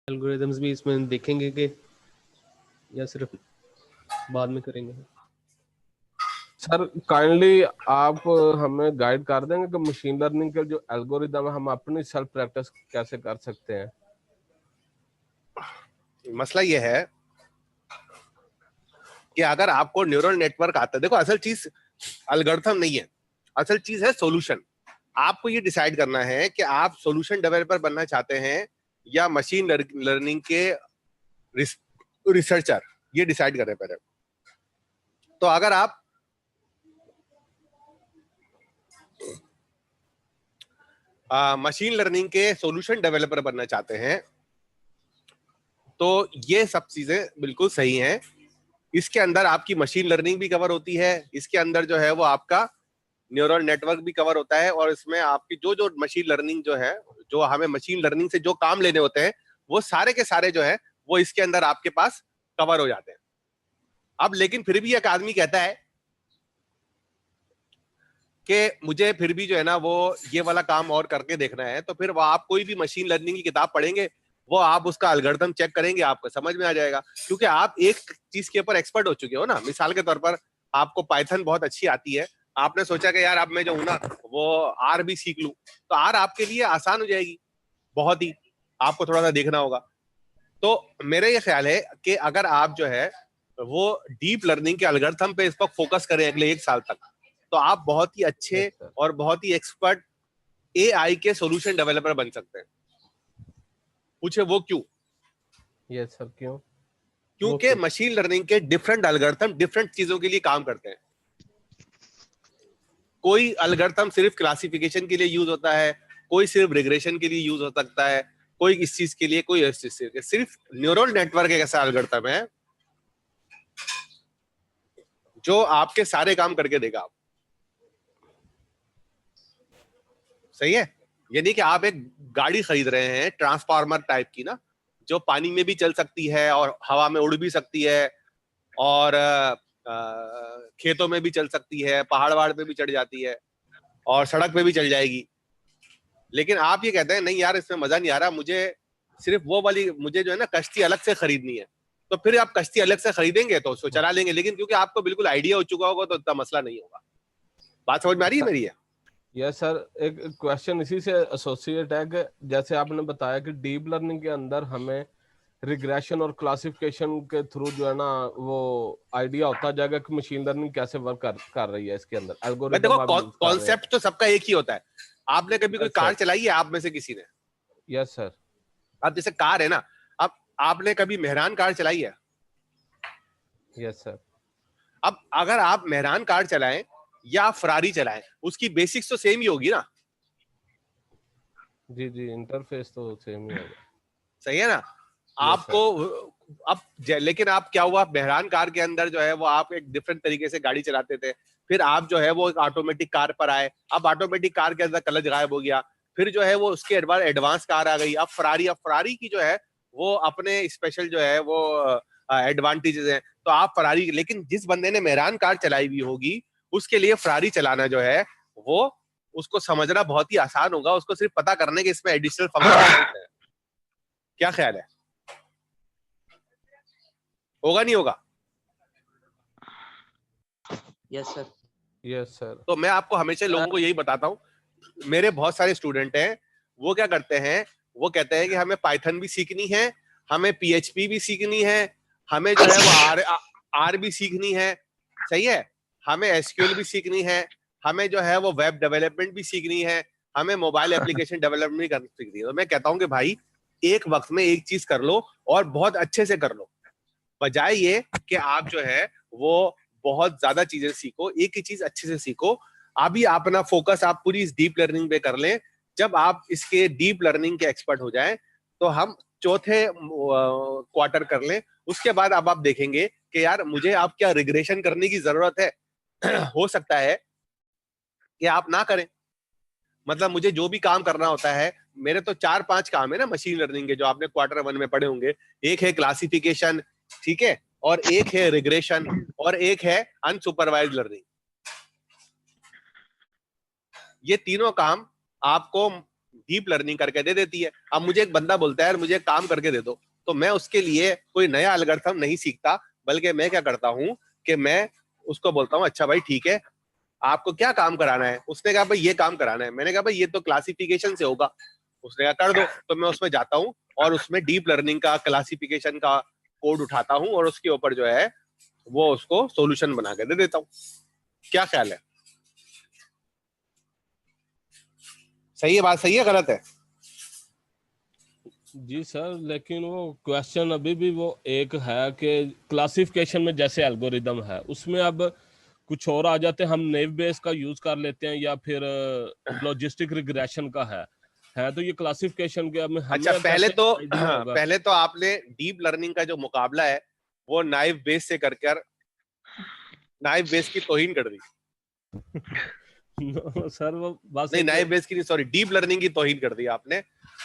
Algorithms भी इसमें देखेंगे कि या सिर्फ बाद में करेंगे? सर काइंडली आप हमें गाइड कर देंगे कि मशीन लर्निंग के जो एल्गोरिदम है हम अपनी सेल्फ प्रैक्टिस कैसे कर सकते हैं? मसला ये है कि अगर आपको न्यूरल नेटवर्क आता है, देखो असल चीज एल्गोरिथम नहीं है, असल चीज है सॉल्यूशन। आपको ये डिसाइड करना है कि आप सॉल्यूशन डेवलपर बनना चाहते हैं या मशीन लर्निंग के रिसर्चर, ये डिसाइड करें पहले। तो अगर आप मशीन लर्निंग के सॉल्यूशन डेवलपर बनना चाहते हैं तो ये सब चीजें बिल्कुल सही हैं। इसके अंदर आपकी मशीन लर्निंग भी कवर होती है, इसके अंदर जो है वो आपका न्यूरल नेटवर्क भी कवर होता है, और इसमें आपकी जो जो मशीन लर्निंग जो है, जो हमें मशीन लर्निंग से जो काम लेने होते हैं वो सारे के सारे जो है वो इसके अंदर आपके पास कवर हो जाते हैं। अब लेकिन फिर भी एक आदमी कहता है कि मुझे फिर भी जो है ना वो ये वाला काम और करके देखना है, तो फिर वो आप कोई भी मशीन लर्निंग की किताब पढ़ेंगे, वो आप उसका एल्गोरिथम चेक करेंगे, आपको समझ में आ जाएगा, क्योंकि आप एक चीज के ऊपर एक्सपर्ट हो चुके हो ना। मिसाल के तौर पर आपको पाइथन बहुत अच्छी आती है, आपने सोचा कि यार अब मैं जो हूं ना वो आर भी सीख लूं, तो आर आपके लिए आसान हो जाएगी बहुत ही, आपको थोड़ा सा देखना होगा। तो मेरा ये ख्याल है कि अगर आप जो है वो डीप लर्निंग के एल्गोरिथम पे इस पर फोकस करें अगले 1 साल तक, तो आप बहुत ही अच्छे और बहुत ही एक्सपर्ट एआई के सॉल्यूशन डेवलपर बन सकते हैं। पूछे वो क्यों? यस सर, क्यों? क्योंकि मशीन लर्निंग के डिफरेंट एल्गोरिथम डिफरेंट चीजों के लिए काम करते हैं। कोई एल्गोरिथम सिर्फ क्लासिफिकेशन के लिए यूज होता है, कोई सिर्फ रिग्रेशन के लिए यूज हो सकता है, कोई इस चीज के लिए, कोई इस चीज के लिए। सिर्फ न्यूरल नेटवर्क एक ऐसा एल्गोरिथम है जो आपके सारे काम करके देगा। आप सही है? यानी कि आप एक गाड़ी खरीद रहे हैं ट्रांसफार्मर टाइप की ना, जो पानी में भी चल सकती है और हवा में उड़ भी सकती है और खेतों में भी चल सकती है, पहाड़ वहाड़ पे भी चढ़ जाती है और सड़क पे भी चल जाएगी। लेकिन आप ये कहते हैं नहीं यार इसमें मजा नहीं आ रहा, मुझे सिर्फ वो वाली, मुझे जो है ना कश्ती अलग से खरीदनी है। तो फिर आप कश्ती अलग से खरीदेंगे तो उसको चला लेंगे, लेकिन क्योंकि आपको बिल्कुल आइडिया हो चुका होगा तो इतना मसला नहीं होगा। बात समझ में आ रही है मेरी? है यस सर, एक क्वेश्चन इसी से एसोसिएट है कि जैसे आपने बताया कि डीप लर्निंग के अंदर हमें रिग्रेशन और क्लासिफिकेशन के थ्रू जो है ना वो आइडिया होता जाएगा कि मशीन लर्निंग कैसे वर्क कर रही है इसके अंदर एल्गोरिथम। देखो कॉन्सेप्ट तो सबका एक ही होता है। आपने कभी कोई कार चलाई है आप में से किसी ने? Yes sir. अब जैसे कार है ना, अब आपने कभी मेहरान कार चलाई है? Yes sir. अब अगर आप मेहरान कार चलाएं या फरारी चलाएं, उसकी बेसिक्स तो सेम ही होगी ना। जी जी, इंटरफेस तो सेम ही होगा। सही है ना? आपको अब लेकिन आप क्या हुआ, मेहरान कार के अंदर जो है वो आप एक डिफरेंट तरीके से गाड़ी चलाते थे, फिर आप जो है वो एक ऑटोमेटिक कार पर आए, अब ऑटोमेटिक कार के अंदर क्लच गायब हो गया, फिर जो है वो उसके एडवांस कार आ गई। अब फरारी की जो है वो अपने स्पेशल जो है वो एडवांटेजेस हैं, तो आप फरारी, लेकिन जिस बंदे ने मेहरान कार चलाई हुई होगी उसके लिए फरारी चलाना जो है वो उसको समझना बहुत ही आसान होगा, उसको सिर्फ पता करने के इसमें एडिशनल फंक्शन है। क्या ख्याल है, होगा नहीं होगा? Yes sir. Yes sir. तो मैं आपको हमेशा लोगों को यही बताता हूँ, मेरे बहुत सारे स्टूडेंट हैं, वो क्या करते हैं, वो कहते हैं कि हमें पाइथन भी सीखनी है, हमें पीएचपी भी सीखनी है, हमें जो है वो आर भी सीखनी है, सही है, हमें एसक्यूएल भी सीखनी है, हमें जो है वो वेब डेवलपमेंट भी सीखनी है, हमें मोबाइल एप्लीकेशन डेवलपमेंट भी सीखनी है। तो मैं कहता हूँ कि भाई एक वक्त में एक चीज कर लो और बहुत अच्छे से कर लो, बजाय ये कि आप जो है वो बहुत ज्यादा चीजें सीखो, एक ही चीज अच्छे से सीखो। अभी अपना फोकस आप पूरी इस डीप लर्निंग पे कर लें, जब आप इसके डीप लर्निंग के एक्सपर्ट हो जाएं तो हम चौथे क्वार्टर कर लें, उसके बाद अब आप देखेंगे कि यार मुझे आप क्या रिग्रेशन करने की जरूरत है हो सकता है कि आप ना करें, मतलब मुझे जो भी काम करना होता है, मेरे तो 4-5 काम है ना मशीन लर्निंग के जो आपने क्वार्टर 1 में पढ़े होंगे। एक है क्लासिफिकेशन, ठीक है, और एक है रिग्रेशन, और एक है अनसुपरवाइज्ड लर्निंग। ये तीनों काम आपको डीप लर्निंग करके दे देती है। अब मुझे एक बंदा बोलता है यार मुझे काम करके दे दो, तो मैं उसके लिए कोई नया एल्गोरिथम नहीं सीखता, बल्कि मैं क्या करता हूं कि मैं उसको बोलता हूं अच्छा भाई ठीक है आपको क्या काम कराना है। उसने कहा भाई ये काम कराना है, मैंने कहा भाई ये तो क्लासिफिकेशन से होगा, उसने कहा कर दो। तो मैं उसमें जाता हूं और उसमें डीप लर्निंग का क्लासिफिकेशन का कोड उठाता हूं और उसके ऊपर जो है वो उसको सॉल्यूशन बना के दे देता हूं। क्या ख्याल है, सही है बात, सही है गलत है? जी सर, लेकिन वो क्वेश्चन अभी भी वो एक है कि क्लासिफिकेशन में जैसे एल्गोरिदम है उसमें अब कुछ और आ जाते हैं, हम नेव बेस का यूज कर लेते हैं या फिर लॉजिस्टिक रिग्रेशन का है तो ये क्लासिफिकेशन के हमें अच्छा कैसे आइडिया होगा? पहले तो आपने डीप लर्निंग का जो मुकाबला है वो नाइव बेस से कर नाइव बेस की तौहीन कर दी। सर वो बस नहीं नाइव बेस की नहीं, सॉरी डीप लर्निंग की तौहीन कर दी आपने।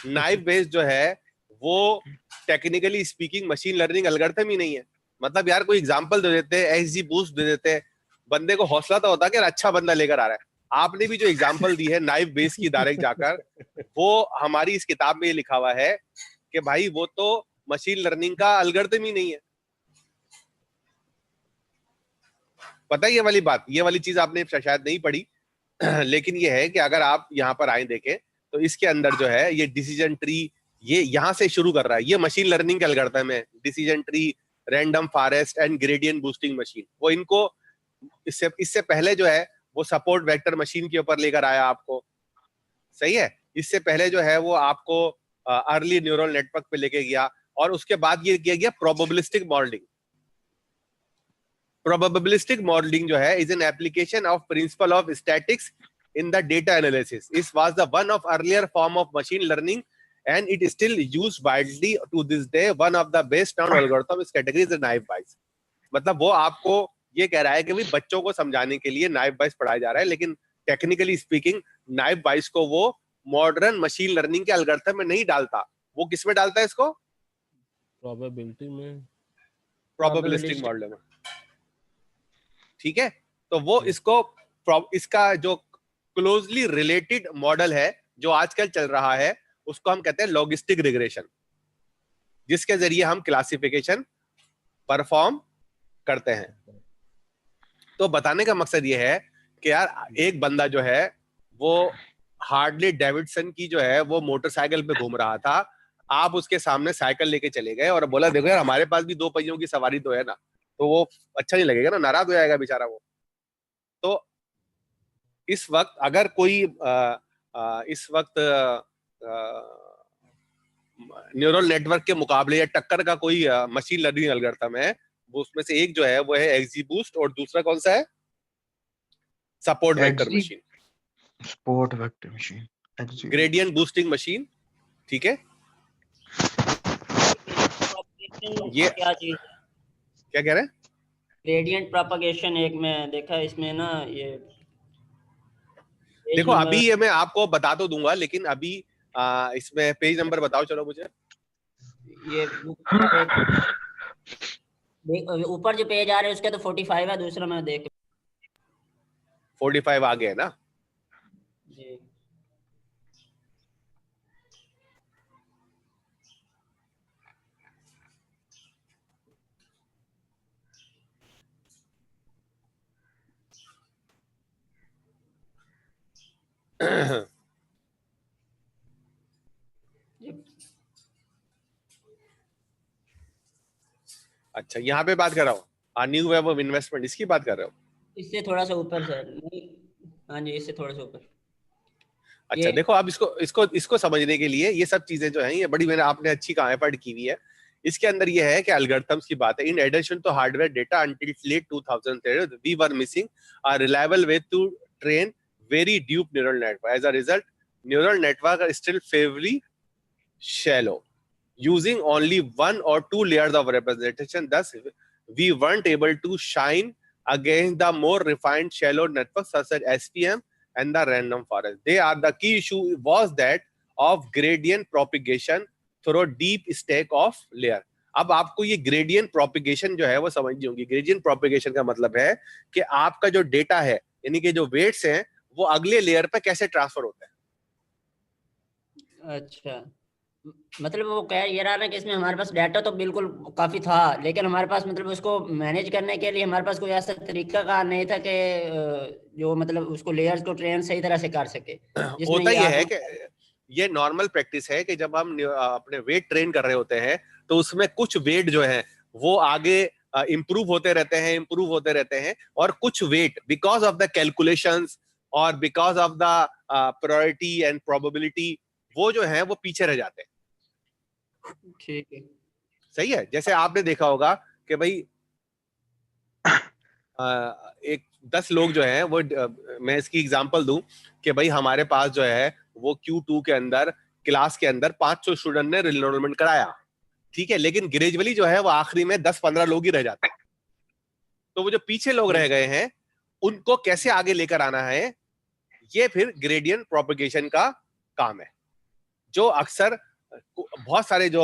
नाइव बेस जो है वो technically speaking machine learning algorithm ही नहीं है। मतलब यार कोई एग्जांपल दे देते हैं, एसजी बूस्ट दे देते हैं, बंदे को हौसला तो होता है कि अच्छा बंदा लेकर आ रहा है। आपने भी जो एग्जांपल दी है नाइव बेस की डायरेक्ट जाकर, वो हमारी इस किताब में ये लिखा हुआ है कि भाई वो तो मशीन लर्निंग का एल्गोरिथम ही नहीं है। पता है ये वाली बात, ये वाली चीज आपने शायद नहीं पढ़ी लेकिन ये है कि अगर आप यहाँ पर आए देखें तो इसके अंदर जो है ये डिसीजन ट्री, ये यहाँ से शुरू कर रहा है, ये मशीन लर्निंग का एल्गोरिथम है। Decision tree, random forest and gradient boosting machine, वो इनको इससे पहले जो है वो सपोर्ट वेक्टर मशीन के ऊपर लेकर आया आपको, सही है। इससे पहले जो है वो आपको अर्ली न्यूरल नेटवर्क पे लेके गया, और उसके बाद ये किया गया प्रोबेबिलिस्टिक मॉडलिंग। Probabilistic modeling जो है is an application of principle of statistics in the data analysis. This was the one of earlier form of machine learning and it is still used widely to this day. One of the best known algorithm is category is naive Bayes. मतलब वो आपको ये कह रहा है कि भाई बच्चों को समझाने के लिए नाइव बाइस पढ़ाया जा रहा है, लेकिन टेक्निकली स्पीकिंग नाइव बाइस को वो मॉडर्न मशीन लर्निंग के एल्गोरिथम में नहीं डालता। वो किस में डालता है इसको? प्रोबेबिलिटी में, प्रोबेबिलिस्टिक मॉडल में, ठीक है। तो वो इसको इसका जो क्लोजली रिलेटेड मॉडल है जो आजकल चल रहा है उसको हम कहते हैं लॉजिस्टिक रिग्रेशन, जिसके जरिए हम क्लासिफिकेशन परफॉर्म करते हैं। तो बताने का मकसद ये है कि यार एक बंदा जो है वो हार्डली डेविडसन की जो है वो मोटरसाइकिल पे घूम रहा था, आप उसके सामने साइकिल लेके चले गए और बोला देखो यार हमारे पास भी दो पहियों की सवारी तो है ना, तो वो अच्छा नहीं लगेगा ना, नाराज हो जाएगा बेचारा वो। तो इस वक्त अगर कोई इस वक्त न्यूरल नेटवर्क के मुकाबले या टक्कर का कोई मशीन लर्निंग एल्गोरिथम है, वो उसमें से एक जो है वो है एक्जीबूस्ट, और दूसरा कौन सा है? Support vector machine, support vector machine, gradient boosting machine, ठीक है। ये क्या चीज, क्या कह रहे हैं? ग्रेडियंट प्रोपगेशन एक में देखा इसमें ना, ये देखो अभी ये मैं आपको बता तो दूंगा, लेकिन अभी इसमें पेज नंबर बताओ चलो मुझे। ये ऊपर जो पेज आ रहे हैं उसके तो 45 है, दूसरा मैं देख 45 आ गया है ना जी। अच्छा यहाँ पे बात कर रहा हूँ न्यू वेब ऑफ इन्वेस्टमेंट, इसकी बात कर रहे हो? इससे थोड़ा सा ऊपर सर, हाँ जी इससे थोड़ा सा ऊपर। अच्छा देखो अब इसको समझने के लिए ये सब चीजें जो हैं ये बड़ी मैंने आपने अच्छी कहा एफर्ट की हुई है। इसके अंदर ये है कि एल्गोरिथम्स की बात है। In addition to hardware data until late 2010 we were missing a reliable way to train very deep neural network. As a result neural network are still fairly shallow, using only one or two layers of representation. Thus, we weren't able to shine against the more refined shallow networks such as SPM and the random forest. They are the key issue was that of gradient propagation through deep stack of layer. अब आपको ये gradient propagation जो है वो समझनी होगी। Gradient propagation का मतलब है कि आपका जो डेटा है यानी कि जो वेट्स हैं वो अगले लेयर पर कैसे ट्रांसफर होता है। अच्छा, मतलब वो कह ये रहा ना कि इसमें हमारे पास डाटा तो बिल्कुल काफी था, लेकिन हमारे पास मतलब उसको मैनेज करने के लिए हमारे पास कोई ऐसा तरीका का नहीं था कि जो मतलब उसको लेयर्स को ट्रेन सही तरह से कर सके, जिसमें होता ये ये आप। है कि ये नॉर्मल प्रैक्टिस है कि जब हम अपने वेट ट्रेन कर रहे होते हैं तो उसमें कुछ वेट जो है वो आगे इंप्रूव होते रहते हैं, इंप्रूव होते रहते हैं, और कुछ weight because of the calculations और because of the priority and probability वो जो है वो पीछे रह जाते हैं। ठीक है। सही है। जैसे आपने देखा होगा कि भाई एक 10 लोग जो हैं वो मैं इसकी एग्जांपल दूं कि भाई हमारे पास जो है वो Q2 के अंदर क्लास के अंदर 500 स्टूडेंट ने एनरोलमेंट कराया, ठीक है, लेकिन ग्रेजुअली जो है वो आखिरी में 10-15 लोग ही रह जाते हैं। तो वो जो पीछे लोग रह गए हैं उनको कैसे आगे लेकर आना है, ये फिर ग्रेडियंट प्रोपगेशन का काम है, जो अक्सर बहुत सारे जो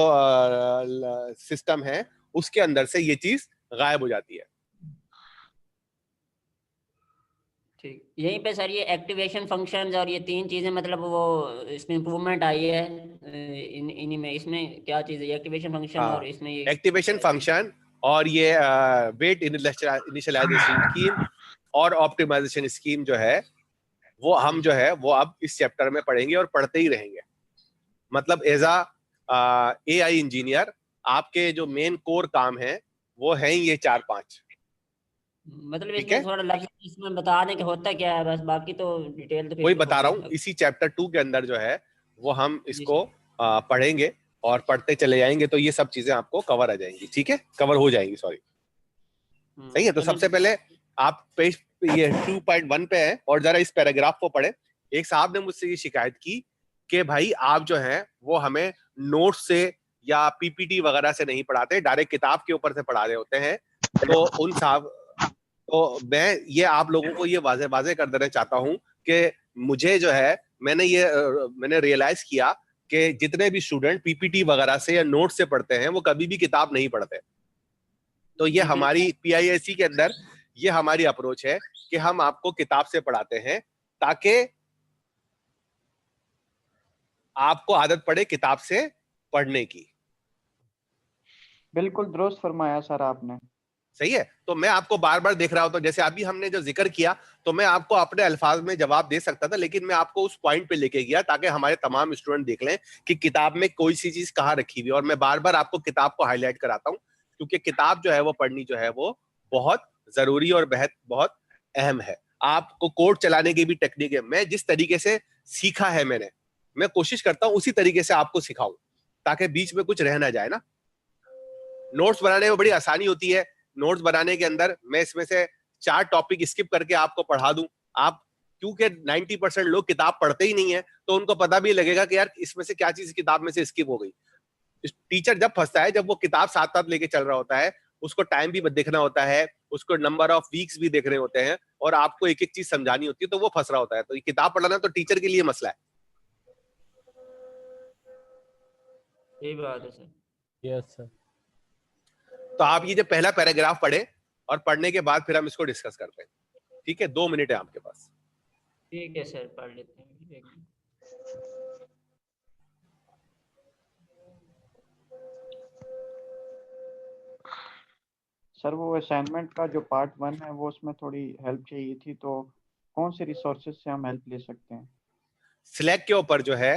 सिस्टम है उसके अंदर से ये चीज गायब हो जाती है। ठीक, यहीं पे सर ये एक्टिवेशन फंक्शंस और ये तीन चीजें मतलब वो इसमें इम्प्रूवमेंट आई है इन्हीं में, इसमें क्या चीज है एक्टिवेशन फंक्शन और इसमें ये एक्टिवेशन फंक्शन और ये वेट इनिशियलाइजेशन स्कीम और ऑप्टिमाइजेशन स्कीम जो है वो हम जो है वो अब इस चैप्टर में पढ़ेंगे और पढ़ते ही रहेंगे। मतलब एज अ एआई इंजीनियर आपके जो मेन कोर काम है वो है ही ये 4-5। मतलब ठीक है, इसमें थोड़ा लफ्ज इसमें बता दें कि होता क्या है, बस बाकी तो डिटेल तो वही फिर बता रहा हूँ, होगी। इसी चैप्टर 2 के अंदर जो है वो हम जी इसको पढ़ेंगे और पढ़ते चले जाएंगे तो ये सब चीजें आपको कवर आ जाएंगी, ठीक है, कवर हो जाएंगी, सॉरी। सही है। तो चलो सबसे ठीक। पहले आप पेज ये 2.1 पे है और जरा इस पैराग्राफ को पढ़े। एक साहब ने मुझसे ये शिकायत की कि भाई आप जो है वो हमें नोट से या पीपीटी वगैरह से नहीं पढ़ाते, डायरेक्ट किताब के ऊपर से पढ़ा रहे होते हैं। तो उन साहब, तो मैं ये आप लोगों को ये वाजे वाजे कर देना चाहता हूं कि मुझे जो है मैंने रियलाइज किया कि जितने भी स्टूडेंट पीपीटी वगैरह से या नोट से पढ़ते हैं वो कभी भी किताब नहीं पढ़ते। तो ये जी हमारी पीआईएससी के अंदर ये हमारी अप्रोच है कि हम आपको किताब से पढ़ाते हैं ताकि आपको आदत पड़े किताब से पढ़ने की। बिल्कुल दुरुस्त फरमाया सर आपने। सही है। तो मैं आपको बार बार देख रहा हूं, तो जैसे अभी हमने जो जिक्र किया तो मैं आपको अपने अल्फाज में जवाब दे सकता था, लेकिन मैं आपको उस पॉइंट पे लेके गया ताकि हमारे तमाम स्टूडेंट देख लें कि किताब में कोई सी चीज कहाँ रखी हुई है। और मैं बार बार आपको किताब को हाईलाइट कराता हूँ क्योंकि किताब जो है वो पढ़नी जो है वो बहुत जरूरी और बहुत अहम है। आपको कोड चलाने की भी टेक्निक है। मैं जिस तरीके से सीखा है मैं कोशिश करता हूँ उसी तरीके से आपको सिखाऊं ताकि बीच में कुछ रह ना जाए ना। नोट्स बनाने में बड़ी आसानी होती है। नोट्स बनाने के अंदर मैं इसमें से 4 टॉपिक स्किप करके आपको पढ़ा दूं, आप क्योंकि 90% लोग किताब पढ़ते ही नहीं है तो उनको पता भी लगेगा कि यार इसमें से क्या चीज किताब में से स्किप हो गई। टीचर जब फंसता है, जब वो किताब साथ साथ लेके चल रहा होता है, उसको टाइम भी देखना होता है, उसको नंबर ऑफ वीक्स भी देखने होते हैं और आपको एक एक चीज समझानी होती है, तो वो फंस रहा होता है। तो ये किताब पढ़ना तो टीचर के लिए मसला है। सही बात है सर। Yes sir. तो आप ये जो पहला पैराग्राफ पढ़े और पढ़ने के बाद फिर हम इसको डिस्कस करते हैं, ठीक है। 2 मिनट है आपके पास। ठीक है सर, पढ़ लेते हैं एक मिनट। सर वो असाइनमेंट का जो पार्ट 1 है वो उसमें थोड़ी हेल्प चाहिए थी, तो कौन से रिसोर्सेज से हम हेल्प ले सकते हैं? स्लैक के ऊपर जो है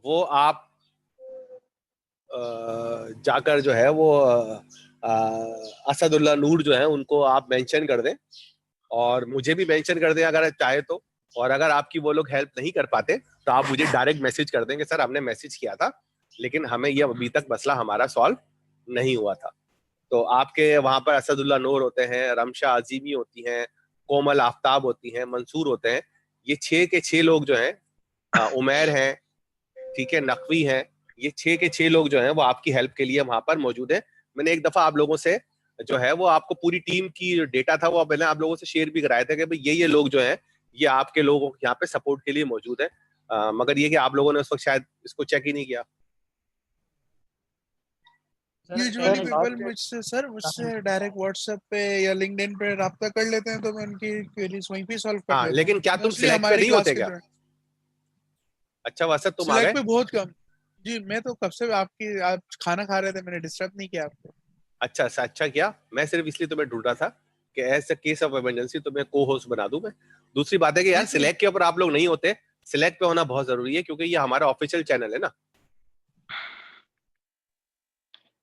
वो आप जाकर जो है वो असदुल्ला नूर जो है उनको आप मेंशन कर दें और मुझे भी मेंशन कर दें अगर चाहे तो। और अगर आपकी वो लोग हेल्प नहीं कर पाते तो आप मुझे डायरेक्ट मैसेज कर देंगे, सर हमने मैसेज किया था लेकिन हमें ये अभी तक मसला हमारा सॉल्व नहीं हुआ था। तो आपके वहां पर असदुल्ला नूर होते हैं, रमशा अजीमी होती हैं, कोमल आफ्ताब होती हैं, मंसूर होते हैं। ये 6 के 6 लोग जो हैं, उमैर हैं, ठीक है, नकवी हैं, ये 6 के 6 लोग जो हैं वो आपकी हेल्प के लिए वहां पर मौजूद है। मैंने एक दफा आप लोगों से जो है वो आपको पूरी टीम की डेटा था वो मैंने आप लोगों से शेयर भी कराया था कि भाई ये लोग जो हैं ये आपके लोगों यहाँ पे सपोर्ट के लिए मौजूद है। मगर ये कि आप लोगों ने उस वक्त शायद इसको चेक ही नहीं किया। यूजुअली सर पीपल लास्ट मुझसे डायरेक्ट व्हाट्सएप पे या लिंक्डइन पे राब्ता कर लेते हैं तो मैं उनकी क्वेरीज वहीं पे सॉल्व कर हाँ, लेता हूँ। लेकिन क्या तुम मोस्टली सिलेक्ट पे हमारी नहीं क्लास होते के क्या? जो अच्छा वसत तुम आ सिलेक्ट गए? पे बहुत कम, जी मैं तो कब से आप खाना खा रहे थे, मैंने डिस्टर्ब नहीं किया आपको। अच्छा किया। मैं सिर्फ इसलिए तुम्हें ढूंढ रहा था कि ऐसे केस ऑफ इमरजेंसी तुम्हें को होस्ट बना दूं मैं। दूसरी बात है कि यार जी, जी। सिलेक्ट के ऊपर आप लोग नहीं होते, सिलेक्ट पे होना बहुत जरूरी है क्योंकि ये हमारा ऑफिशियल चैनल है ना।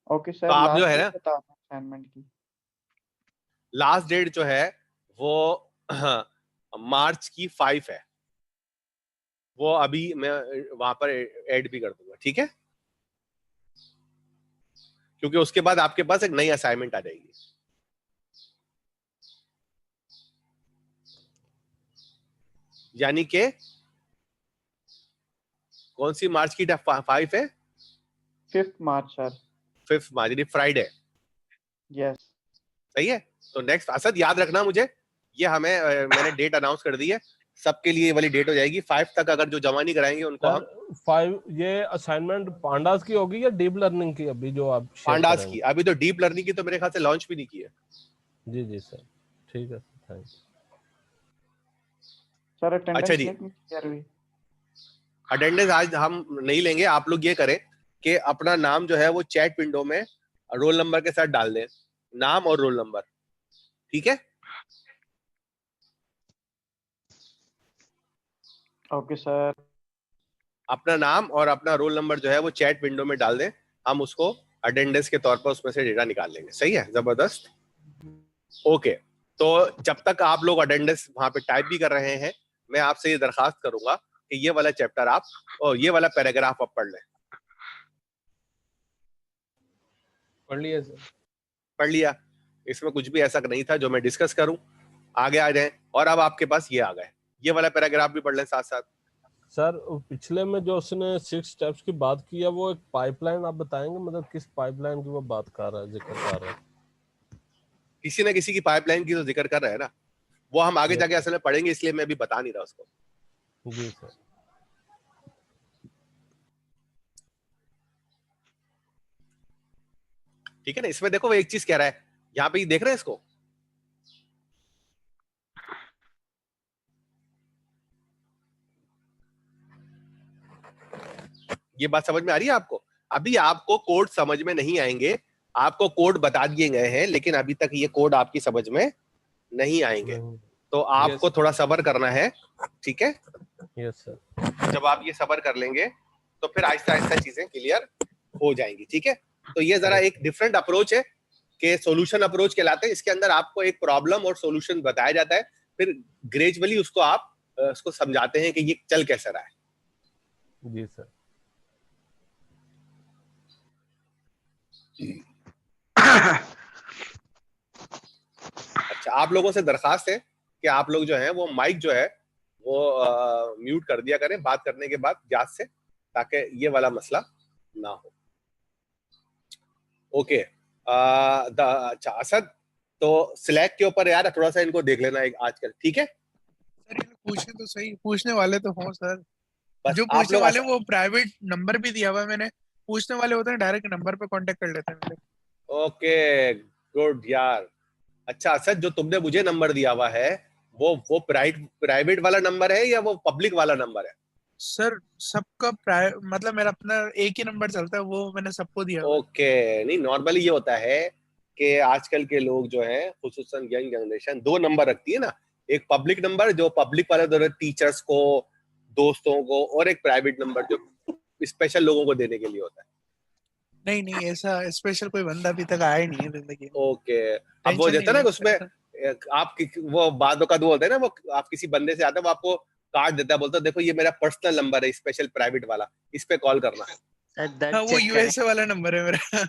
ओके तो सर, आप जो लास्ट है डेट ना, बता दें असाइनमेंट की। लास्ट डेट जो है वो मार्च की 5 है। वो अभी मैं वहां पर ऐड भी कर दूंगा, ठीक है, क्योंकि उसके बाद आपके पास एक नई असाइनमेंट आ जाएगी। यानी कि कौन सी मार्च की 5 है? 5th मार्च सर। 5 मार्च यानी फ्राइडे। यस। सही है। तो नेक्स्ट असद याद रखना मुझे, ये हमें मैंने डेट अनाउंस कर दी है, सबके लिए ये वाली डेट हो जाएगी 5 तक। अगर जो जमा नहीं कराएंगे उनको हम सर 5 ये असाइनमेंट पांडास की होगी या डीप लर्निंग की अभी जो आप शेयर पांडास करेंगे? की। अभी तो डीप लर्निंग की तो मेरे ख्याल से लॉन्च भी नहीं की है। जी जी सर, ठीक है सर, थैंक सर अच्छा अटेंडेंस जी, लेनी चाहिए अभी। अटेंडेंस आज हम नहीं लेंगे। आप लोग ये करें कि अपना नाम जो है वो चैट विंडो में रोल नंबर के साथ डाल दें, नाम और रोल नंबर, ठीक है। Okay sir. अपना नाम और अपना रोल नंबर जो है वो चैट विंडो में डाल दें, हम उसको अटेंडेंस के तौर पर उसमें से डेटा निकाल लेंगे। सही है, जबरदस्त। ओके, तो जब तक आप लोग अटेंडेंस वहां पे टाइप भी कर रहे हैं, मैं आपसे ये दरखास्त करूंगा कि ये वाला चैप्टर आप और ये वाला पैराग्राफ आप पढ़ लें। पढ़ लिया सर। पढ़ लिया? इसमें कुछ भी ऐसा नहीं था जो मैं डिस्कस करूं। आगे आ जाएं। और अब आपके पास ये आ गए, ये वाला पैराग्राफ भी पढ़ लें साथ साथ। सर पिछले में जो उसने 6 स्टेप्स की बात की है वो एक पाइपलाइन आप बताएंगे, मतलब किस पाइपलाइन की वो बात कर रहा है, जिक्र कर रहा है? किसी न किसी की पाइपलाइन की तो जिक्र कर रहे हैं ना, वो हम आगे जाके असल में पढ़ेंगे, इसलिए मैं अभी बता नहीं रहा उसको। जी सर। ठीक है ना। इसमें देखो वो एक चीज कह रहा है, यहाँ पे देख रहे हैं इसको, ये बात समझ में आ रही है आपको? अभी आपको कोड समझ में नहीं आएंगे, आपको कोड बता दिए गए हैं लेकिन अभी तक ये कोड आपकी समझ में नहीं आएंगे, तो आपको थोड़ा सब्र करना है, ठीक है। Yes sir. जब आप ये सब्र कर लेंगे तो फिर आहिस्ता आहिस्ता चीजें क्लियर हो जाएंगी, ठीक है। तो ये जरा एक डिफरेंट अप्रोच है कि सॉल्यूशन अप्रोच कहलाते हैं। इसके अंदर आपको एक प्रॉब्लम और सॉल्यूशन बताया जाता है, फिर ग्रेजुअली उसको आप उसको समझाते हैं कि ये चल कैसे रहा है। जी सर। अच्छा, आप लोगों से दरखास्त है कि आप लोग जो है वो माइक जो है वो म्यूट कर दिया करें बात करने के बाद जांच से, ताकि ये वाला मसला ना हो। ओके। अच्छा असद, तो स्लैक के ऊपर यार थोड़ा सा इनको देख लेना एक आजकल, ठीक है। सर ये पूछे तो सही, पूछने वाले तो हों सर। बस जो आप पूछने लोग वाले वो प्राइवेट नंबर भी दिया हुआ है मैंने, पूछने वाले होते हैं डायरेक्ट नंबर पे कांटेक्ट कर लेते हैं मेरे। ओके गुड यार। अच्छा असद, जो तुमने मुझे नंबर दिया हुआ है वो प्राइवेट वाला नंबर है या वो पब्लिक वाला नंबर है? सर सबका मतलब मेरा अपना एक ही नंबर चलता है, वो मैंने सबको दिया हुआ है। ओके, नहीं नॉर्मली ये होता है कि आजकल के लोग जो हैं खुसूसन यंग जनरेशन 2 नंबर रखती है ना, एक पब्लिक नंबर जो पब्लिक वाले दो टीचर्स को, दोस्तों को, और एक प्राइवेट नंबर जो स्पेशल लोगों को देने के लिए होता है। नहीं नहीं, ऐसा स्पेशल कोई बंदा अभी तक आया ही नहीं है जिंदगी में। ओके, अब वो टेंशन देता नहीं है ना लेना कि उसमें सर। आप वो बाद का दो होता है ना, वो आप किसी बंदे से आता है वो आपको कार्ड देता है, बोलता है देखो ये मेरा पर्सनल नंबर है स्पेशल प्राइवेट वाला, इस पे कॉल करना। हाँ वो यूएसए वाला नंबर है मेरा।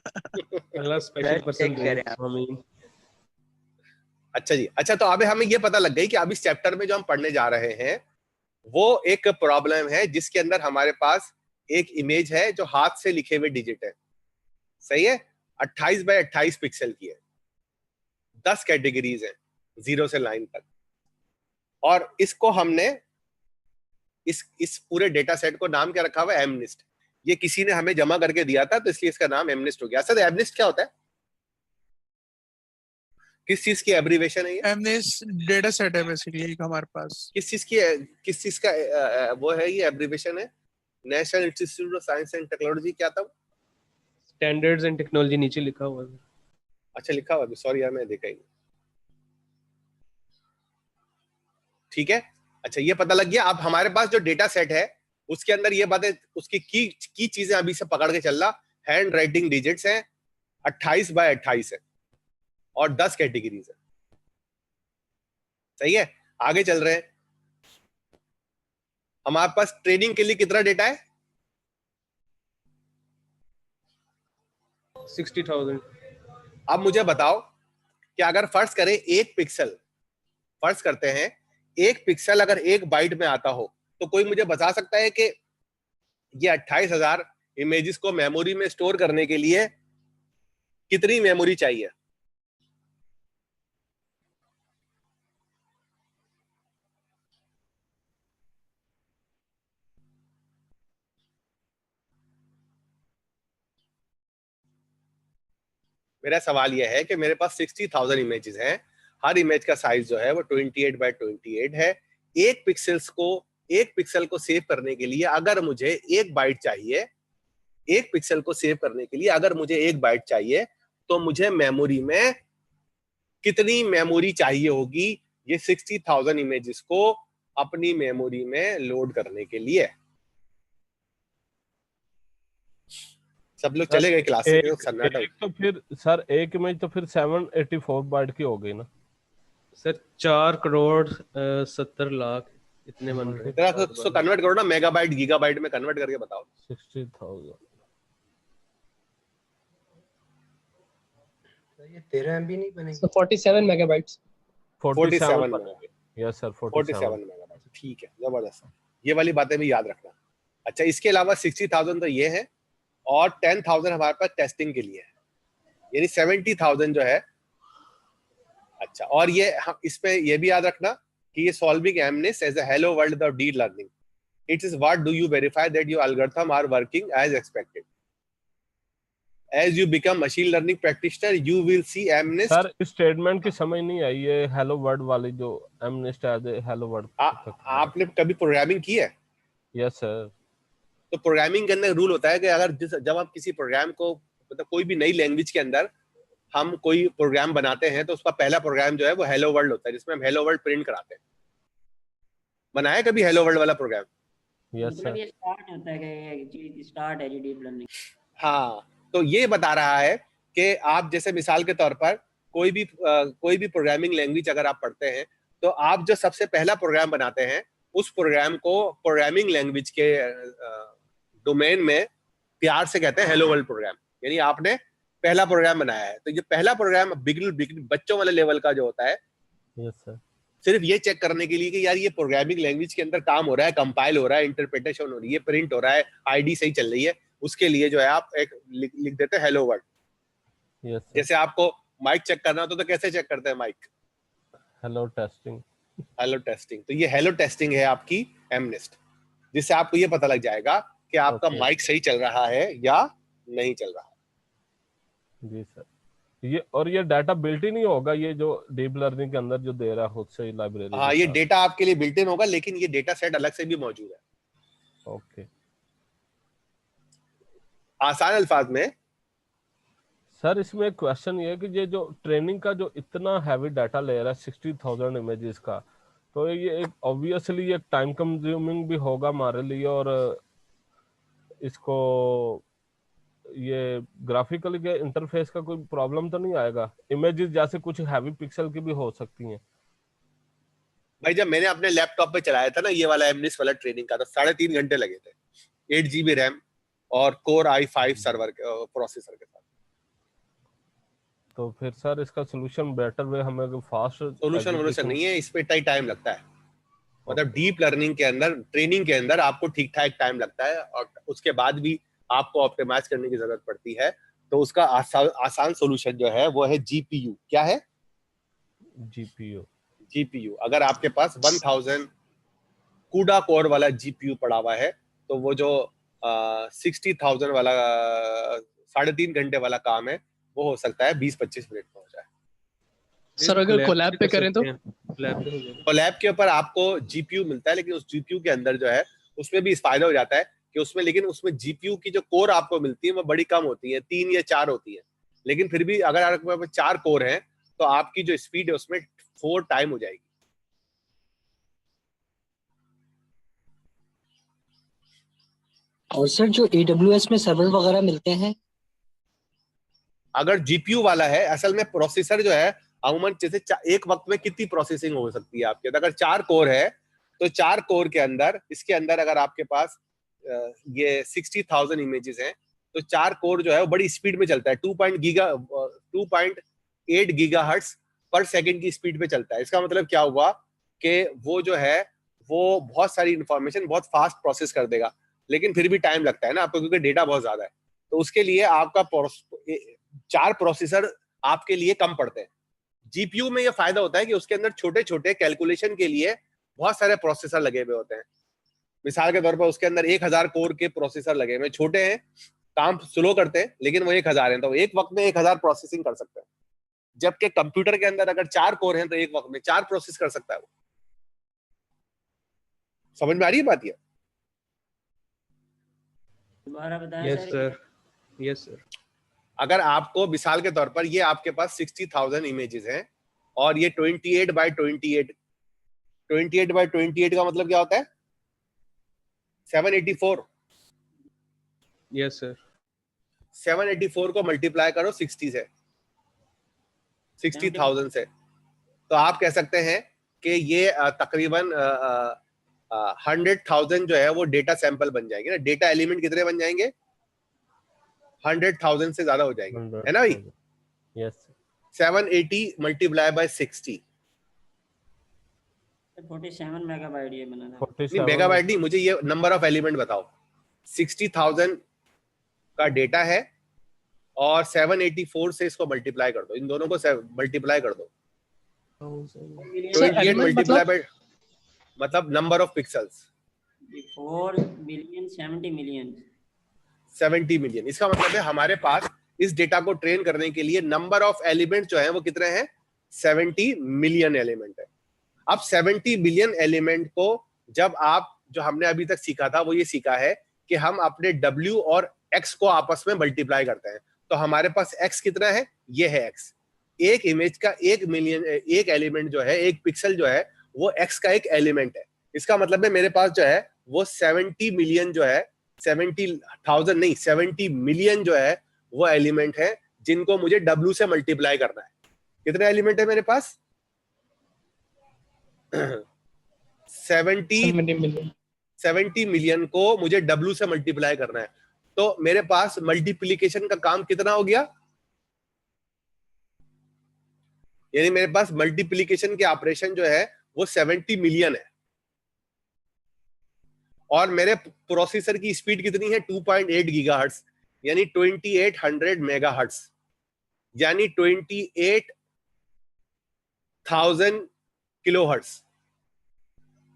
अल्लाह स्पेशल पर्सन दे आमीन। अच्छा जी। अच्छा, तो अभी हमें ये पता लग गई कि अब इस चैप्टर में जो हम पढ़ने जा रहे हैं वो एक प्रॉब्लम है जिसके अंदर हमारे पास एक इमेज है जो हाथ से लिखे हुए डिजिट है। सही है। 28 बाय 28 पिक्सल की है, 10 कैटेगरीज है 0 से 9 तक, और इसको हमने इस पूरे डेटा सेट को नाम क्या रखा हुआ है? एमनिस्ट। ये किसी ने हमें जमा करके दिया था तो इसलिए इसका नाम एमनिस्ट हो गया। सर एमनिस्ट क्या होता है? किस चीज की एब्रीवेशन है ये? एमनेस्ट डेटा सेट है बेसिकली एक हमारे पास। किस चीज का वो है ये एब्रीवेशन है? National institute of science and technology क्या था? स्टैंडर्ड्स एंड टेक्नोलॉजी नीचे लिखा हुआ है। अच्छा लिखा हुआ है, सॉरी यार मैं देखा ही नहीं। ठीक है, अच्छा ये पता लग गया। अब हमारे पास जो डेटा सेट है उसके अंदर ये बातें, उसकी की चीजें अभी से पकड़ के चल रहा। हैंड राइटिंग डिजिट्स हैं 28 बाय 28 है और 10 कैटेगरीज है। सही है, आगे चल रहे हैं। हमारे पास ट्रेनिंग के लिए कितना डेटा है? 60,000। अब मुझे बताओ कि अगर फर्ज करें एक पिक्सल, फर्ज करते हैं एक पिक्सल अगर 1 बाइट में आता हो, तो कोई मुझे बता सकता है कि ये 28,000 इमेजेस को मेमोरी में स्टोर करने के लिए कितनी मेमोरी चाहिए? मेरा सवाल यह है कि मेरे पास 60,000 इमेजेस हैं, हर इमेज का साइज जो है वो 28 बाय 28 है। एक पिक्सल को सेव करने के लिए अगर मुझे 1 बाइट चाहिए, एक पिक्सल को सेव करने के लिए अगर मुझे 1 बाइट चाहिए, तो मुझे मेमोरी में कितनी मेमोरी चाहिए होगी ये 60,000 इमेजेस को अपनी मेमोरी में लोड करने के लिए? सब लोग चले गए क्लास से, सन्नाटा। तो फिर सर एक इमेज तो फिर 784 बाइट की हो गई ना सर 4,70,00,000 इतने बन रहे हैं। तेरा तो कन्वर्ट करो ना, मेगाबाइट गीगाबाइट में कन्वर्ट करके बताओ। 60,000 ये 13 MB नहीं बनेगी? So 47 megabytes. 47 बनेंगे। Yes sir 47 megabyte. ठीक है, जबरदस्त। ये वाली बातें भी याद रखना। अच्छा, इसके अलावा 60,000 तो ये है और 10,000 हमारे पास टेस्टिंग के लिए है, यानी 70,000 जो है। अच्छा, और ये हम इस पे ये भी याद रखना कि ये solving MNIST as a hello world of deep learning, it is what do you verify that your algorithm are working as expected. As you become machine learning practitioner, you will see MNIST. Sir इस statement की समझ नहीं आई, ये hello world वाली जो MNIST as hello world. आपने कभी programming की है? Yes sir. तो प्रोग्रामिंग के अंदर रूल होता है कि अगर जब आप किसी प्रोग्राम को, मतलब कोई भी नई लैंग्वेज के अंदर हम कोई प्रोग्राम बनाते हैं, तो उसका पहला प्रोग्राम जो है वो हेलो वर्ल्ड होता है, जिसमें हम हेलो वर्ल्ड प्रिंट कराते हैं। बनाया कभी हेलो वर्ल्ड वाला प्रोग्राम? यस मतलब सर। ये स्टार्ट होता है कि ये चीज स्टार्ट है जी डीप लर्निंग। हाँ, तो ये बता रहा है कि आप जैसे मिसाल के तौर पर कोई भी प्रोग्रामिंग लैंग्वेज अगर आप पढ़ते हैं, तो आप जो सबसे पहला प्रोग्राम बनाते हैं उस प्रोग्राम को प्रोग्रामिंग लैंग्वेज के डोमेन में प्यार से कहते हैं हेलो वर्ल्ड प्रोग्राम। यानी आपने पहला प्रोग्राम बनाया है, तो ये पहला प्रोग्राम बच्चों वाले लेवल का जो होता है, यस सर, सिर्फ ये चेक करने के लिए कि यार ये प्रोग्रामिंग लैंग्वेज के अंदर काम हो रहा है, कंपाइल हो रहा है, इंटरप्रिटेशन हो रही है, प्रिंट हो रहा है, आईडी सही चल रही है, उसके लिए जो है आप एक लिख देते हैं हेलो वर्ल्ड। Yes sir. जैसे आपको माइक चेक करना हो तो कैसे चेक करते हैं mike? Hello testing. Hello testing. तो ये हेलो टेस्टिंग है आपकी MNIST, जिससे आपको ये पता लग जाएगा कि आपका माइक सही चल रहा है या नहीं चल रहा। जी सर। ये डाटा बिल्ट इन ही होगा, ये जो डीप लर्निंग के अंदर जो दे रहा है खुद से ही लाइब्रेरी? हाँ, ये डेटा आपके लिए बिल्ट इन होगा, लेकिन ये डेटा सेट अलग से भी मौजूद है। ओके। आसान अल्फाज में सर इसमें क्वेश्चन ये है कि ये जो ट्रेनिंग का जो इतना हैवी डाटा ले रहा है 60,000 इमेजेस का, तो ये एक ऑब्वियसली एक टाइम कंज्यूमिंग भी होगा हमारे लिए, और इसको ये ग्राफिकली के इंटरफेस का कोई प्रॉब्लम तो नहीं आएगा? इमेजेस जैसे कुछ हैवी पिक्सल की भी हो सकती हैं। भाई, जब मैंने अपने लैपटॉप पे चलाया था ना ये वाला MNIST वाला ट्रेनिंग का, तो 3.5 घंटे लगे थे, 8 GB रैम और Core i5 सर्वर प्रोसेसर के साथ। तो फिर सर इसका सोल्यूशन बेटर वे हमें फास्ट सोल्यूशन नहीं है, इस पे टाइम लगता है। मतलब डीप लर्निंग के अंदर, ट्रेनिंग के अंदर आपको ठीक ठाक टाइम लगता है, और उसके बाद भी आपको ऑप्टिमाइज करने की जरूरत पड़ती है। तो उसका आसान सोल्यूशन जो है वो है GPU। क्या है? GPU। अगर आपके पास 1000 CUDA कोर वाला GPU पड़ा हुआ है, तो वो जो 60,000 वाला 3.5 घंटे वाला काम है वो हो सकता है 20-25 मिनट में हो जाए। सर अगर कोलैब पे करें तो? कोलैब के ऊपर आपको GPU मिलता है, लेकिन उस GPU के अंदर जो है उसमें भी इस फायदा हो जाता है कि उसमें, लेकिन उसमें जीपीयू की जो कोर आपको मिलती है वो बड़ी कम होती है, 3 या 4 होती है। लेकिन फिर भी अगर आपके पास 4 कोर हैं तो आपकी जो स्पीड है उसमें 4 टाइम हो जाएगी। और सर जो AWS में सर्वर वगैरह मिलते हैं, अगर जीपीयू वाला है, असल में प्रोसेसर जो है अमूमन जैसे एक वक्त में कितनी प्रोसेसिंग हो सकती है आपके, अगर 4 कोर है तो 4 कोर के अंदर, इसके अंदर अगर आपके पास ये 60,000 इमेजेस हैं तो 4 कोर जो है वो बड़ी स्पीड में चलता है, 2.8 गीगाहर्ट्ज पर सेकंड की स्पीड पे चलता है। इसका मतलब क्या हुआ कि वो जो है वो बहुत सारी इंफॉर्मेशन बहुत फास्ट प्रोसेस कर देगा, लेकिन फिर भी टाइम लगता है ना आपको, क्योंकि डेटा बहुत ज्यादा है। तो उसके लिए आपका 4 प्रोसेसर आपके लिए कम पड़ते हैं। जीपीयू में ये फायदा होता है कि उसके अंदर छोटे छोटे कैलकुलेशन के लिए बहुत सारे प्रोसेसर लगे हुए होते हैं। मिसाल के तौर पर उसके अंदर 1000 कोर के प्रोसेसर लगे हुए, छोटे हैं, काम स्लो करते हैं, लेकिन वो 1000 हैं, तो एक वक्त में 1000 प्रोसेसिंग कर सकते हैं। जबकि कंप्यूटर के अंदर अगर 4 कोर हैं तो एक वक्त में 4 प्रोसेस कर सकता है वो। समझ में आ रही है बात? ये दोबारा बताएं yes sir. Sir, yes sir. अगर आपको मिसाल के तौर पर ये आपके पास 60,000 इमेजेस हैं और ये 28 बाय 28 का मतलब क्या होता है? 784। Yes sir. 784 को मल्टीप्लाई करो 60 से, 60,000 से, तो आप कह सकते हैं कि ये तकरीबन 100,000 जो है वो डेटा सैंपल बन जाएंगे ना। डेटा एलिमेंट कितने बन जाएंगे? 100,000 से ज्यादा हो जाएंगे, है ना भाई? यस। 780 मल्टीप्लाई बाय 60, 47 मेगाबाइट ये बनाना। नहीं मेगाबाइट नहीं, मुझे ये नंबर ऑफ एलिमेंट बताओ। 60,000 का डेटा है और 784 से इसको मल्टीप्लाई कर दो, इन दोनों को मल्टीप्लाई कर दो। 28 मल्टीप्लाई बाय मतलब number of pixels 4 billion 70 million. 70 million. इसका मतलब है हमारे पास इस डेटा को ट्रेन करने के लिए नंबर ऑफ एलिमेंट जो है वो कितने हैं? 70 मिलियन एलिमेंट है। अब 70 मिलियन एलिमेंट को जब आप, जो हमने अभी तक सीखा था वो ये सीखा है कि हम अपने W और X को आपस में मल्टीप्लाई करते हैं। तो हमारे पास X कितना है? ये है X। एक इमेज का 1 मिलियन, एक एलिमेंट जो है, एक पिक्सल जो है वो X का एक एलिमेंट है। इसका मतलब है मेरे पास जो है वो 70 मिलियन जो है, 70,000 नहीं 70 मिलियन जो है वो एलिमेंट है जिनको मुझे W से मल्टीप्लाई करना है। कितने एलिमेंट है मेरे पास? 70 मिलियन को मुझे W से मल्टीप्लाई करना है। तो मेरे पास मल्टीप्लीकेशन का काम कितना हो गया? यानी मेरे पास मल्टीप्लीकेशन के ऑपरेशन जो है वो 70 मिलियन है। और मेरे प्रोसेसर की स्पीड कितनी है? 2.8 गीगाहर्ट्ज, यानी 2800 मेगाहर्ट्ज, यानी 28,000 किलोहर्ट्ज,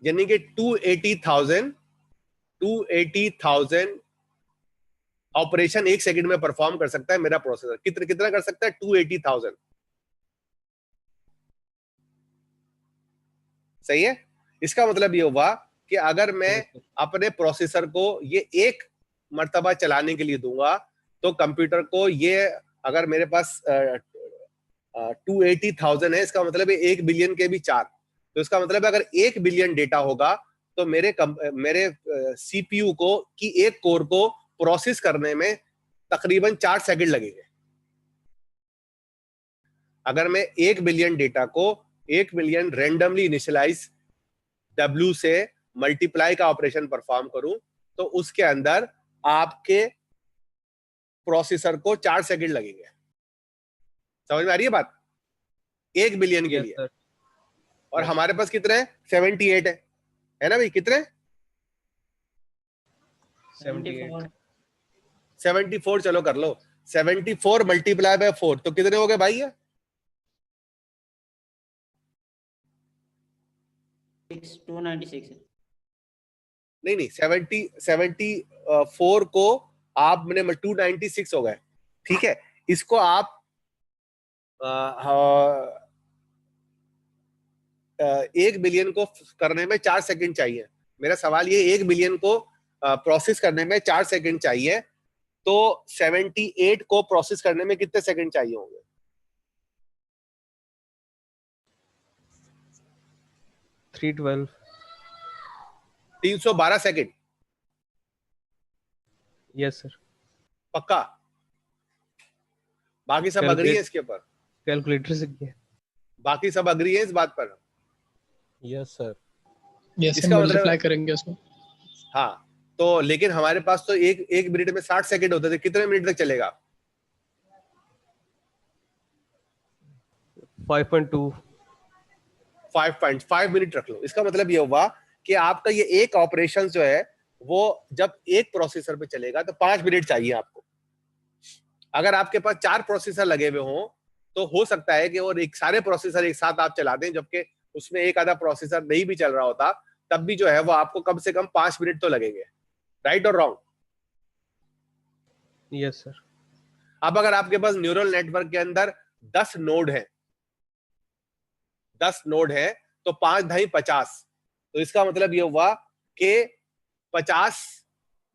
यानी कि 280,000 ऑपरेशन एक सेकंड में परफॉर्म कर सकता है मेरा प्रोसेसर। कितना कर सकता है? 280,000। सही है? इसका मतलब ये हुआ कि अगर मैं अपने प्रोसेसर को ये एक मर्तबा चलाने के लिए दूंगा तो कंप्यूटर को ये, अगर मेरे पास 280,000 है, इसका मतलब है 1 बिलियन के भी 4, तो इसका मतलब है अगर 1 बिलियन डेटा होगा तो मेरे सीपीयू को की एक कोर को प्रोसेस करने में तकरीबन 4 सेकंड लगेंगे। अगर मैं 1 बिलियन डेटा को 1 मिलियन रैंडमली इनिशियलाइज W से मल्टीप्लाई का ऑपरेशन परफॉर्म करूं तो उसके अंदर आपके प्रोसेसर को 4 सेकंड लगेंगे। समझ में आ रही है बात? 1 बिलियन के लिए। और हमारे पास कितने हैं? 78 है ना भाई? कितने? 74। चलो कर लो, 74 मल्टीप्लाई बाय 4 तो कितने हो गए भाई? ये 296 नहीं 74 को आप मैंने 296 हो गए, ठीक है। इसको आप 1 बिलियन को करने में 4 सेकंड चाहिए। मेरा सवाल ये 1 बिलियन को प्रोसेस करने में 4 सेकंड चाहिए, तो 78 को प्रोसेस करने में कितने सेकंड चाहिए होंगे? 312। 312 सेकंड। Yes sir. पक्का? बाकी सब अग्री है इसके ऊपर? कैलकुलेटर से किया। बाकी सब अग्री है इस बात पर? Yes sir. यस सर, इसका मल्टीप्लाई मतलब करेंगे उसको। हाँ, तो लेकिन हमारे पास तो एक मिनट में 60 सेकंड होते थे, कितने मिनट तक चलेगा? 5.2। 5.5 मिनट रख लो। इसका मतलब ये हुआ कि आपका ये एक ऑपरेशन जो है वो जब एक प्रोसेसर पे चलेगा तो 5 मिनट चाहिए आपको। अगर आपके पास 4 प्रोसेसर लगे हुए हों तो हो सकता है कि और एक सारे प्रोसेसर एक साथ आप चला दें, जबकि उसमें एक आधा प्रोसेसर नहीं भी चल रहा होता, तब भी जो है वो आपको कम से कम 5 मिनट तो लगेंगे। राइट और रॉन्ग? Yes sir. अब अगर आपके पास न्यूरल नेटवर्क के अंदर 10 नोड है, 10 नोड है, तो 5 ढाई 50, तो इसका मतलब ये हुआ कि 50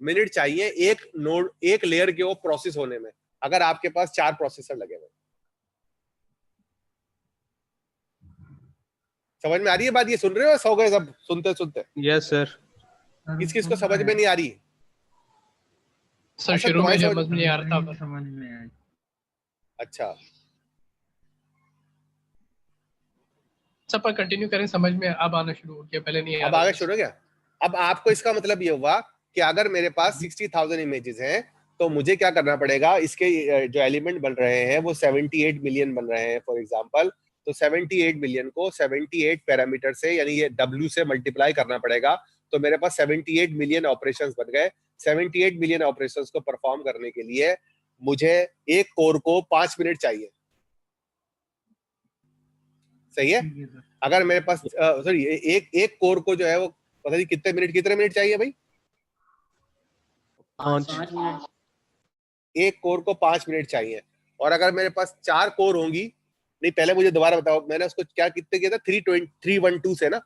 मिनट चाहिए एक नोड, एक लेयर के वो प्रोसेस होने में, अगर आपके पास 4 प्रोसेसर लगे हुए। समझ में आ रही है बात? ये सुन रहे हो? सो गए सब सुनते सुनते? Yes sir. किस किस को समझ में नहीं आ रही? सर अच्छा, शुरू में तुम्हारी समझ में नहीं आ रहा था। समझ में आया। अच्छा, सब पर कंटिन्यू करें, समझ में अब आना शुरू हो गया, पहले नहीं आ अब रहा आगे था। शुरू हो गया। अब आपको इसका मतलब ये हुआ कि अगर मेरे पास 60,000 इमेजेस हैं तो मुझे क्या करना पड़ेगा? इसके जो एलिमेंट बन रहे हैं वो 78 मिलियन बन रहे हैं फॉर एग्जांपल, तो 78 मिलियन को 78 पैरामीटर से, यानी ये W से मल्टीप्लाई करना पड़ेगा, तो मेरे पास 78 मिलियन ऑपरेशंस बन गए। 78 मिलियन ऑपरेशंस को परफॉर्म करने के लिए मुझे एक कोर को 5 मिनट चाहिए। सही है? अगर मेरे पास सॉरी एक कोर को जो है वो पता नहीं कितने मिनट चाहिए भाई? 5 मिनट। एक कोर को 5 मिनट चाहिए। और अगर मेरे पास 4 कोर होंगी, नहीं पहले मुझे दोबारा बताओ, मैंने उसको क्या कितने किया था? 312 से ना,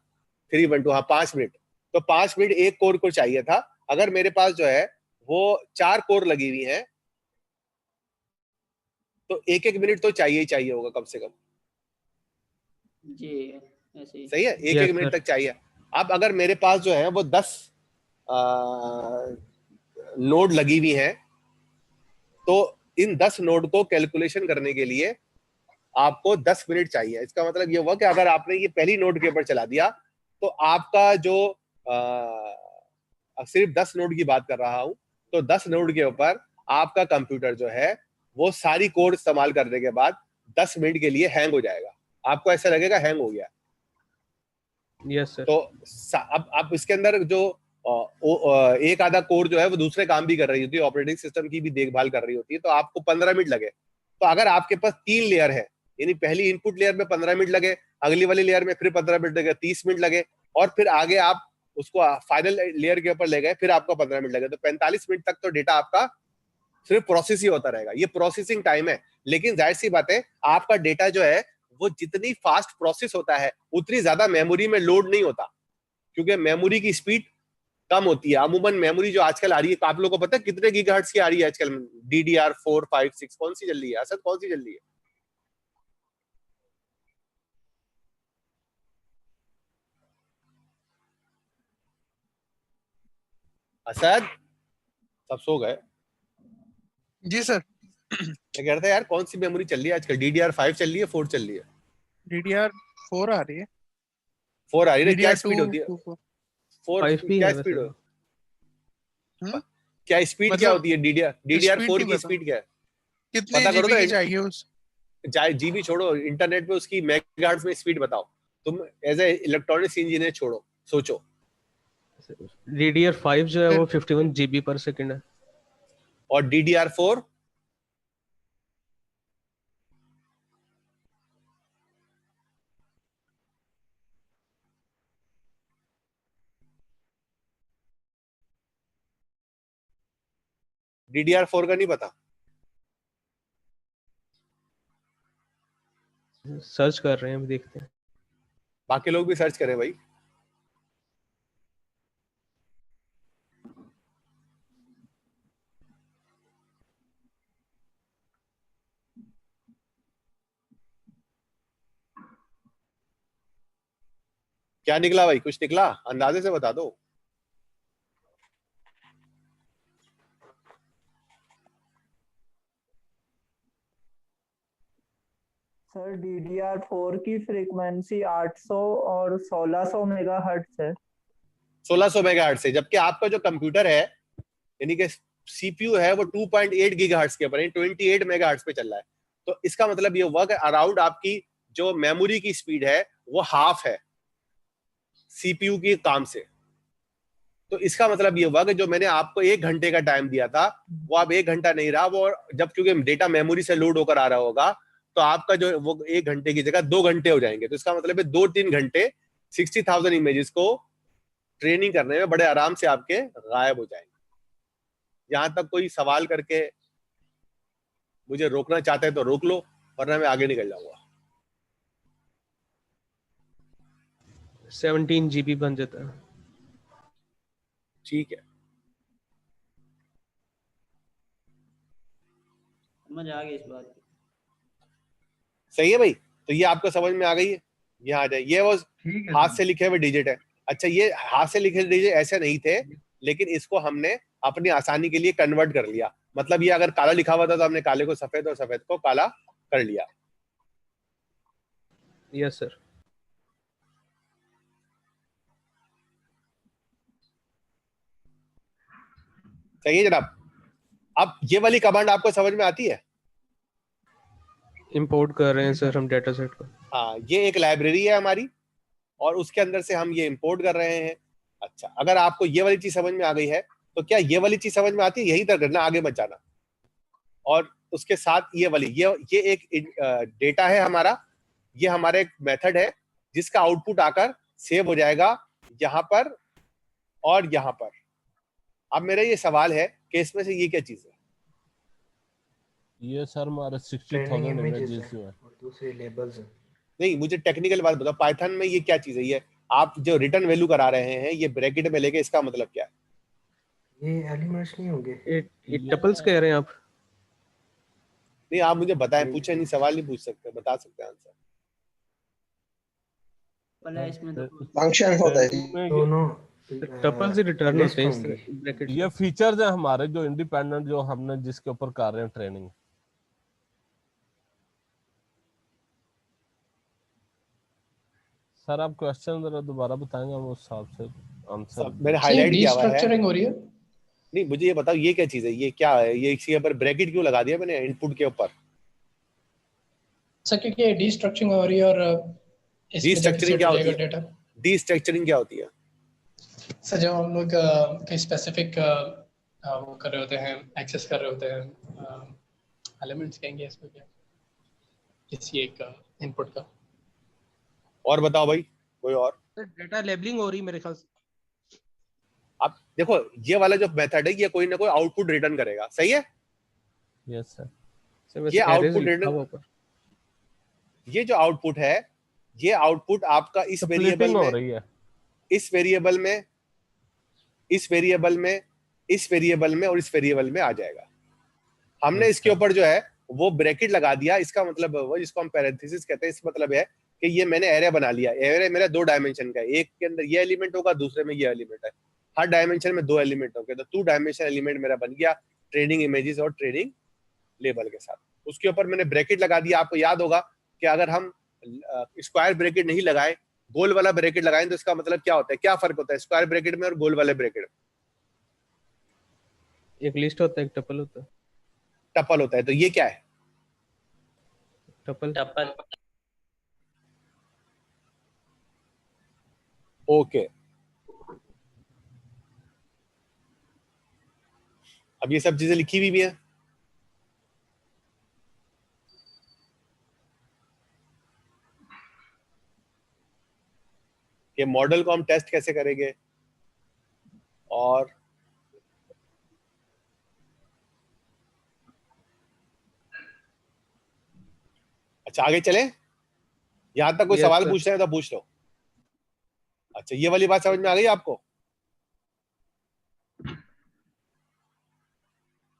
312, हाँ 5 मिनट। तो 5 मिनट एक कोर को चाहिए था। अगर मेरे पास जो है वो 4 कोर लगी हुई है तो एक मिनट तो चाहिए ही चाहिए होगा कम से कम। जी ऐसे ही। सही है? एक मिनट तक चाहिए। अब अगर मेरे पास जो है वो 10 नोड लगी हुई है, तो इन 10 नोड को कैलकुलेशन करने के लिए आपको 10 मिनट चाहिए। इसका मतलब ये हुआ कि अगर आपने ये पहली नोड के ऊपर चला दिया तो आपका जो सिर्फ 10 नोड की बात कर रहा हूं, तो 10 नोड के ऊपर आपका कंप्यूटर जो है वो सारी कोड इस्तेमाल करने के बाद 10 मिनट के लिए हैंग हो जाएगा। आपको ऐसा लगेगा हैंग हो गया। Yes sir. तो अब इसके अंदर जो एक आधा कोर जो है वो दूसरे काम भी कर रही होती है, ऑपरेटिंग सिस्टम की भी देखभाल कर रही होती है, तो आपको 15 मिनट लगे। तो अगर आपके पास 3 लेयर है, यानी पहली इनपुट लेयर में 15 मिनट लगे, अगली वाली लेयर में फिर 15 मिनट लगे, 30 मिनट लगे, और फिर आगे आप उसको फाइनल लेयर के ऊपर ले गए, फिर आपको 15 मिनट लगे, तो 45 मिनट तक तो डेटा आपका सिर्फ प्रोसेस ही होता रहेगा। ये प्रोसेसिंग टाइम है। लेकिन जाहिर सी बात है, आपका डेटा जो है वो जितनी फास्ट प्रोसेस होता है उतनी ज्यादा मेमोरी में लोड नहीं होता, क्योंकि मेमोरी की स्पीड कम होती है। अमूमन मेमोरी जो आजकल आ रही है, आप लोगों को पता है कितने गीगाहर्ट्ज की आ रही है आजकल? DDR4, 5, 6 कौन सी चल रही है? असद कौन सी चल रही है? असद सब सो गए। जी सर। मैं कह रहा था यार कौन सी मेमोरी चल रही है आजकल? DDR5 चल रही है, 4 चल रही है? DDR4 आ रही है। 4 आ रही है। क्या DDR2 स्पीड होती है? 4 5 भी क्या है स्पीड? हम्म? क्या स्पीड क्या मतलब होती है? DDR4 की की बताओ। स्पीड क्या है? कितने पता करो जीबी तो की चाहिए उस? जीबी छोड़ो, इंटरनेट पे उसकी मेगाहर्ट्ज में स्पीड बताओ। तुम एज ए इलेक्ट्रॉनिक्स इंजीनियर छोड़ो, सोचो। DDR5 जो है वो 51 GB पर सेकंड है। और DDR4? DDR4 का नहीं पता? सर्च कर रहे हैं, अभी देखते हैं। बाकी लोग भी सर्च करें भाई। क्या निकला भाई? कुछ निकला? अंदाजे से बता दो। सर DDR4 की फ्रीक्वेंसी 800 और 1600 मेगाहर्ट्ज है। 1600 मेगाहर्ट्ज से, जबकि आपका जो कंप्यूटर है यानी कि सीपीयू है वो 2.8 गीगाहर्ट्ज के ऊपर 28 मेगाहर्ट्ज पे चल रहा है। तो इसका मतलब ये हुआ कि अराउंड आपकी जो मेमोरी की स्पीड है वो हाफ है सीपीयू के काम से। तो इसका मतलब ये हुआ कि जो मैंने आपको 1 घंटे का टाइम दिया था वो अब 1 घंटा नहीं रहा, वो जब क्योंकि डेटा मेमोरी से लोड होकर आ रहा होगा तो आपका जो वो 1 घंटे की जगह 2 घंटे हो जाएंगे। तो इसका मतलब है 2-3 घंटे 60,000 इमेजेस को ट्रेनिंग करने में बड़े आराम से आपके गायब हो जाएंगे। यहां तक कोई सवाल करके मुझे रोकना चाहते हैं तो रोक लो, वरना मैं आगे निकल जाऊंगा। 17 GB बन जाता है। ठीक है, समझ आ गई इस बात की। सही है भाई। तो ये आपको समझ में आ गई है? ये आ जाए, ये वो हाथ से लिखे हुए डिजिट है। अच्छा, ये हाथ से लिखे डिजिट ऐसे नहीं थे, लेकिन इसको हमने अपनी आसानी के लिए कन्वर्ट कर लिया। मतलब ये अगर काला लिखा हुआ था तो हमने काले को सफेद और सफेद को काला कर लिया। Yes sir. सही है जनाब। अब ये वाली कमांड आपको समझ में आती है? इंपोर्ट कर रहे हैं सर हम डेटा सेट को। हाँ, ये एक लाइब्रेरी है हमारी और उसके अंदर से हम ये इंपोर्ट कर रहे हैं। अच्छा, अगर आपको ये वाली चीज समझ में आ गई है तो क्या ये वाली चीज समझ में आती है? यही तक करना, आगे मत जाना। और उसके साथ ये वाली ये एक डेटा है हमारा, ये हमारा एक मेथड है जिसका आउटपुट आकर सेव हो जाएगा यहाँ पर और यहाँ पर। अब मेरा ये सवाल है कि इसमें से ये क्या चीज है? ये सर हमारे 60,000 इमेजेस जो है दूसरे लेबल्स हैं। नहीं, मुझे टेक्निकल बात बताओ, पाइथन में ये क्या चीज है? ये आप जो रिटर्न वैल्यू करा रहे हैं ये ब्रैकेट में लेके, इसका मतलब क्या है? ये एलिमेंट्स नहीं होंगे, ये टपल्स कह रहे हैं आप? नहीं, आप मुझे बताएं, पूछे नहीं, सवाल नहीं पूछ सकते, बता सकते हैं आंसर। इसमें फंक्शन होता है दोनों टपल्स ही रिटर्न होते हैं इस ब्रैकेट। ये फीचर्स है हमारे जो इंडिपेंडेंट, जो हमने जिसके ऊपर कर रहे हैं ट्रेनिंग। सर आप क्वेश्चन जरा दोबारा बताएंगे, हम उस हिसाब से आंसर। मैंने हाईलाइट किया हुआ है। डीस्ट्रक्चरिंग हो रही है। नहीं, मुझे ये बताओ ये क्या चीज है? ये क्या है? ये इसके ऊपर ब्रैकेट क्यों लगा दिया मैंने इनपुट के ऊपर? सर क्योंकि डीस्ट्रक्चरिंग हो रही है और डीस्ट्रक्चरिंग क्या होती है? डीस्ट्रक्चरिंग क्या होती है? सर जब हम लोग कोई स्पेसिफिक वो कर रहे होते हैं, एक्सेस कर रहे होते हैं, एलिमेंट्स कहेंगे इसमें, क्या किसी एक इनपुट का। और बताओ भाई, कोई और? डेटा लेबलिंग हो रही मेरे ख्याल से। अब देखो, ये वाला जो मेथड है ये कोई ना कोई आउटपुट रिटर्न करेगा, सही है? Yes sir. ये आउटपुट रिटर्न, ये जो आउटपुट है ये आउटपुट आपका इस वेरिएबल में, इस वेरिएबल में, इस वेरिएबल में, इस वेरिएबल में और इस वेरिएबल में आ जाएगा। हमने इसके ऊपर जो है वो ब्रैकेट लगा दिया। इसका मतलब वो जिसको हम पैरेंथेसिस कहते हैं, इसका मतलब है कि ये मैंने एरे बना लिया। एरे मेरा 2 डायमेंशन का है, एक के अंदर ये एलिमेंट होगा, दूसरे में ये एलिमेंट है। हर डायमेंशन में 2 एलिमेंट होंगे, तो 2 डायमेंशन एलिमेंट मेरा बन गया ट्रेनिंग इमेजेस और ट्रेनिंग लेबल के साथ। उसके ऊपर मैंने ब्रैकेट लगा दिया। आपको याद होगा कि अगर हम स्क्वायर ब्रैकेट नहीं लगाए, गोल वाला ब्रैकेट लगाएं, तो इसका मतलब क्या होता है? क्या फर्क होता है स्क्वायर ब्रैकेट में और गोल वाले ब्रैकेट में? एक लिस्ट होता है, एक टपल होता है। टपल होता है। तो ये क्या है? टपल। ओके, अब ये सब चीजें लिखी हुई भी है। ये मॉडल को हम टेस्ट कैसे करेंगे और अच्छा आगे चले। यहां तक कोई सवाल पूछ रहे हैं तो पूछ लो। अच्छा, ये वाली बात समझ में आ गई आपको?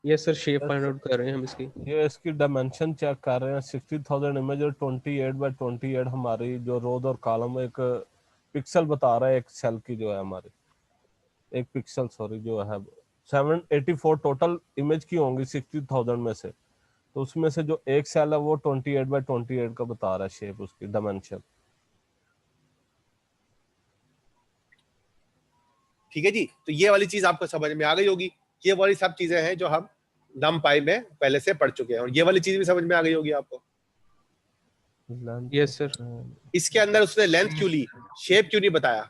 Yes sir, shape find out कर रहे हैं हम इसकी। ये इसकी डायमेंशन चेक कर रहे हैं। 60,000 इमेज और 28 बाय 28 हमारी जो रोज और कॉलम एक पिक्सल बता रहा है एक सेल की जो है हमारी, एक पिक्सल सॉरी जो है 784 टोटल इमेज की होंगी 60,000 में से, तो उसमें से जो एक सेल है वो 28/28 का बता रहा है शेप, उसकी डायमेंशन। ठीक है जी, तो ये वाली चीज आपको समझ में आ गई होगी। ये वाली सब चीजें हैं जो हम NumPy में पहले से पढ़ चुके हैं, और ये वाली चीज भी समझ में आ गई होगी आपको। Yes sir. इसके अंदर उसने लेंथ क्यों ली, शेप क्यों नहीं बताया?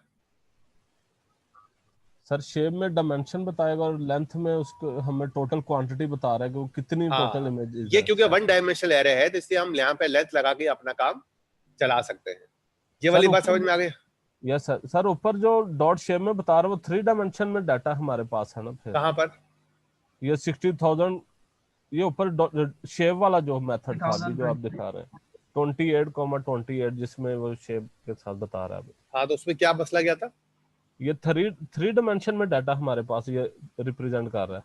सर शेप में डायमेंशन बताएगा और लेंथ में उसको हमें टोटल क्वांटिटी बता रहा है कि वो कितनी टोटल इमेजेस। ये क्योंकि 1 डायमेंशनल एरे है तो इसलिए हम यहाँ पे लेंथ लगा के अपना काम चला सकते हैं। ये वाली बात समझ में आ गई? Yes sir. सर ऊपर जो डॉट शेप में बता रहा है वो 3 डायमेंशन में डाटा हमारे पास है ना फिर? कहाँ पर? ये 60,000, ये ऊपर शेप वाला जो मेथड था अभी जो आप दिखा रहे हैं 28,28 जिसमें वो शेप के साथ बता रहा है। हाँ, तो उसमें क्या मसला गया था? ये 3 डायमेंशन में डाटा हमारे पास ये रिप्रेजेंट कर रहा है,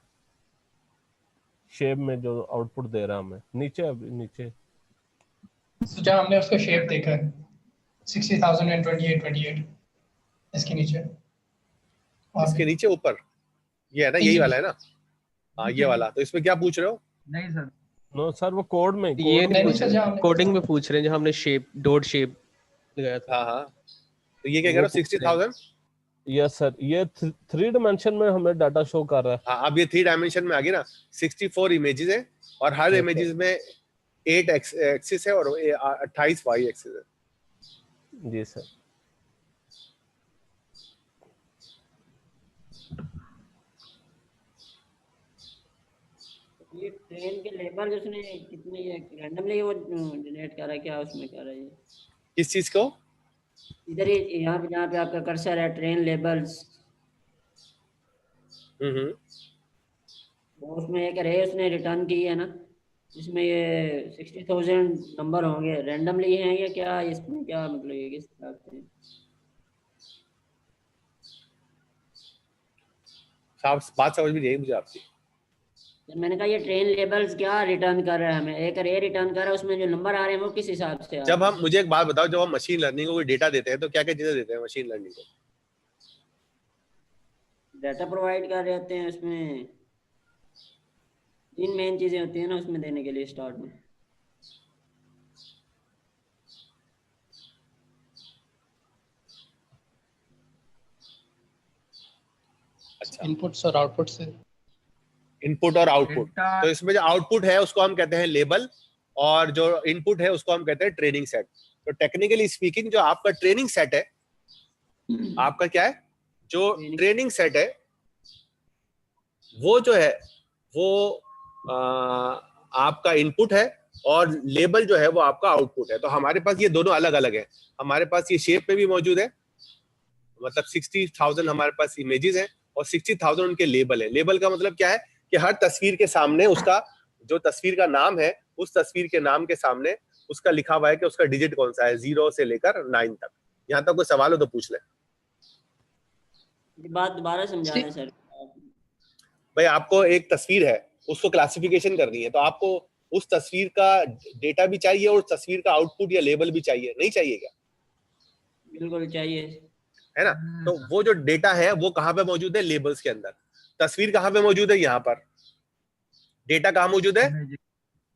शेप में जो आउटपुट दे रहा है हमें। नीचे अभी नीचे तो जहाँ हमने उसको शेप देखा है 60,000 and 28 इसके नीचे, इसके नीचे ऊपर ये है ना, यही वाला है ना? हाँ ये वाला। तो इसमें क्या पूछ रहे हो? नहीं सर, नो सर वो कोड में, ये नहीं पूछ रहे, कोडिंग में पूछ रहे हैं जो हमने शेप डॉट शेप लगाया था। हाँ हाँ, तो ये क्या कह रहा है 60,000? यस सर, ये 3 डायमेंशन में हमें डाटा शो कर रहा है। हाँ, अब ये 3 डायमेंशन में आ गया ना। 64 इमेजेस है और हर इमेजेस में 8 एक्सिस है और 28 वाई एक्सिस है। जी सर। ये ट्रेन के लेबल उसने कितने ये रैंडमली वो जनरेट कर रहा है, क्या उसमें कर रहा है? किस चीज को? इधर ही यहाँ पे जहाँ पे आपका कर्सर है ट्रेन लेबल्स, वो उसमें एक रे उसने रिटर्न की है ना, इसमें ये 60,000 नंबर होंगे, रैंडमली हैं या क्या? इसमें क्या मतलब ये किस तरह से? साफ बात समझ में नहीं आई मुझे आपकी। मैंने कहा ये ट्रेन लेबल्स क्या रिटर्न कर रहा है हमें? एक रे रिटर्न कर रहा है, उसमें जो नंबर आ रहे हैं वो किस हिसाब से आ रहे हैं? जब हम, मुझे एक बात बताओ, जब हम मशीन लर्निंग को कोई डेटा देते हैं तो क्या क्या चीजें देते हैं मशीन लर्निंग को? डाटा प्रोवाइड कर रहे होते हैं, उसमें 3 मेन चीजें होती हैं ना उसमें देने के लिए स्टार्ट में। अच्छा, इनपुट्स और आउटपुट से। इनपुट और आउटपुट। तो इसमें जो आउटपुट है उसको हम कहते हैं लेबल, और जो इनपुट है उसको हम कहते हैं ट्रेनिंग सेट। तो टेक्निकली स्पीकिंग जो आपका ट्रेनिंग सेट है, आपका क्या है, जो ट्रेनिंग सेट है वो जो है वो आपका इनपुट है, और लेबल जो है वो आपका आउटपुट है। तो हमारे पास ये दोनों अलग अलग है। हमारे पास ये शेप में भी मौजूद है, मतलब 60,000 हमारे पास इमेजेस हैं और 60,000 उनके लेबल है। लेबल का मतलब क्या है कि हर तस्वीर के सामने उसका जो तस्वीर का नाम है, उस तस्वीर के नाम के सामने उसका लिखा हुआ है कि उसका डिजिट कौन सा है, 0 से लेकर 9 तक। यहाँ तक कोई सवाल हो तो पूछ ले। बात दोबारा समझाना सर। भाई आपको एक तस्वीर है, उसको क्लासिफिकेशन करनी है, तो आपको उस तस्वीर का डेटा भी चाहिए और उस तस्वीर का आउटपुट या लेबल भी चाहिए, नहीं चाहिए क्या? बिल्कुल चाहिए, है ना? तो वो जो डेटा है वो कहाँ पे मौजूद है? लेबल्स के अंदर। तस्वीर कहाँ पे मौजूद है? यहाँ पर। डेटा कहाँ मौजूद है?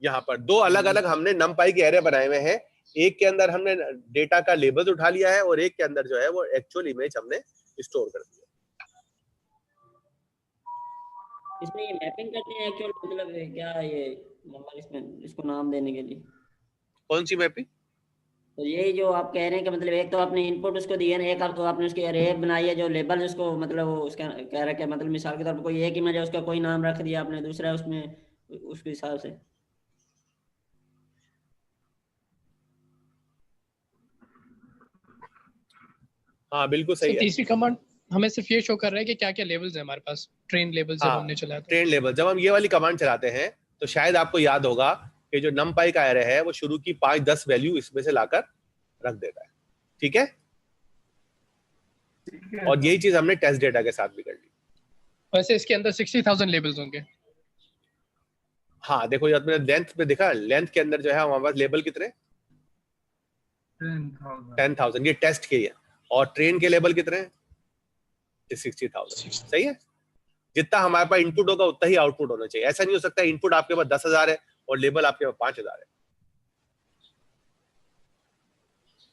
यहाँ पर। दो अलग अलग हमने NumPy के एरे बनाए हुए हैं। एक के अंदर हमने डेटा का लेबल्स उठा लिया है और एक के अंदर जो है वो एक्चुअल इमेज हमने स्टोर कर दिया। इसमें ये मैपिंग करते हैं एक्चुअल, मतलब क्या ये नंबर इसमें इसको नाम देने के लिए? कौन सी मैपिंग? तो यही जो आप कह रहे हैं कि मतलब एक तो आपने इनपुट उसको दिया ना, एक आपको आपने उसकी अरे बनाई है जो लेबल उसको, मतलब वो उसका कह रहा है कि मतलब मिसाल के तौर पर कोई एक इमेज है उसका कोई नाम रख दिया आपने, दूसरा उसमें उसके हिसाब से। हाँ बिल्कुल सही है। तीसरी कमांड हमें सिर्फ ये शो कर रहा है कि क्या क्या लेवल्स है हमारे पास, ट्रेन लेवल्स जब हमने चलाया था। ट्रेन लेबल जब हम ये वाली कमांड चलाते हैं तो शायद आपको याद होगा कि जो NumPy का एरे है वो शुरू की 5-10 वैल्यू इसमें से लाकर रख देता है। ठीक है? और यही चीज हमने टेस्ट डेटा के साथ भी कर ली। वैसे इसके अंदर 60,000 लेबल्स होंगे। हाँ देखो, आपने लेंथ पे देखा, लेंथ के अंदर जो है हमारे पास लेबल कितने? 10,000। 10,000। ये टेस्ट के है। और ट्रेन के लेवल कितने हैं? 60,000। सही है। जितना हमारे पास इनपुट होगा उतना ही आउटपुट होना चाहिए। ऐसा नहीं हो सकता इनपुट आपके पास 10,000 है और लेबल आपके पास 5,000 है।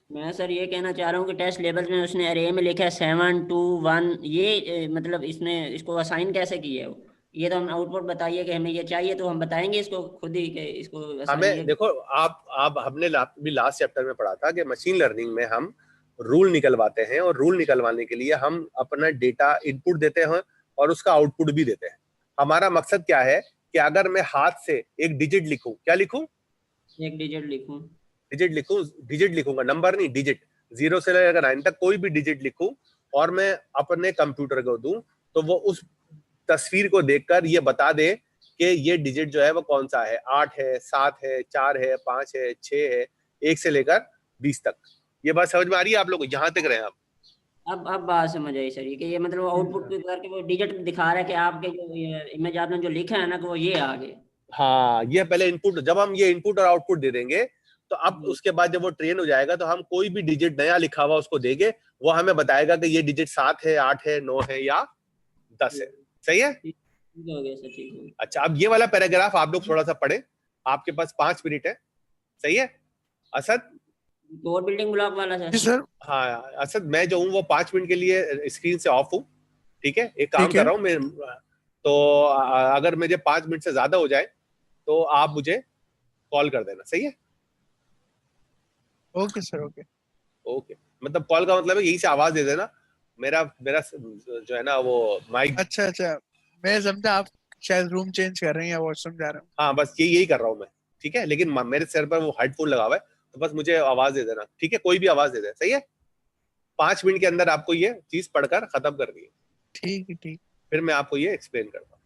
मैं सर ये कहना चाह रहा हूँ कि टेस्ट लेवल में उसने अरे में लिखा है 7 2 1, ये मतलब इसने इसको असाइन कैसे किया है वो? ये तो हम आउटपुट बताइए कि हमें ये चाहिए तो हम बताएंगे इसको खुद ही कि इसको असाइन हमें देखो, आप हमने भी लास्ट चैप्टर में पढ़ा था कि मशीन लर्निंग में हम रूल निकलवाते हैं और रूल निकलवाने के लिए हम अपना डेटा इनपुट देते हैं और उसका आउटपुट भी देते हैं। हमारा मकसद क्या है कि अगर मैं हाथ से एक डिजिट लिखूं, क्या लिखूं? एक डिजिट लिखूं, डिजिट लिखूंगा, नंबर नहीं, डिजिट। 0 से लेकर 9 तक कोई भी डिजिट लिखूं और मैं अपने कंप्यूटर को दूं तो वो उस तस्वीर को देखकर ये बता दे कि ये डिजिट जो है वो कौन सा है, 8 है, 7 है, 4 है, 5 है, 6 है, 1 से लेकर 20 तक। ये बात समझ में आ रही है आप लोगों को? यहां तक रहे आप? अब बात समझ आई सर, ये कि ये मतलब आउटपुट पे करके वो डिजिट दिखा रहा है कि आपके जो इमेज आपने जो लिखा है ना कि वो ये आ गए। हाँ, ये पहले इनपुट, जब हम ये इनपुट और आउटपुट दे देंगे तो अब उसके बाद जब वो ट्रेन हो जाएगा तो हम कोई भी डिजिट नया लिखा हुआ उसको देंगे, वो हमें बताएगा कि ये डिजिट 7 है, 8 है, 9 है या 10 है। सही है? ठीक हो गया सर, ठीक हो गया। अच्छा, अब ये वाला पैराग्राफ आप लोग थोड़ा सा पढ़े, आपके पास 5 मिनट है। सही है असद? और बिल्डिंग ब्लॉक वाला सर? हाँ असद, मैं जो हूँ वो 5 मिनट के लिए स्क्रीन से ऑफ हूँ। ठीक है, एक काम ठीक है। कर रहा हूँ मैं, तो अगर मुझे 5 मिनट से ज्यादा हो जाए तो आप मुझे कॉल कर देना। सही है? Okay sir, okay. ओके, मतलब कॉल का मतलब है यही से आवाज दे देना। मेरा मेरा जो है ना वो माइक। अच्छा अच्छा, मैं समझा आप शायद रूम चेंज कर रहे हैं या वॉशरूम जा रहे हैं। हाँ, बस यही कर रहा हूँ मैं। ठीक है, लेकिन मेरे सर पर वो हेडफोन लगा हुआ है तो बस मुझे आवाज दे देना। ठीक है, कोई भी आवाज दे दे। सही है? 5 मिनट के अंदर आपको ये चीज पढ़कर खत्म करनी है। ठीक है, ठीक। फिर मैं आपको ये एक्सप्लेन करता हूँ।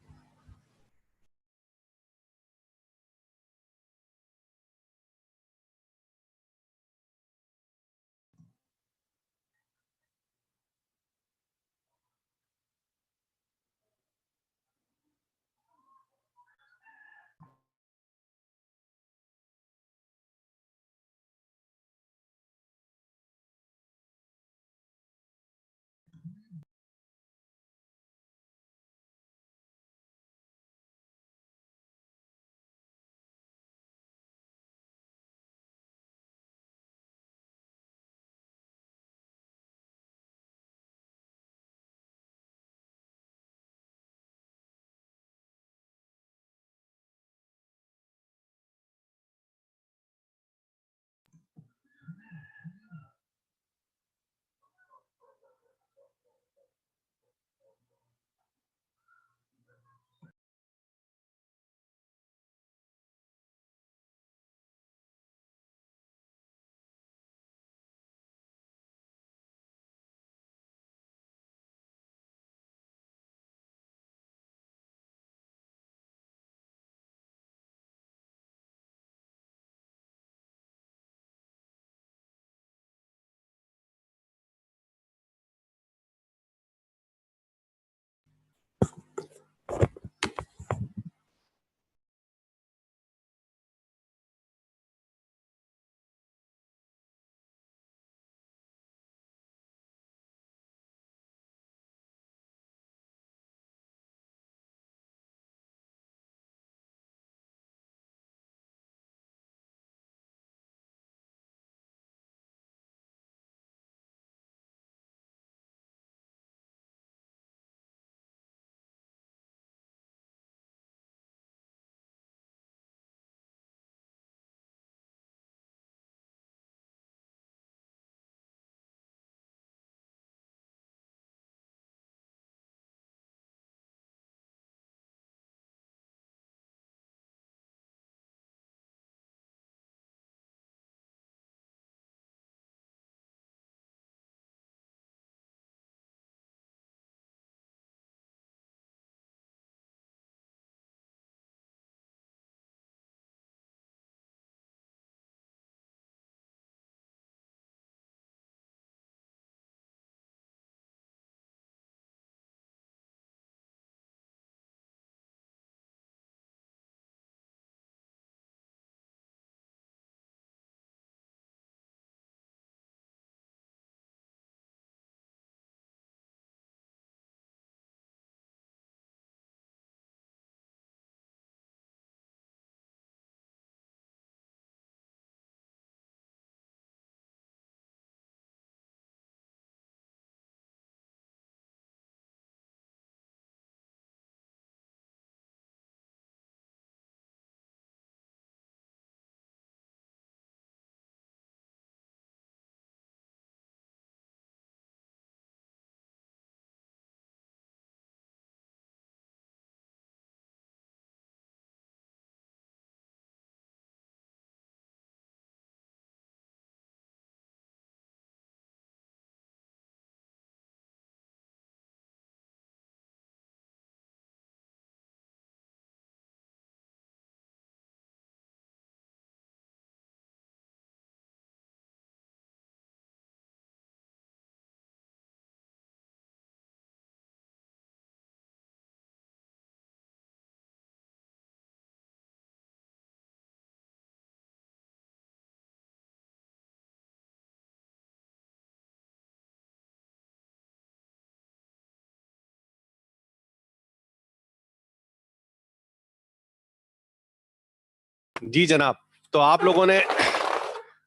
जी जनाब, तो आप लोगों ने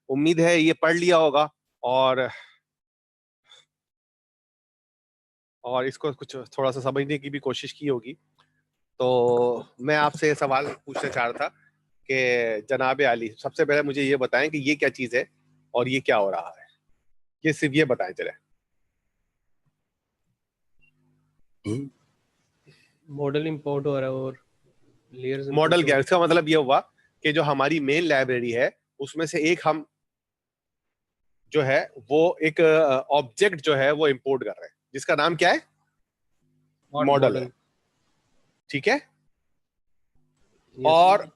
उम्मीद है ये पढ़ लिया होगा और इसको कुछ थोड़ा सा समझने की भी कोशिश की होगी। तो मैं आपसे सवाल पूछना चाह रहा था कि जनाब आली, सबसे पहले मुझे ये बताएं कि ये क्या चीज़ है और ये क्या हो रहा है, ये सिर्फ ये बताएं चले। मॉडल इंपोर्ट हो रहा है और लेयर्स मॉडल क्या है? इसका मतलब ये हुआ कि जो हमारी मेन लाइब्रेरी है उसमें से एक हम जो है वो एक ऑब्जेक्ट जो है वो इंपोर्ट कर रहे हैं जिसका नाम क्या है? मॉडल है, ठीक है। और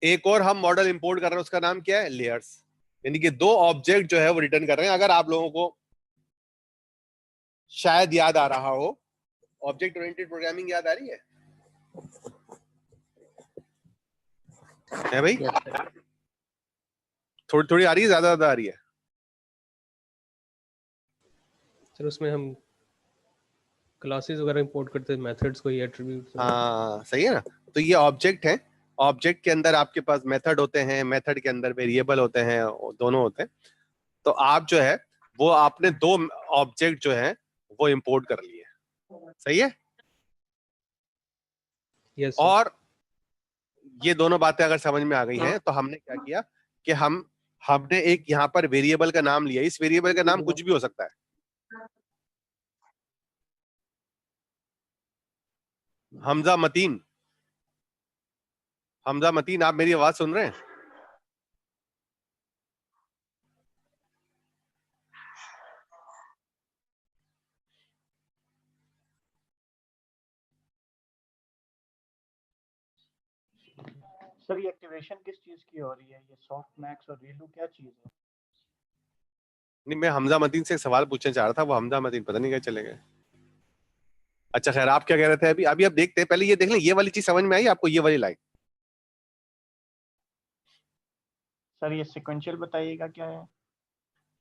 एक और हम मॉडल इंपोर्ट कर रहे हैं उसका नाम क्या है? लेयर्स। यानी कि दो ऑब्जेक्ट जो है वो रिटर्न कर रहे हैं। अगर आप लोगों को शायद याद आ रहा हो, ऑब्जेक्ट ओरिएंटेड प्रोग्रामिंग याद आ रही है भाई? थोड़ी थोड़ी आ रही है, ज्यादा आ रही है? सर उसमें हम क्लासेस वगैरह इंपोर्ट करते हैं, मेथड्स को, ये एट्रीब्यूट्स। हाँ सही है ना। तो ये ऑब्जेक्ट है, ऑब्जेक्ट के अंदर आपके पास मेथड होते हैं, मेथड के अंदर वेरिएबल होते हैं, दोनों होते हैं। तो आप जो है वो आपने दो ऑब्जेक्ट जो है वो इंपोर्ट कर लिए, सही है? यस। और ये दोनों बातें अगर समझ में आ गई हैं तो हमने क्या किया कि हमने एक यहाँ पर वेरिएबल का नाम लिया। इस वेरिएबल का नाम कुछ भी हो सकता है। हमजा मतीन, हमजा मतीन, आप मेरी आवाज सुन रहे हैं? सर ये एक्टिवेशन किस चीज की हो रही है? ये सॉफ्ट मैक्स और रीलू क्या चीज है? नहीं, मैं हमजा मतीन से एक सवाल पूछना चाह रहा था, वो हमजा मतीन पता नहीं क्या चले गए। अच्छा खैर, आप क्या कह रहे थे अभी? अभी आप देखते हैं, पहले ये देख लें, ये वाली चीज समझ में आई आपको? ये वाली लाइन सर ये सिक्वेंशियल बताइएगा क्या है?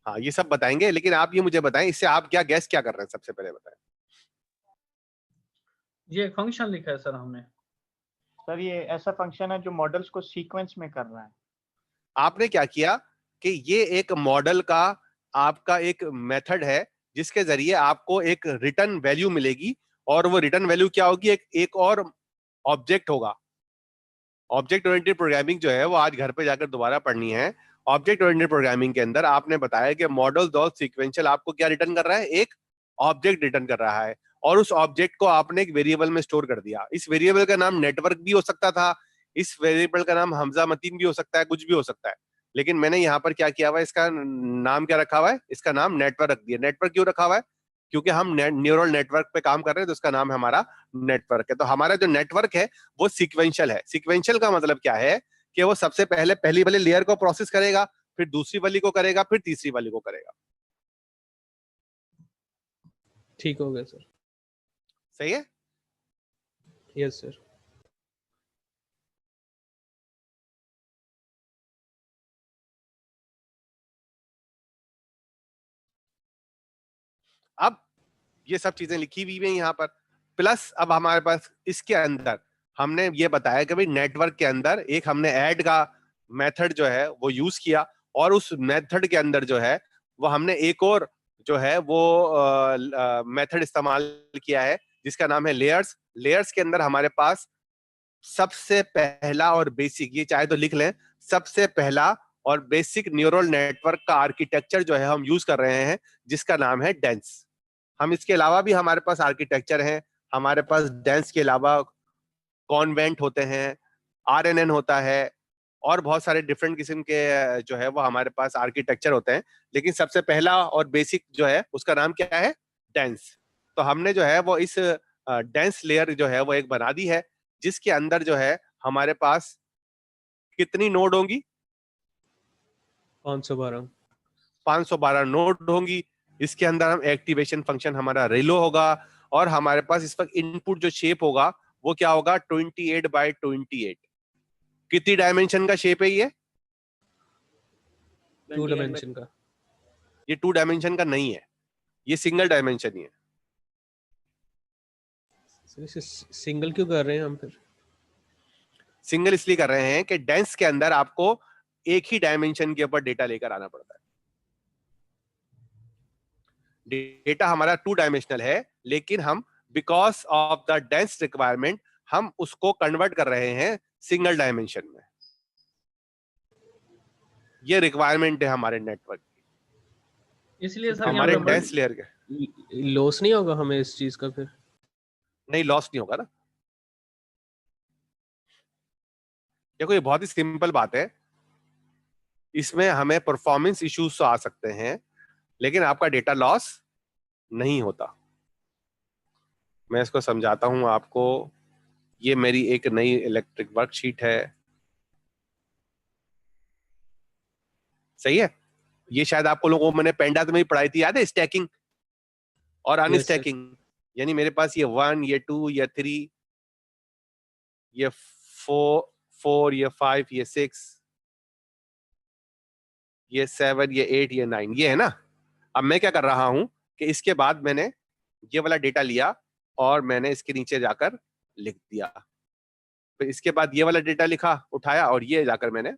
हाँ ये सब बताएंगे, लेकिन आप ये मुझे बताएं, इससे आप क्या गैस क्या कर रहे हैं? सबसे पहले बताएं। ये फंक्शन लिखा है सर हमने। सर ये ऐसा फंक्शन है जो मॉडल्स को सीक्वेंस में कर रहा है। आपने क्या किया कि ये एक मॉडल का आपका एक मेथड है जिसके जरिए आपको एक रिटर्न वैल्यू मिलेगी, और वो रिटर्न वैल्यू क्या होगी? एक और ऑब्जेक्ट होगा। ऑब्जेक्ट ओरिएंटेड प्रोग्रामिंग जो है वो आज घर पे जाकर दोबारा पढ़नी है। ऑब्जेक्ट ओरिएंटेड प्रोग्रामिंग के अंदर आपने बताया कि मॉडल डॉट सीक्वेंशियल आपको क्या रिटर्न कर रहा है? एक ऑब्जेक्ट रिटर्न कर रहा है, और उस ऑब्जेक्ट को आपने एक वेरिएबल में स्टोर कर दिया। इस वेरिएबल का नाम नेटवर्क भी हो सकता था, इस वेरिएबल का नाम हमजा मतीन भी हो सकता है, कुछ भी हो सकता है। लेकिन मैंने यहाँ पर क्या किया हुआ है, इसका नाम क्या रखा हुआ है? इसका नाम नेटवर्क रख दिया। नेटवर्क क्यों रखा हुआ है? क्योंकि हम न्यूरल नेटवर्क पे काम कर रहे हैं, तो इसका नाम हमारा नेटवर्क है। तो हमारा जो नेटवर्क है वो सीक्वेंशियल है। सीक्वेंशियल का मतलब क्या है कि वो सबसे पहले पहली वाली लेयर को प्रोसेस करेगा, फिर दूसरी वाली को करेगा, फिर तीसरी वाली को करेगा। ठीक हो गया सर। सही है? Yes sir. अब ये सब चीजें लिखी हुई हैं यहाँ पर, प्लस अब हमारे पास इसके अंदर हमने ये बताया कि भाई नेटवर्क के अंदर एक हमने ऐड का मेथड जो है वो यूज किया, और उस मेथड के अंदर जो है वो हमने एक और जो है वो मेथड इस्तेमाल किया है जिसका नाम है लेयर्स। लेयर्स के अंदर हमारे पास सबसे पहला और बेसिक, ये चाहे तो लिख लें, सबसे पहला और बेसिक न्यूरल नेटवर्क का आर्किटेक्चर जो है हम यूज कर रहे हैं जिसका नाम है डेंस। हम इसके अलावा भी हमारे पास आर्किटेक्चर है। हमारे पास डेंस के अलावा कॉन्वेंट होते हैं, आरएनएन होता है, और बहुत सारे डिफरेंट किस्म के जो है वो हमारे पास आर्किटेक्चर होते हैं। लेकिन सबसे पहला और बेसिक जो है उसका नाम क्या है? डेंस। तो हमने जो है वो इस डेंस लेयर जो है वो एक बना दी है, जिसके अंदर जो है हमारे पास कितनी नोड होंगी? 512 नोड होंगी। इसके अंदर हम एक्टिवेशन फंक्शन हमारा रेलो होगा, और हमारे पास इस वक्त इनपुट जो शेप होगा वो क्या होगा? 28x28। कितनी डायमेंशन का शेप है ये? 2 डायमेंशन का। ये 2 डायमेंशन का नहीं है, ये सिंगल डायमेंशन ही है। सिंगल क्यों कर रहे हैं हम फिर? सिंगल इसलिए कर रहे हैं कि डेंस के अंदर आपको एक ही डायमेंशन के ऊपर डेटा लेकर आना पड़ता है। डेटा हमारा 2 डायमेंशनल है, लेकिन हम because of the dense requirement हम उसको कन्वर्ट कर रहे हैं सिंगल डायमेंशन में। ये रिक्वायरमेंट है हमारे नेटवर्क की, इसलिए सर हमारे डेंस लेयर के। लॉस नहीं होगा हमें इस चीज का? फिर नहीं, लॉस नहीं होगा ना। देखो ये बहुत ही सिंपल बात है, इसमें हमें परफॉर्मेंस इश्यूज तो आ सकते हैं, लेकिन आपका डेटा लॉस नहीं होता। मैं इसको समझाता हूं आपको। ये मेरी एक नई इलेक्ट्रिक वर्कशीट है, सही है। ये शायद आपको लोगों को मैंने पेंडास में भी पढ़ाई थी, याद है, स्टैकिंग और अनस्टैकिंग। यानी मेरे पास ये 1, ये 2, ये 3, ये 4, ये 5, ये 6, ये 7, ये 8, ये 9, ये है ना। अब मैं क्या कर रहा हूं कि इसके बाद मैंने ये वाला डेटा लिया और मैंने इसके नीचे जाकर लिख दिया, फिर इसके बाद ये वाला डेटा लिखा, उठाया, और ये जाकर मैंने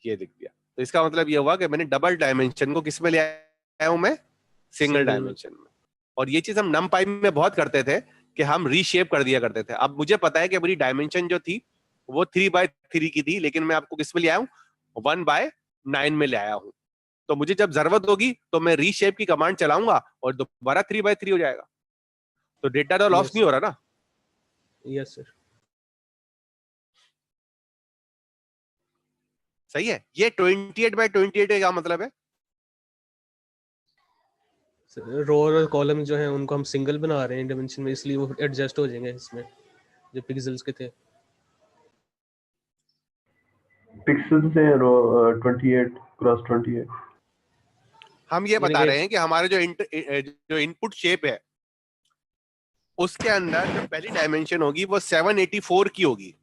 ये लिख दिया। तो इसका मतलब ये हुआ कि मैंने डबल डायमेंशन को किस में ले आया हूं मैं? सिंगल डायमेंशन में। और ये चीज हम नमपाई में बहुत करते थे कि हम रीशेप कर दिया करते थे। अब मुझे पता है कि मेरी डायमेंशन जो थी वो 3x3 की थी, लेकिन मैं आपको किस में ले आया हूं? 1/9 में ले आया हूं। तो मुझे जब जरूरत होगी तो मैं रीशेप की कमांड चलाऊंगा और दोबारा 3x3 हो जाएगा। तो डेटा तो लॉस नहीं हो रहा ना। यस सर, सही है। ये 28x28 का क्या मतलब है? रो और कॉलम जो है उनको हम सिंगल बना रहे हैं डायमेंशन में, इसलिए वो एडजस्ट हो जाएंगे इसमें जो पिक्सेल्स के थे। पिक्सेल्स है रो 28x28। हम ये बता रहे हैं कि हमारे जो इनपुट शेप है उसके अंदर जो पहली डायमेंशन होगी वो 784 की होगी।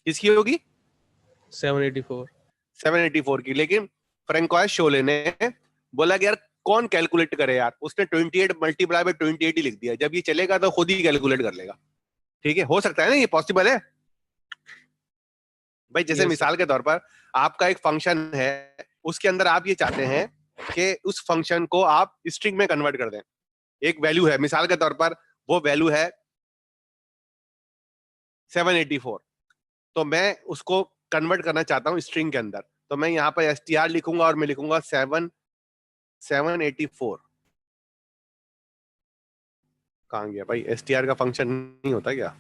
किसकी होगी? 784 की। लेकिन फ्रैंकोइस शोले ने बोला कि यार कौन कैलकुलेट करे यार, उसने 28 मल्टीप्लाई बाय 28 ही लिख दिया। जब ये चलेगा तो खुद ही कैलकुलेट कर लेगा। ठीक है, हो सकता है ना, ये पॉसिबल है भाई। जैसे मिसाल के तौर पर आपका एक फंक्शन है, उसके अंदर आप ये चाहते हैं कि उस फंक्शन को आप स्ट्रिंग में कन्वर्ट कर दें। एक वैल्यू है, मिसाल के तौर पर वो वैल्यू है 784, तो मैं उसको कन्वर्ट करना चाहता हूं स्ट्रिंग के अंदर। तो मैं यहां पर str लिखूंगा और मैं लिखूंगा 784। कहां गया भाई? str का फंक्शन नहीं होता क्या?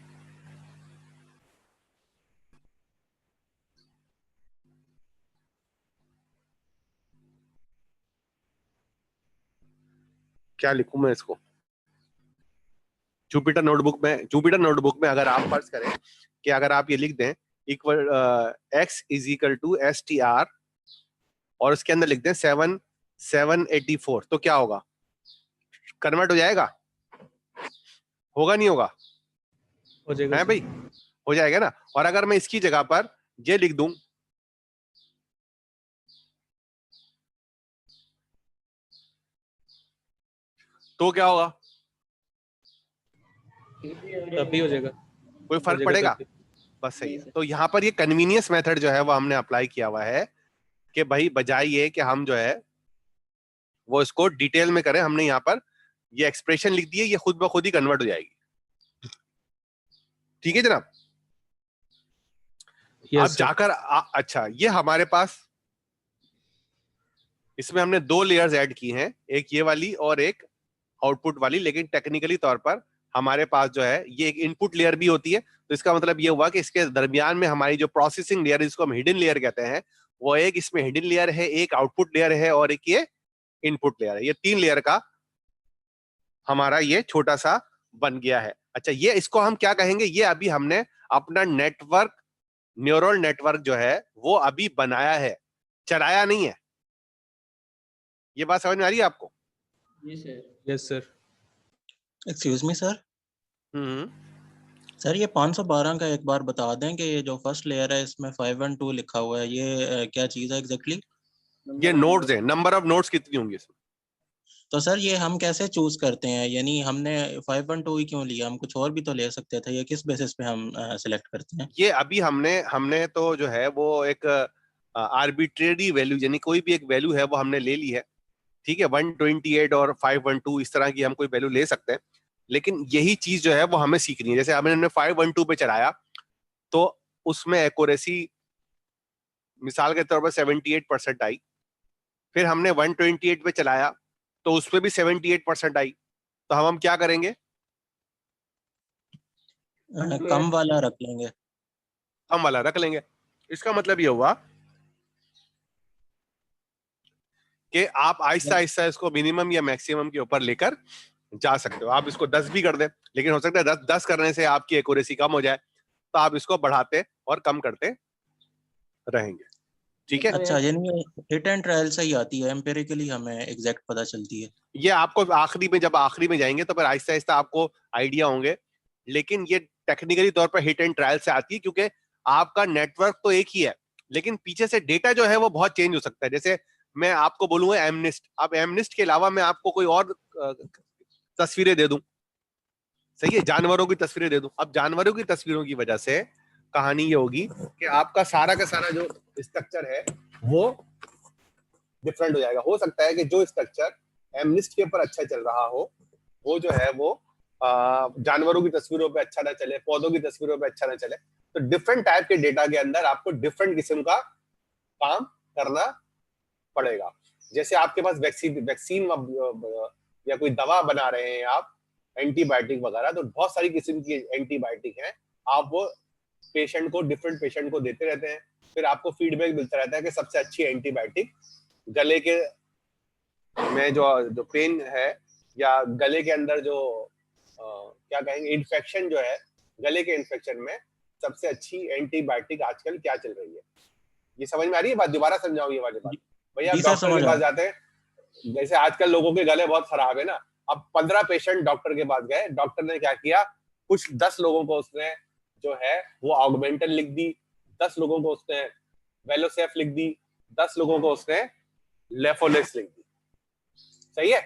क्या लिखूं मैं इसको? जुपिटर नोटबुक में अगर आप फर्ज करें कि अगर आप ये लिख दें equal x is equal to str और उसके अंदर लिख दें 784, तो क्या होगा? कन्वर्ट हो जाएगा? होगा नहीं होगा? हो जाएगा है भाई, हो जाएगा ना। और अगर मैं इसकी जगह पर ये लिख दूं तो क्या होगा? तब भी हो जाएगा। कोई फर्क पड़ेगा? बस सही है। तो यहाँ पर ये कन्वीनियंस मेथड जो है वो हमने अप्लाई किया हुआ है कि भाई बजाय ये कि हम जो है वो इसको डिटेल में करें, हमने यहाँ पर ये एक्सप्रेशन लिख दी है, ये खुद ब खुद ही कन्वर्ट हो जाएगी। ठीक है जनाब। अब जाकर अच्छा, ये हमारे पास इसमें हमने 2 लेयर्स ऐड की हैं, एक ये वाली और एक आउटपुट वाली। लेकिन टेक्निकली तौर पर हमारे पास जो है ये एक इनपुट लेयर भी होती है। तो इसका मतलब ये हुआ कि इसके दरमियान में हमारी जो प्रोसेसिंग लेयर, जिसको हम हिडन लेयर कहते हैं, वो एक इसमें हिडन लेयर है, एक आउटपुट लेयर है और एक ये इनपुट लेयर है। ये 3 लेयर का हमारा ये छोटा सा बन गया है। अच्छा, ये इसको हम क्या कहेंगे? ये अभी हमने अपना नेटवर्क, न्यूरल नेटवर्क जो है वो अभी बनाया है, चलाया नहीं है। ये बात समझ में आ रही है आपको? Yes sir. Excuse me sir. Sir ये 512 का एक बार बता दें कि ये जो फर्स्ट लेयर है इसमें 5 और 2 लिखा हुआ है, ये क्या चीज है एग्जैक्टली? ये नोड्स है। नंबर ऑफ नोड्स कितनी होंगी इसमें? तो सर ये हम कैसे चूज करते हैं, यानी हमने 512 ही क्यों लिया, हम कुछ और भी तो ले सकते थे, ये किस बेसिस पे हम सिलेक्ट करते हैं? ये अभी हमने हमने तो जो है वो एक आर्बिट्रेरी वैल्यू, यानी कोई भी एक वैल्यू है वो हमने ले ली है, ठीक है। 128 और 512 इस तरह की हम कोई वैल्यू ले सकते हैं, लेकिन यही चीज जो है वो हमें सीखनी है। जैसे हमने 512 पे चलाया तो उसमें एक्यूरेसी मिसाल के तौर पर 78% आई, फिर हमने 128 पे चलाया तो उस पर भी 78% आई, तो हम क्या करेंगे? कम वाला रख लेंगे। कम वाला रख लेंगे। इसका मतलब ये हुआ कि आप आहिस्ता आहिस्ता इसको मिनिमम या मैक्सिमम के ऊपर लेकर जा सकते हो। आप इसको 10 भी कर दें, लेकिन हो सकता है 10 करने से आपकी एक्यूरेसी कम हो जाए, तो आप इसको बढ़ाते और कम करते रहेंगे, ठीक है। अच्छा, यानी हिट एंड ट्रायल से ही आती है, एम्पिरिकली हमें एग्जैक्ट पता चलती है। ये आपको आखिरी में, जब आखिरी में जाएंगे तो फिर आहिस्ता आहिस्ता आपको आइडिया होंगे, लेकिन ये टेक्निकली तौर पर हिट एंड ट्रायल से आती है, क्योंकि आपका नेटवर्क तो एक ही है, लेकिन पीछे से डेटा जो है वो बहुत चेंज हो सकता है। जैसे मैं आपको बोलूंगा एमनिस्ट, अब एमनिस्ट के अलावा मैं आपको कोई और तस्वीरें दे दूं, सही है, जानवरों की तस्वीरें दे दूं। अब जानवरों की तस्वीरों की वजह से कहानी ये होगी कि आपका सारा का सारा जो स्ट्रक्चर है वो डिफरेंट हो जाएगा। हो सकता है कि जो स्ट्रक्चर एमनिस्ट के ऊपर अच्छा चल रहा हो, वो जो है वो जानवरों की तस्वीरों पे अच्छा ना चले, पौधों की तस्वीरों पे अच्छा ना चले। तो डिफरेंट टाइप के डेटा के अंदर आपको डिफरेंट किस्म का काम करना पड़ेगा। जैसे आपके पास वैक्सीन या कोई दवा बना रहे हैं आप, एंटीबायोटिक वगैरह, तो बहुत सारी किस्म की एंटीबायोटिक हैं, आप वो पेशेंट को, डिफरेंट पेशेंट को देते रहते हैं, फिर आपको फीडबैक मिलता रहता है कि सबसे अच्छी एंटीबायोटिक गले के में जो पेन है, या गले के अंदर जो क्या कहेंगे इन्फेक्शन जो है, गले के इन्फेक्शन में सबसे अच्छी एंटीबायोटिक आजकल क्या चल रही है। ये समझ में आ रही है बात? दोबारा समझाऊं ये वाली बात। भैया डॉक्टर के पास जाते हैं, जैसे आजकल लोगों के गले बहुत खराब है ना, अब 15 पेशेंट डॉक्टर के पास गए, डॉक्टर ने क्या किया, कुछ 10 लोगों को उसने जो है वो ऑगमेंटन लिख दी, 10 लोगों को उसने वेलोसेफ लिख दी, 10 लोगों को उसने लेफोलेक्स लिख दी, सही है।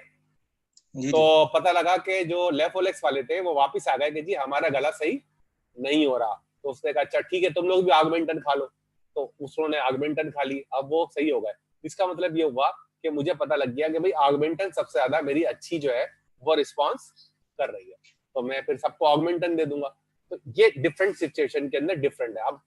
तो पता लगा कि जो लेफोलेक्स वाले थे वो वापस आ गए कि जी हमारा गला सही नहीं हो रहा, तो उसने कहा अच्छा ठीक है तुम लोग भी ऑगमेंटन खा लो, तो उसने ऑगमेंटन खा ली, अब वो सही हो गए। इसका मतलब ये हुआ कि मुझे पता लग गया कि भाई ऑगमेंटन सबसे ज्यादा मेरी अच्छी जो है वो रिस्पॉन्स कर रही है, तो मैं फिर सबको ऑगमेंटन दे दूंगा। तो ये डिफरेंट सिचुएशन के अंदर डिफरेंट है। अब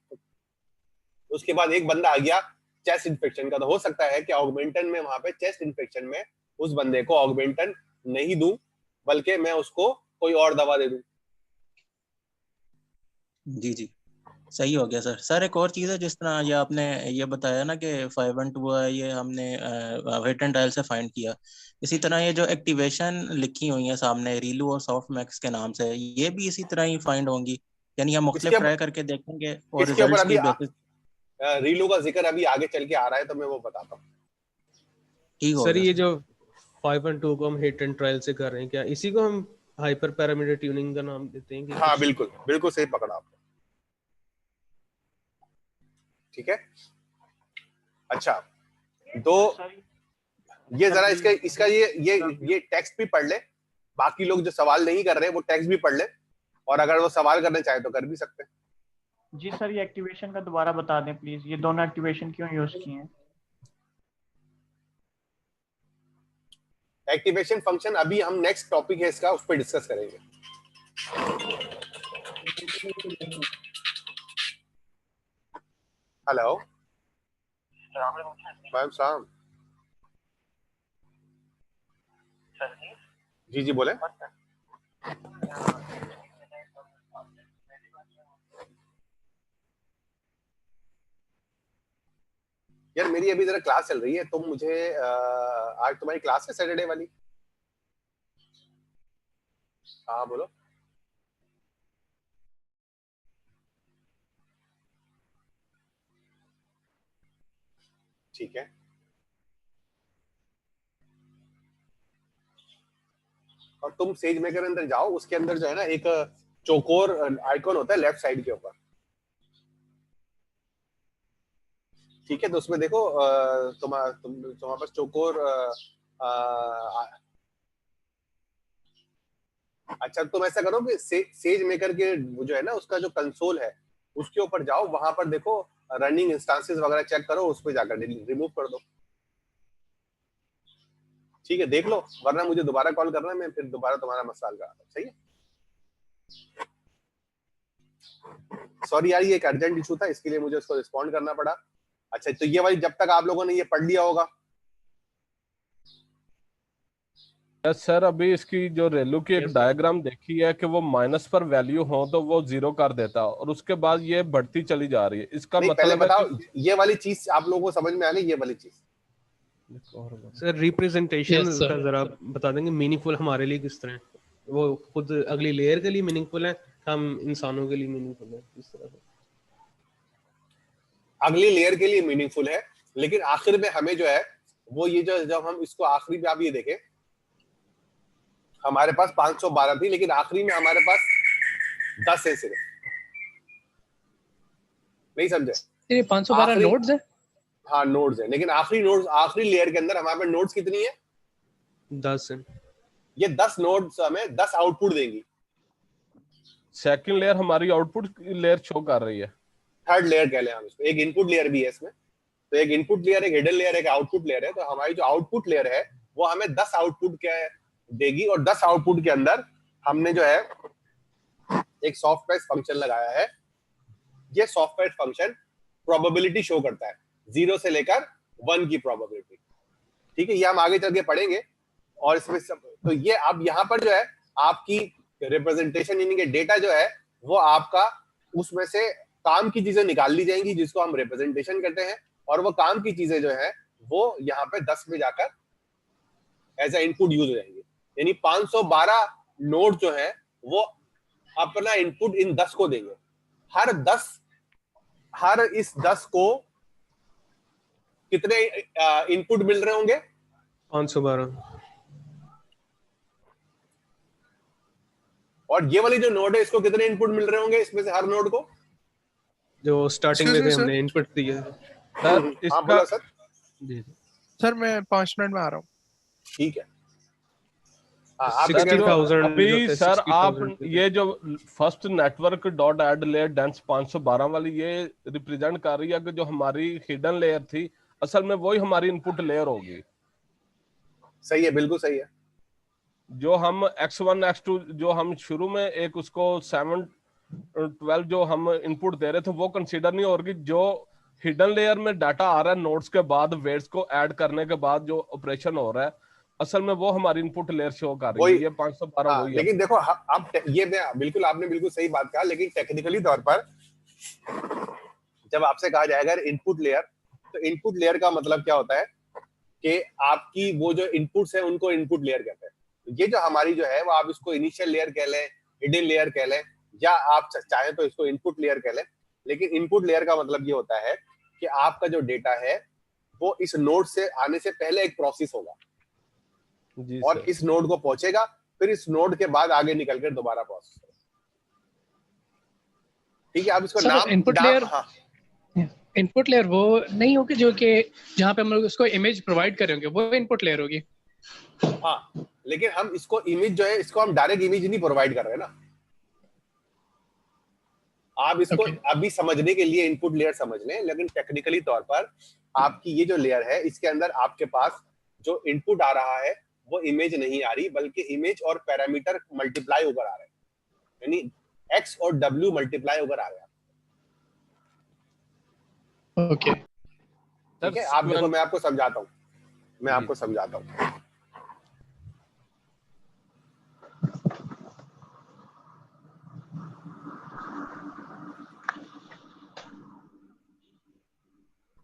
उसके बाद एक बंदा आ गया चेस्ट इन्फेक्शन का, तो हो सकता है कि ऑगमेंटन में, वहां पे चेस्ट इन्फेक्शन में उस बंदे को ऑगमेंटन नहीं दूं, बल्कि मैं उसको कोई और दवा दे दूं। जी जी, सही हो गया सर। सर एक और चीज़ है, जिस तरह ये आपने ये बताया ना कि 512 है, ये हमने हिट एंड ट्रायल से फाइंड किया, इसी तरह ये जो एक्टिवेशन लिखी हुई है सामने रीलू और सॉफ्ट मैक्स के नाम से, ये भी इसी तरह ही फाइंड होंगी, यानी हम मुख्तलिफ ट्राई करके देखेंगे और रिजल्ट्स की बेसिस। रीलू का जिक्र अभी आगे चल के आ रहा है, तो मैं वो बताता हूँ। ठीक हो सर गया ये जो 512 को हम हिट एंड ट्रायल से कर रहे हैं, क्या इसी को हम हाइपर पैरामीटर ट्यूनिंग का नाम देते हैं? हाँ बिल्कुल बिल्कुल सही पकड़ा आपने, ठीक है। अच्छा, तो ये जरा इसका ये टेक्स्ट भी पढ़ ले, बाकी लोग जो सवाल नहीं कर रहे वो टेक्स्ट भी पढ़ ले, और अगर वो सवाल करना चाहे तो कर भी सकते हैं। जी सर, ये एक्टिवेशन का दोबारा बता दें प्लीज, ये दोनों एक्टिवेशन क्यों यूज किए हैं? एक्टिवेशन फंक्शन अभी हम नेक्स्ट टॉपिक है इसका, उस पर डिस्कस करेंगे। हेलो मैम साहब। जी जी बोले। यार मेरी अभी जरा क्लास चल रही है, तुम मुझे आज तुम्हारी क्लास है सैटरडे वाली? हाँ बोलो। ठीक है, और तुम सेज मेकर अंदर जाओ, उसके अंदर जो है ना एक चौकोर आइकॉन होता है लेफ्ट साइड के ऊपर, ठीक है। तो उसमें देखो तुम्हारे पास चौकोर अच्छा तुम ऐसा करो कि सेज मेकर के जो है ना उसका जो कंसोल है उसके ऊपर जाओ, वहां पर देखो रनिंग इंस्टेंसेस वगैरह चेक करो, उस पर जाकर रिमूव कर दो। ठीक है, देख लो, वरना मुझे दोबारा कॉल करना है, मैं फिर दोबारा तुम्हारा मसला हल कराता हूं। सही है, सॉरी यार, ये एक अर्जेंट इशू था, इसके लिए मुझे उसको रिस्पॉन्ड करना पड़ा। अच्छा तो ये वाली जब तक आप लोगों ने ये पढ़ लिया होगा। सर अभी इसकी जो रेलू की एक डायग्राम देखी है कि वो माइनस पर वैल्यू हो तो वो 0 कर देता है और उसके बाद ये बढ़ती चली जा रही है, इसका नहीं, मतलब पहले है बताओ कि... ये वाली चीज आप लोगों को समझ में आ गई? ये वाली चीज सर रिप्रेजेंटेशन Yes, sir. का जरा बता देंगे, मीनिंगफुल हमारे लिए किस तरह है? वो खुद अगली लेयर के लिए मीनिंगफुल है, हम इंसानों के लिए मीनिंगफुल है, किस तरह से? अगली लेयर के लिए मीनिंगफुल है, लेकिन आखिर में हमें जो है वो ये जो जब हम इसको आखिरी में आप ये देखें, हमारे पास 512 थी लेकिन आखिरी में हमारे पास 10 है सिर्फ। नहीं समझे? ये 512 नोड्स है? हाँ नोड्स है, लेकिन आखिरी लेयर के अंदर हमारे पास नोड्स कितनी है? 10 है। ये 10 नोड्स हमें 10 आउटपुट देंगी। सेकंड लेयर हमारी आउटपुट लेयर शो कर रही है, थर्ड लेयर कह लें हम इसको, एक इनपुट लेयर भी है इसमें। तो एक इनपुट लेयर, एक हिडन लेयर, एक आउटपुट लेयर है। तो हमारी जो आउटपुट लेयर है वो हमें 10 आउटपुट क्या देगी, और 10 आउटपुट के अंदर हमने जो है एक सॉफ्टवेयर फंक्शन लगाया है। ये सॉफ्टवेयर फंक्शन प्रोबेबिलिटी शो करता है, 0 से लेकर 1 की प्रोबेबिलिटी। ठीक है, ये हम आगे चल के पढ़ेंगे। और इसमें तो ये अब यहाँ पर जो है आपकी रिप्रेजेंटेशन यानी कि डेटा जो है वो आपका उसमें से काम की चीजें निकाल ली जाएंगी जिसको हम रिप्रेजेंटेशन करते हैं, और वो काम की चीजें जो है वो यहाँ पे 10 में जाकर एज ए इनपुट यूज हो जाएंगी। यानी 512 नोड जो है वो अपना इनपुट इन 10 को देंगे। हर इस 10 को कितने इनपुट मिल रहे होंगे? 512। और ये वाली जो नोड है इसको कितने इनपुट मिल रहे होंगे इसमें से हर नोड को? जो स्टार्टिंग में भी हमने इनपुट दिया सर इसका... बोला सर। सर मैं 5 मिनट में आ रहा हूँ। ठीक है। अभी सर आप ये जो first network dot add layer dense 512 वाली ये रिप्रेजेंट कर रही है कि जो हमारी हिडन लेयर थी असल में वही हमारी इनपुट लेयर होगी। सही है, बिल्कुल सही है। जो हम x1 x2 जो हम शुरू में एक उसको 7 12 जो हम इनपुट दे रहे थे वो कंसीडर नहीं होगी। जो हिडन लेयर में डाटा आ रहा है नोड्स के बाद वेट्स को ऐड करने के बाद जो ऑपरेशन हो रहा है असल में वो हमारी इनपुट लेयर शो कर रही है। ये 512 वही है। लेकिन देखो अब ये बिल्कुल आपने बिल्कुल सही बात कहा, लेकिन टेक्निकली तौर पर जब आपसे कहा जाएगा इनपुट लेयर, तो इनपुट लेयर का मतलब क्या होता है कि आपकी वो जो इनपुट्स है उनको इनपुट लेयर कहते हैं। ये जो हमारी जो है वो आप इसको इनिशियल लेयर कह लें, हिडन लेयर कह लें, या आप चाहें तो इसको इनपुट लेयर कह लें। लेकिन इनपुट लेयर का मतलब ये होता है कि आपका जो डेटा है वो इस नोड से आने से पहले एक प्रोसेस होगा और इस नोड को पहुंचेगा, फिर इस नोड के बाद आगे निकलकर दोबारा प्रोसेस होगा। ठीक है, आप इसको नाम इनपुट लेयर वो नहीं होगी जो कि जहां पे हम लोग उसको इमेज प्रोवाइड करेंगे वो इनपुट लेयर होगी। हाँ, लेकिन हम इसको इमेज जो है इसको हम डायरेक्ट इमेज नहीं प्रोवाइड कर रहे ना। आप इसको अभी समझने के लिए इनपुट लेयर समझ लें, लेकिन टेक्निकली तौर पर आपकी ये जो लेयर है इसके अंदर आपके पास जो इनपुट आ रहा है वो इमेज नहीं आ रही, बल्कि इमेज और पैरामीटर मल्टीप्लाई होकर आ रहे हैं, यानी x और w मल्टीप्लाई होकर आ रहे हैं। ओके, ठीक है, आप देखो मैं आपको समझाता हूँ।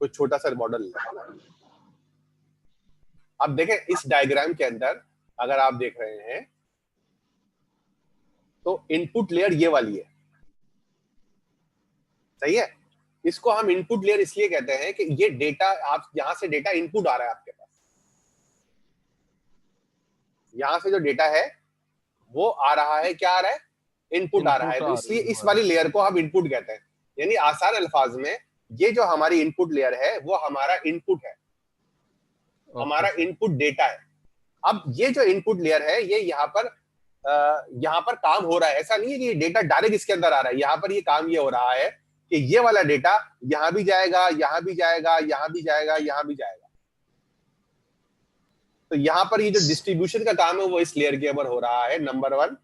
कोई छोटा सा मॉडल अब देखें इस डायग्राम के अंदर अगर आप देख रहे हैं तो इनपुट लेयर ये वाली है, सही है। इसको हम इनपुट लेयर इसलिए कहते हैं कि ये डेटा आप यहां से डेटा इनपुट आ रहा है आपके पास, यहां से जो डेटा है वो आ रहा है, क्या आ रहा है? इनपुट आ रहा है। तो इसलिए इस वाली लेयर को हम इनपुट कहते हैं। यानी आसान अल्फाज में ये जो हमारी इनपुट लेयर है वो हमारा इनपुट है, हमारा इनपुट डेटा है। अब ये जो इनपुट लेयर है ये यहाँ पर यहाँ पर काम हो रहा है, ऐसा नहीं है कि डेटा डायरेक्ट इसके अंदर आ रहा है। यहाँ पर ये काम ये हो रहा है कि ये वाला डेटा यहाँ भी जाएगा, यहाँ भी जाएगा, यहाँ भी जाएगा, यहाँ भी जाएगा। तो यहाँ पर ये जो डिस्ट्रीब्यूशन का काम है वो इस लेयर के ऊपर हो रहा है, नंबर 1।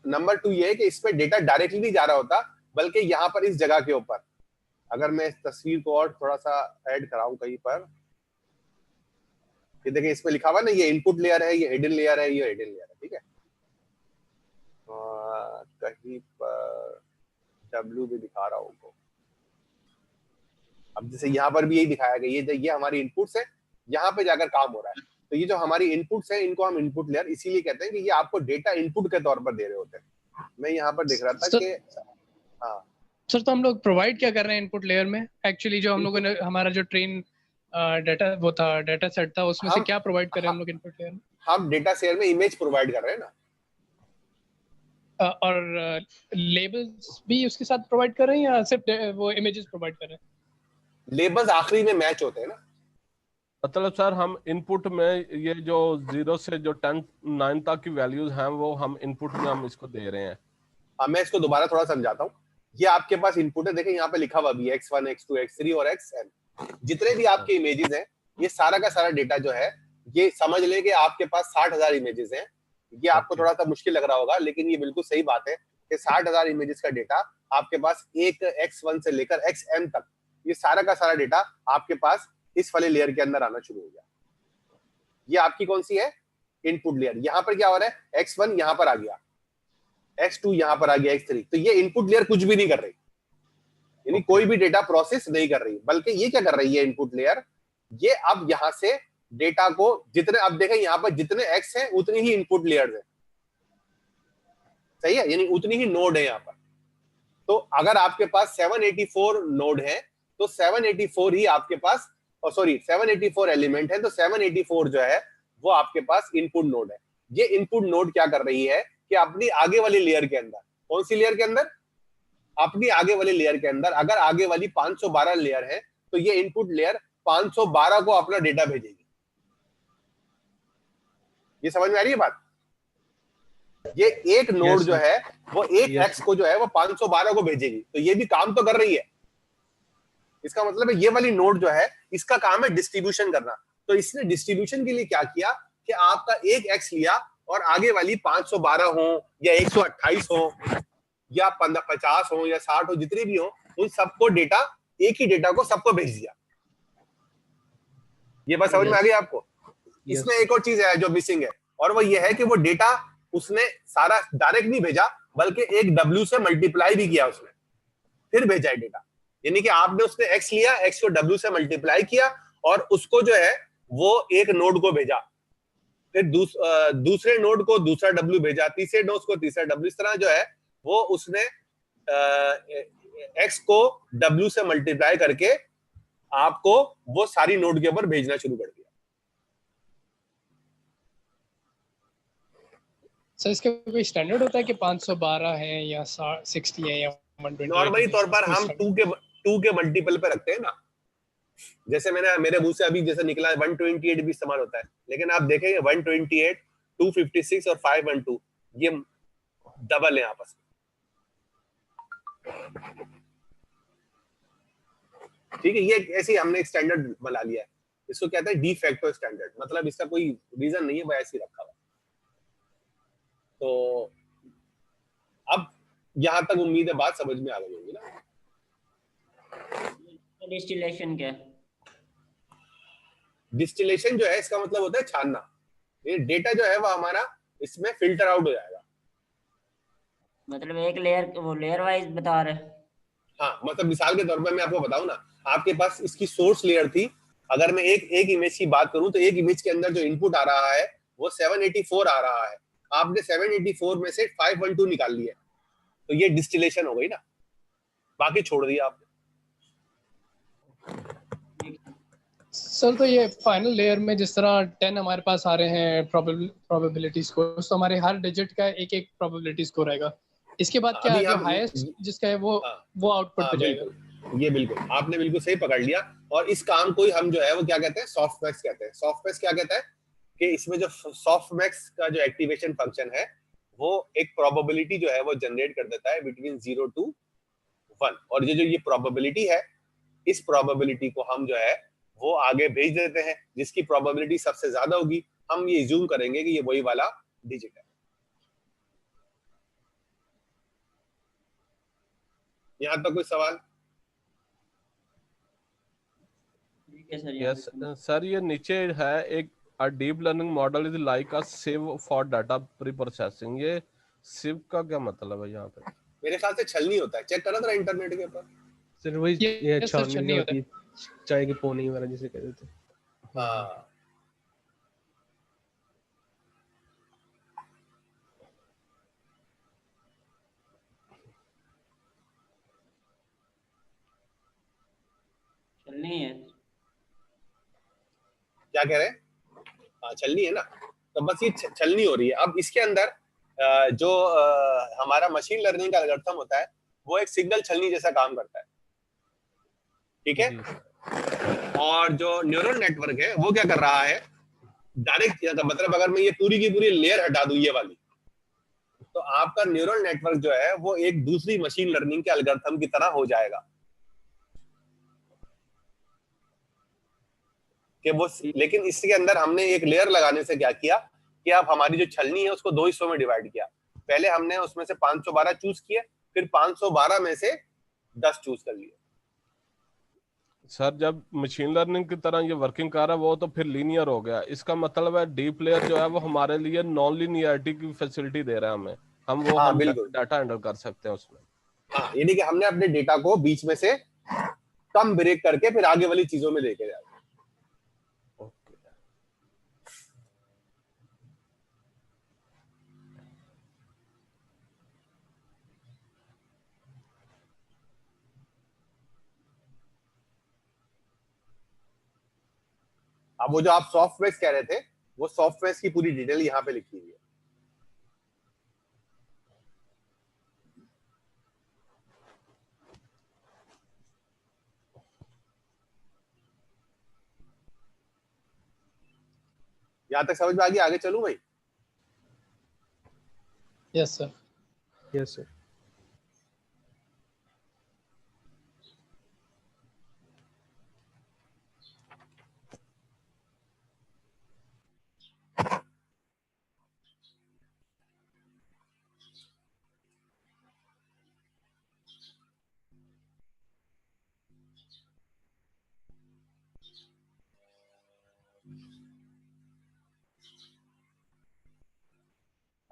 नंबर 2 ये है कि इस पे डेटा डायरेक्टली नहीं जा रहा होता, बल्कि यहाँ पर इस जगह के ऊपर, अगर मैं इस तस्वीर को और थोड़ा सा ऐड कराऊं कहीं पर, ये देखिए इसमें लिखा हुआ ना, ये इनपुट लेयर है, ये हिडन लेयर है, ये हिडन लेयर है, ठीक है। कहीं पर W भी दिखा रहा हूँ। अब जैसे यहाँ पर भी यही दिखाया गया, ये हमारी इनपुट्स है, यहाँ पे जाकर काम हो रहा है। तो ये जो हमारी इनपुट्स है इनको हम इनपुट लेयर इसीलिए कहते हैं कि ये आपको डेटा इनपुट के तौर पर दे रहे होते हैं। मैं यहाँ पर देख रहा था कि हाँ सर, तो हम लोग प्रोवाइड क्या कर रहे हैं इनपुट लेयर में? एक्चुअली जो हम लोगों ने हमारा जो ट्रेन डेटा वो था, डेटा सेट था, उसमें से क्या प्रोवाइड कर रहे हैं हम लोग इनपुट लेयर में? हम डेटा शेयर में इमेज प्रोवाइड कर रहे हैं ना, और लेबल्स भी उसके साथ प्रोवाइड कर रहे हैं या सिर्फ वो इमेजेस प्रोवाइड कर रहे हैं? लेबल्स आखिरी में मैच होते हैं ना। मतलब सर हम इनपुट में ये जो 0 से जो 9 तक की वैल्यूज हैं वो हम इनपुट में हम इसको दे रहे हैं। हाँ, मैं इसको दोबारा थोड़ा समझाता हूँ। ये आपके पास इनपुट है, देखिए यहाँ पे लिखा हुआ भी है x1, x2, x3 और xn। जितने भी आपके इमेजेस हैं, ये सारा का सारा डेटा जो है, ये समझ लें कि आपके पास 60,000 इमेजेस हैं। ये आपको थोड़ा सा मुश्किल लग रहा होगा, लेकिन ये बिल्कुल सही बात है कि 60,000 इमेजेस का डेटा आपके पास एक x1 से लेकर xn तक, ये सारा का सारा डेटा आपके पास इस वाले लेयर के अंदर आना शुरू हो गया। ये आपकी कौन सी है? Input layer. यहाँ पर क्या हो रहा है? x1 यहाँ पर आ गया, x2 यहाँ पर आ गया, x3। तो ये इनपुट लेयर कुछ भी नहीं कर रही, यानी कोई भी डेटा प्रोसेस नहीं कर रही, बल्कि ये क्या कर रही है? इनपुट लेयर ये अब यहाँ से डेटा को जितने, अब देखें यहाँ पर जितने x हैं उतनी ही इनपुट लेयर्स हैं, सही है, यानी उतनी ही नोड है यहाँ पर। तो अगर आपके पास 784 नोड है तो 784 ही आपके पास, और सॉरी 784 एलिमेंट है, तो 784 जो है वो आपके पास इनपुट नोड है। ये इनपुट नोड क्या कर रही है कि अपनी आगे वाली लेयर के अंदर, कौन सी लेयर के अंदर? अपनी आगे वाली लेयर के अंदर, अगर आगे वाली 512 लेयर है तो ये इनपुट लेयर 512 को अपना डेटा भेजेगी। ये समझ में आ रही है बात? ये एक नोड जो है वो एक एक्स को जो है वो 512 को भेजेगी, तो ये भी काम तो कर रही है। इसका मतलब है ये वाली नोड जो है इसका काम है डिस्ट्रीब्यूशन करना। तो इसने डिस्ट्रीब्यूशन के लिए क्या किया कि आपका एक एक्स लिया और आगे वाली 512 हो या 128 हो या 50 हो या 60 हो, जितने भी हो, उन सबको डेटा, एक ही डेटा को सबको भेज दिया। ये बात समझ में आ गई आपको? इसमें एक और चीज है जो मिसिंग है, और वो ये है कि वो डेटा उसने सारा डायरेक्ट नहीं भेजा, बल्कि एक W से मल्टीप्लाई भी किया उसने, फिर भेजा है डेटा। यानी कि आपने उसने x लिया, x को W से मल्टीप्लाई किया और उसको जो है वो एक नोड को भेजा, फिर दूसरे नोड को दूसरा W भेजा, तीसरे नोड को तीसरा W, इस तरह जो है वो उसने x को W से मल्टीप्लाई करके आपको वो सारी नोड के ऊपर भेजना शुरू कर दिया। सर इसका कोई स्टैंडर्ड होता है कि 512 है या 60 है या 120? नॉर्मली तौर पर हम 2 के मल्टीपल पे रखते हैं ना, जैसे मैंने मेरे मुंह से अभी जैसे निकला 128 भी इस्तेमाल होता है, लेकिन आप देखेंगे 128, 256 और 512 ये डबल है आपस में, ठीक है। ये ऐसे हमने एक स्टैंडर्ड बना लिया है, इसको कहते हैं डी फैक्टो स्टैंडर्ड, मतलब इसका कोई रीजन नहीं है, वो ऐसे ही रखा हुआ। तो अब यहां तक उम्मीद है बात समझ में आ गई होगी ना। डिस्टिलेशन क्या? डिस्टिलेशन जो है इसका मतलब होता है छानना। ये डेटा जो है वो हमारा इसमें फिल्टर आउट हो जाएगा। मतलब एक लेयर, वो लेयर वाइज बता रहे? हाँ, मतलब मिसाल के तौर पर मैं आपको बताऊं ना, आपके पास इसकी सोर्स लेयर थी, अगर मैं एक इमेज की बात करूं तो एक इमेज के अंदर जो इनपुट आ रहा है वो 784 आ रहा है, आपने 784 में से 512 निकाल लिया, तो ये डिस्टिलेशन हो गई ना, बाकी छोड़ दिया आपने। सर तो ये फाइनल लेयर में जिस तरह 10 हमारे पास आ रहे हैं प्रोबेबिलिटी स्कोर, तो हमारे हर डिजिट का एक एक प्रोबेबिलिटी स्कोर रहेगा। इसके बाद क्या जो हाईएस्ट जिसका है वो आउटपुट पे जाएगा। ये बिल्कुल आपने बिल्कुल सही पकड़ लिया, और इस काम को ही हम जो है वो क्या कहते हैं, सॉफ्टमैक्स कहते हैं। सॉफ्टमैक्स क्या कहता है कि इसमें जो सॉफ्टमैक्स का जो एक्टिवेशन फंक्शन है वो एक प्रोबेबिलिटी जो है वो जनरेट कर देता है बिटवीन 0 to 1, और ये जो ये प्रोबेबिलिटी है, इस प्रोबेबिलिटी को हम जो है वो आगे भेज देते हैं, जिसकी प्रोबेबिलिटी सबसे ज्यादा होगी हम ये अज्यूम करेंगे कि ये वही वाला डिजिट है। यहाँ तक कोई सवाल? यस सर, ये नीचे है एक A deep learning model is like a sieve for data pre-processing। ये sieve का क्या मतलब है यहाँ पे? मेरे ख्याल से छलनी होता है, चेक करा था इंटरनेट के ऊपर। सर वही ये छलनी होती है, चाय की पोनी वाला जिसे कहते थे। हाँ चलनी है, क्या कह रहे हैं? हाँ छलनी है ना, तो बस ये छलनी हो रही है। अब इसके अंदर जो हमारा मशीन लर्निंग का एल्गोरिथम होता है वो एक सिग्नल छलनी जैसा काम करता है, ठीक है। और जो न्यूरल नेटवर्क है वो क्या कर रहा है, डायरेक्ट, मतलब अगर मैं ये पूरी की पूरी लेयर हटा दूं ये वाली, तो आपका न्यूरल नेटवर्क जो है वो एक दूसरी मशीन लर्निंग के एल्गोरिथम की तरह हो जाएगा कि वो, लेकिन इसके अंदर हमने एक लेयर लगाने से क्या किया कि आप हमारी जो छलनी है उसको 2 हिस्सों में डिवाइड किया। पहले हमने उसमें से 512 चूज किए, फिर 512 में से 10 चूज कर लिए। सर जब मशीन लर्निंग की तरह ये वर्किंग कर रहा है वो तो फिर लीनियर हो गया, इसका मतलब है डीप लेयर जो है वो हमारे लिए नॉन लीनियरिटी की फैसिलिटी दे रहा है हमें, हम वो हम डाटा हैंडल कर सकते हैं उसमें। हाँ, यानी कि हमने अपने डेटा को बीच में से कम ब्रेक करके फिर आगे वाली चीजों में लेके जाए। अब वो जो आप सॉफ्टवेयर कह रहे थे वो सॉफ्टवेयर की पूरी डिटेल यहाँ पे लिखी हुई है। यहाँ तक समझ में आ गई? आगे चलूं भाई? Yes sir. Yes sir.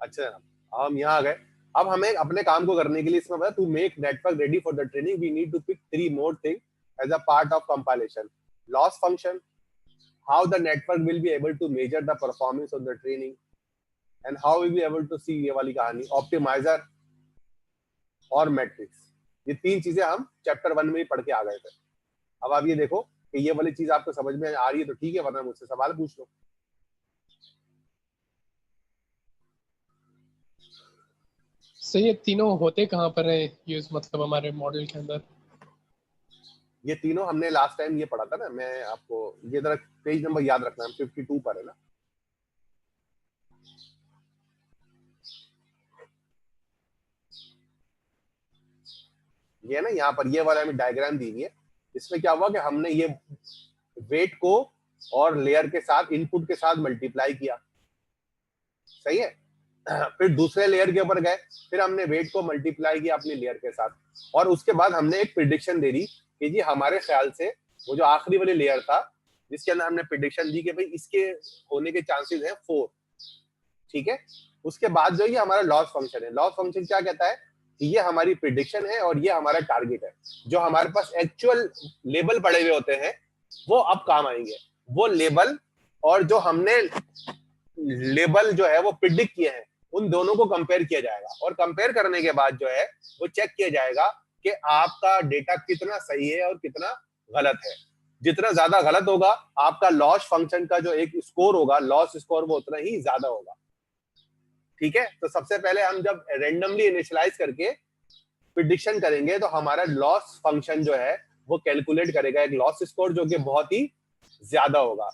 अच्छा, हम यहाँ आ गए। अब हमें अपने काम को करने के लिए इसमें पता, to make network ready for the training we need to pick 3 more thing as a part of compilation. Loss function, how the network will be able to measure the performance of the training, and how we will be able to see ये वाली कहानी, optimizer और matrix. ये 3 चीजें हम chapter 1 में ही पढ़ के आ गए थे। अब आप ये देखो कि ये वाली चीज आपको समझ में आ रही है तो ठीक है, वरना मुझसे सवाल पूछ लो। सही, ये तीनों होते कहाँ पर है यूज, मतलब हमारे मॉडल के अंदर? ये तीनों हमने लास्ट टाइम ये पढ़ा था ना, मैं आपको ये जरा पेज नंबर याद रखना, 52 पर है ना। ये ना यहाँ पर ये वाला हमें डायग्राम दी हुई है। इसमें क्या हुआ कि हमने ये वेट को और लेयर के साथ, इनपुट के साथ मल्टीप्लाई किया, सही है। फिर दूसरे लेयर के ऊपर गए, फिर हमने वेट को मल्टीप्लाई किया अपनी लेयर के साथ, और उसके बाद हमने एक प्रिडिक्शन दे दी कि जी हमारे ख्याल से वो जो आखिरी वाली लेयर था जिसके अंदर हमने प्रिडिक्शन दी कि भाई इसके होने के चांसेस हैं 4, ठीक है। उसके बाद जो ये हमारा लॉस फंक्शन है, लॉस फंक्शन क्या कहता है कि ये हमारी प्रिडिक्शन है और ये हमारा टारगेट है। जो हमारे पास एक्चुअल लेबल पड़े हुए होते हैं वो अब काम आएंगे, वो लेबल और जो हमने लेबल जो है वो प्रिडिक्ट किए हैं उन दोनों को कंपेयर किया जाएगा, और कंपेयर करने के बाद जो है वो चेक किया जाएगा कि आपका डेटा कितना सही है और कितना गलत है। जितना ज्यादा गलत होगा आपका लॉस फंक्शन का जो एक स्कोर होगा, लॉस स्कोर, वो उतना ही ज्यादा होगा, ठीक है। तो सबसे पहले हम जब रेंडमली इनिशियलाइज करके प्रिडिक्शन करेंगे तो हमारा लॉस फंक्शन जो है वो कैलकुलेट करेगा एक लॉस स्कोर जो कि बहुत ही ज्यादा होगा।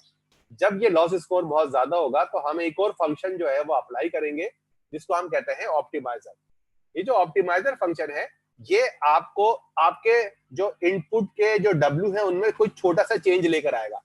जब ये लॉस स्कोर बहुत ज्यादा होगा तो हम एक और फंक्शन जो है वो अप्लाई करेंगे जिसको हम कहते हैं ऑप्टिमाइजर। ये जो ऑप्टिमाइजर फंक्शन है ये आपको आपके जो इनपुट के जो W है उनमें कोई छोटा सा चेंज लेकर आएगा।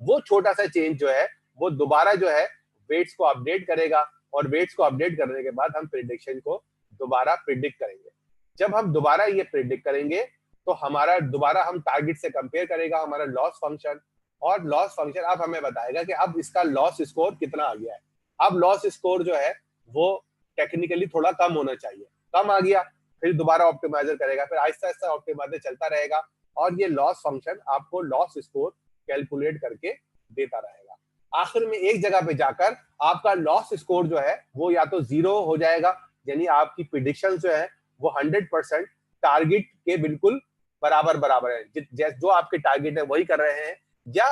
वो छोटा सा चेंज जो है वो दोबारा जो है वेट्स को अपडेट करेगा और वेट्स को अपडेट करने के बाद हम प्रिडिक्शन को दोबारा प्रिडिक्ट करेंगे। जब हम दोबारा ये प्रिडिक्ट करेंगे तो हमारा दोबारा हम टारगेट से कंपेयर करेगा हमारा लॉस फंक्शन, और लॉस फंक्शन अब हमें बताएगा कि अब इसका लॉस स्कोर कितना आ गया है। अब लॉस स्कोर जो है वो टेक्निकली थोड़ा कम होना चाहिए, कम आ गया, फिर दोबारा ऑप्टिमाइजर करेगा, फिर आहिस्ता आहिस्ता ऑप्टिमाइजर चलता रहेगा और ये लॉस फंक्शन आपको लॉस स्कोर कैलकुलेट करके देता रहेगा। आखिर में एक जगह पे जाकर आपका लॉस स्कोर जो है वो या तो 0 हो जाएगा, यानी आपकी प्रिडिक्शन जो है वो 100% टारगेट के बिल्कुल बराबर बराबर है, जो आपके टारगेट है वही कर रहे हैं, या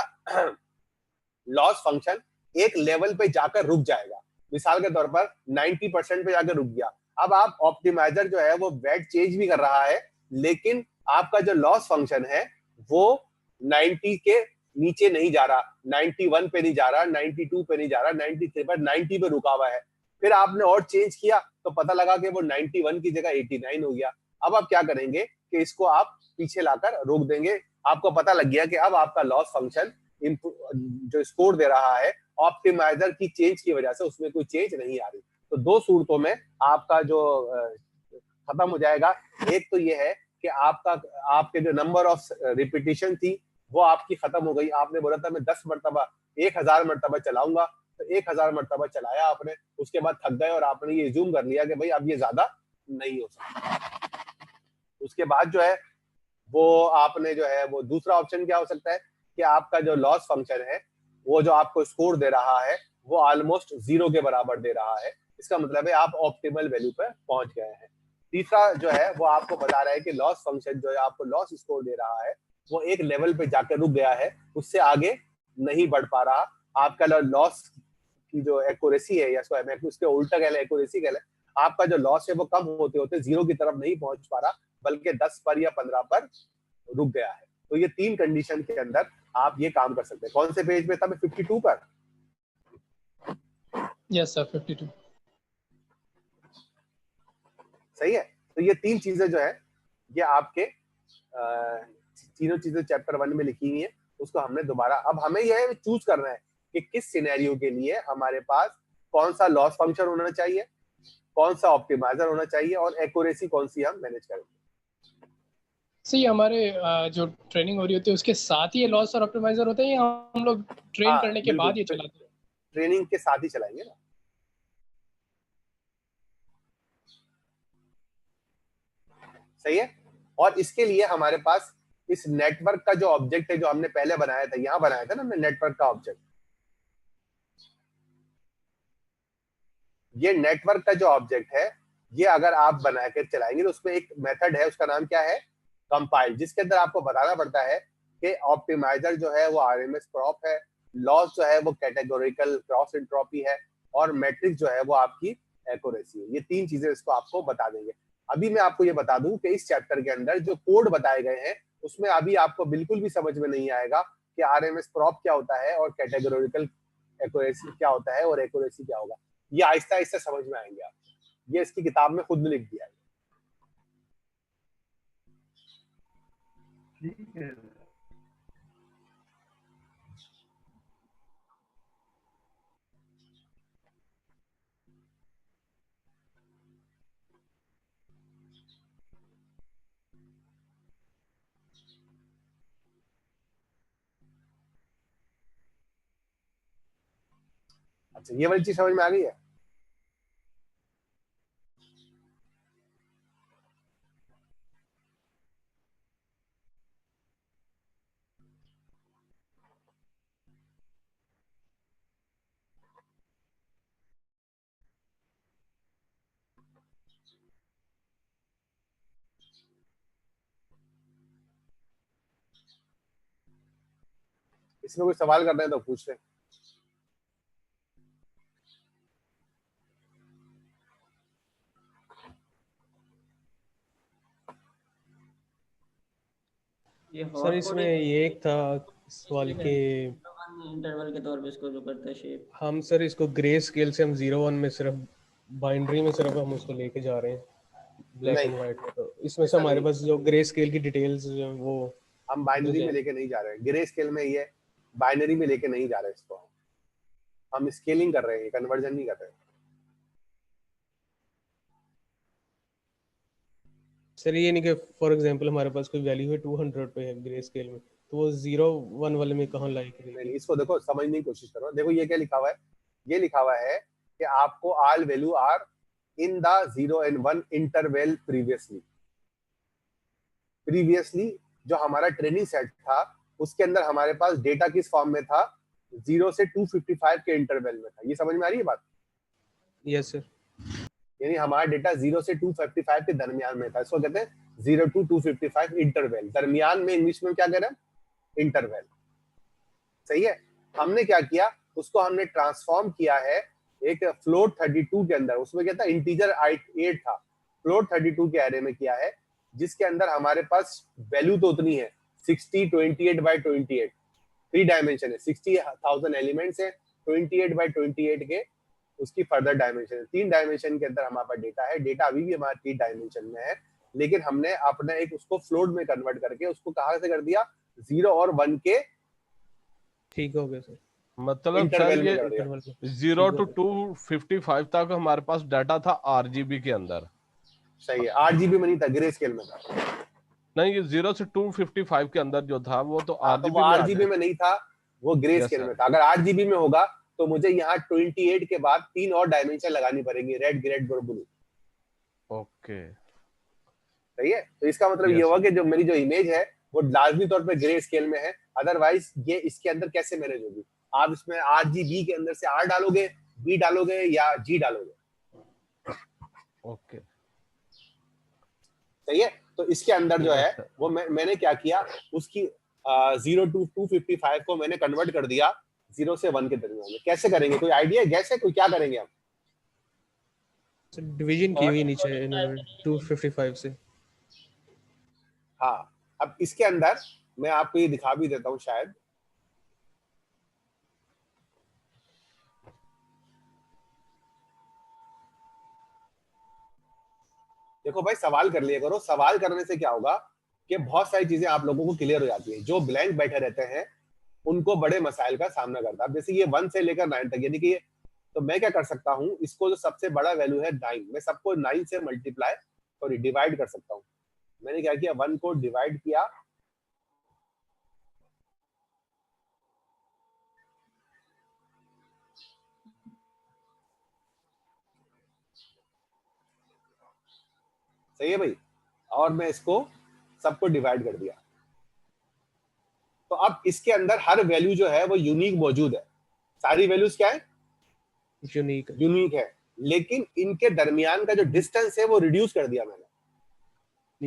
लॉस फंक्शन एक लेवल पे जाकर रुक जाएगा। मिसाल के तौर पर 90% पे जाकर रुक गया। अब आप ऑप्टिमाइजर जो है वो वेट चेंज भी कर रहा है, लेकिन आपका जो लॉस फंक्शन है वो 90 के नीचे नहीं जा रहा, 91 पे नहीं जा रहा, 92 पे नहीं जा रहा, 93 पर 90 पे रुका हुआ है। फिर आपने और चेंज किया तो पता लगा कि वो 91 की जगह 89 हो गया। अब आप क्या करेंगे कि इसको आप पीछे लाकर रोक देंगे। आपको पता लग गया कि अब आपका लॉस फंक्शन जो स्कोर दे रहा है ऑप्टिमाइजर की चेंज की वजह से उसमें कोई चेंज नहीं आ रही। तो दो सूरतों में आपका जो खत्म हो जाएगा। एक तो ये है कि आपके जो नंबर ऑफ रिपीटिशन थी वो आपकी खत्म हो गई। आपने बोला था मैं 10 मरतबा 1000 मरतबा चलाऊंगा, तो 1000 मरतबा चलाया आपने, उसके बाद थक गए और आपने ये ज़ूम कर लिया कि भाई अब ये ज्यादा नहीं हो सकता। उसके बाद जो है वो आपने जो है वो दूसरा ऑप्शन क्या हो सकता है कि आपका जो लॉस फंक्शन है वो जो आपको स्कोर दे रहा है वो ऑलमोस्ट 0 के बराबर दे रहा है। इसका मतलब है आप ऑप्टिमल वैल्यू पर पहुंच गए हैं। तीसरा जो है वो आपको बता रहा है कि लॉस फंक्शन जो है आपको लॉस स्कोर दे रहा है वो एक लेवल पे जाकर रुक गया है, उससे आगे नहीं बढ़ पा रहा। आपका लॉस की जो एक्यूरेसी है, या उसके उल्टा कह लें एक्यूरेसी कह लें, आपका जो लॉस है वो कम होते होते 0 की तरफ नहीं पहुंच पा रहा, बल्कि 10 पर या 15 पर रुक गया है। तो ये 3 कंडीशन के अंदर आप ये काम कर सकते हैं। कौन से पेज पे था मैं? 52 पर। यस सर 52 सही है। तो ये 3 चीजें जो है ये आपके तीनों चीजें चैप्टर 1 में लिखी हुई है। उसको हमने दोबारा, अब हमें यह चूज करना है कि किस सिनेरियो के लिए हमारे पास कौन सा लॉस फंक्शन होना चाहिए, कौन सा ऑप्टिमाइजर होना चाहिए और एक्यूरेसी कौन सी हम मैनेज करेंगे। सही, हमारे जो ट्रेनिंग हो रही होती है उसके साथ ही ये लॉस और ऑप्टिमाइजर होते हैं या हम लोग ट्रेन करने के बाद ये चलाते हैं? ट्रेनिंग के साथ ही चलाएंगे ना। सही है। और इसके लिए हमारे पास इस नेटवर्क का जो ऑब्जेक्ट है जो हमने पहले बनाया था, यहां बनाया था ना हमने नेटवर्क का ऑब्जेक्ट, ये नेटवर्क का जो ऑब्जेक्ट है ये अगर आप बनाकर चलाएंगे तो उसमें एक मेथड है, उसका नाम क्या है? कंपाइल, जिसके अंदर आपको बताना पड़ता है कि ऑप्टिमाइजर जो है वो आरएमएस प्रॉप है, लॉस जो है वो कैटेगोरिकल क्रॉस एंट्रोपी है, और मैट्रिक्स जो है वो आपकी एक्यूरेसी है। ये 3 चीजें इसको आपको बता देंगे। अभी मैं आपको ये बता दूं कि इस चैप्टर के अंदर जो कोड बताए गए हैं उसमें अभी आपको बिल्कुल भी समझ में नहीं आएगा कि आरएमएस प्रॉप क्या होता है और कैटेगोरिकल एक्यूरेसी क्या होता है और एक्यूरेसी क्या होगा। ये आहिस्ता आहिस्ता समझ में आएंगे आप। ये इसकी किताब में खुद लिख दिया है। ठीक है। अच्छा, ये वाली चीज समझ में आ गई है। इसमें कोई सवाल करना है तो पूछ लें। सर इसमें ये एक था सवाल के इंटरवल के तौर पे इसको जो करते हैं शेप। हम सर इसको ग्रे स्केल से हम 0-1 में सिर्फ बाइनरी में सिर्फ हम उसको लेके जा रहे हैं ब्लैक नहीं, एंड व्हाइट में, तो इसमें से ऐसा हमारे नहीं। पास जो ग्रे स्केल की डिटेल्स जो हैं वो हम बाइनरी में लेके नहीं जा रहे हैं, ग्रे स्केल में ये बाइनरी में लेके नहीं जा रहे इसको, हम स्केलिंग कर रहे हैं, कन्वर्जन नहीं कर रहे हैं। सर ये नहीं कि फॉर एग्जांपल हमारे पास कोई वैल्यू है 200 पे है ग्रे स्केल में, तो वो 0-1 वाले में कहाँ लाई करेगी? नहीं, इसको देखो समझने की कोशिश करो। देखो ये क्या लिखा हुआ है, ये लिखा हुआ है कि आपको all value are in the 0 and 1 interval previously जो हमारा ट्रेनिंग सेट था उसके अंदर हमारे पास डेटा किस फॉर्म में था, 0 से 255 के इंटरवल में था। ये समझ में आ रही है बात? Yes sir. यानी हमारा डेटा 0 से 255 के दरमियान में था, इसको कहते हैं 0 to 255 इंटरवल। दरमियान में इंग्लिश में क्या कह रहे हैं, इंटरवल। सही है। हमने क्या किया, उसको हमने ट्रांसफॉर्म किया है एक फ्लोट 32 के अंदर, उसमें क्या था, इंटीजर 8 था, फ्लोट 32 के एरे में किया है, जिसके अंदर हमारे पास वैल्यू तो उतनी है 60 28/28, 3 डायमेंशन है, 60,000 एलिमेंट्स है, 28/28 के उसकी फर्दर डायमेंशन है। 3 डायमेंशन के अंदर हमारे पास डेटा है, डेटा अभी भी हमारा 3 डायमेंशन में है, लेकिन हमने अपना एक उसको फ्लोट में कन्वर्ट करके उसको कहां से कर दिया, 0 और 1 के ठीक हो गया सर। मतलब सर ये 0 to 255 तक हमारे पास डाटा था RGB के अंदर। सही है, 8 GB में नहीं था, ग्रे स्केल में था। नहीं, ये 0 से 255 के अंदर जो था वो तो RGB में नहीं था, वो ग्रे स्केल में था। अगर 8 GB में होगा तो मुझे यहाँ 28 के बाद 3 और डायमेंशन लगानी पड़ेगी, रेड, ग्रे और ब्लू। ओके, सही है। तो इसका मतलब ये हुआ कि जो मेरी जो इमेज है वो लाजमी तौर पे ग्रे स्केल में है, अदरवाइज ये इसके अंदर कैसे मैनेज होगी? आप इसमें RGB के अंदर से R डालोगे, B डालोगे या G डालोगे। ओके, सही है। तो इसके अंदर जो है वो मैंने क्या किया, उसकी 0 to 255 को मैंने कन्वर्ट कर दिया 0 से 1 के दरमियान में। कैसे करेंगे, कोई आइडिया गैस है, कोई क्या करेंगे हम? डिवीजन की हुई नीचे 255 से। हाँ, अब इसके अंदर मैं आपको ये दिखा भी देता हूं शायद। देखो भाई, सवाल कर लिया करो, सवाल करने से क्या होगा कि बहुत सारी चीजें आप लोगों को क्लियर हो जाती है। जो ब्लैंक बैठे रहते हैं उनको बड़े मसाइल का सामना करता है। जैसे ये 1 से लेकर 9 तक, यानी कि तो मैं क्या कर सकता हूं, इसको जो सबसे बड़ा वैल्यू है 9, मैं सबको 9 से मल्टीप्लाई और डिवाइड कर सकता हूं। मैंने क्या किया, 1 को डिवाइड किया, सही है भाई, और मैं इसको सबको डिवाइड कर दिया। तो अब इसके अंदर हर वैल्यू जो है वो यूनिक मौजूद है। सारी वैल्यूज क्या है, यूनिक है, लेकिन इनके दरमियान का जो डिस्टेंस है वो रिड्यूस कर दिया मैंने।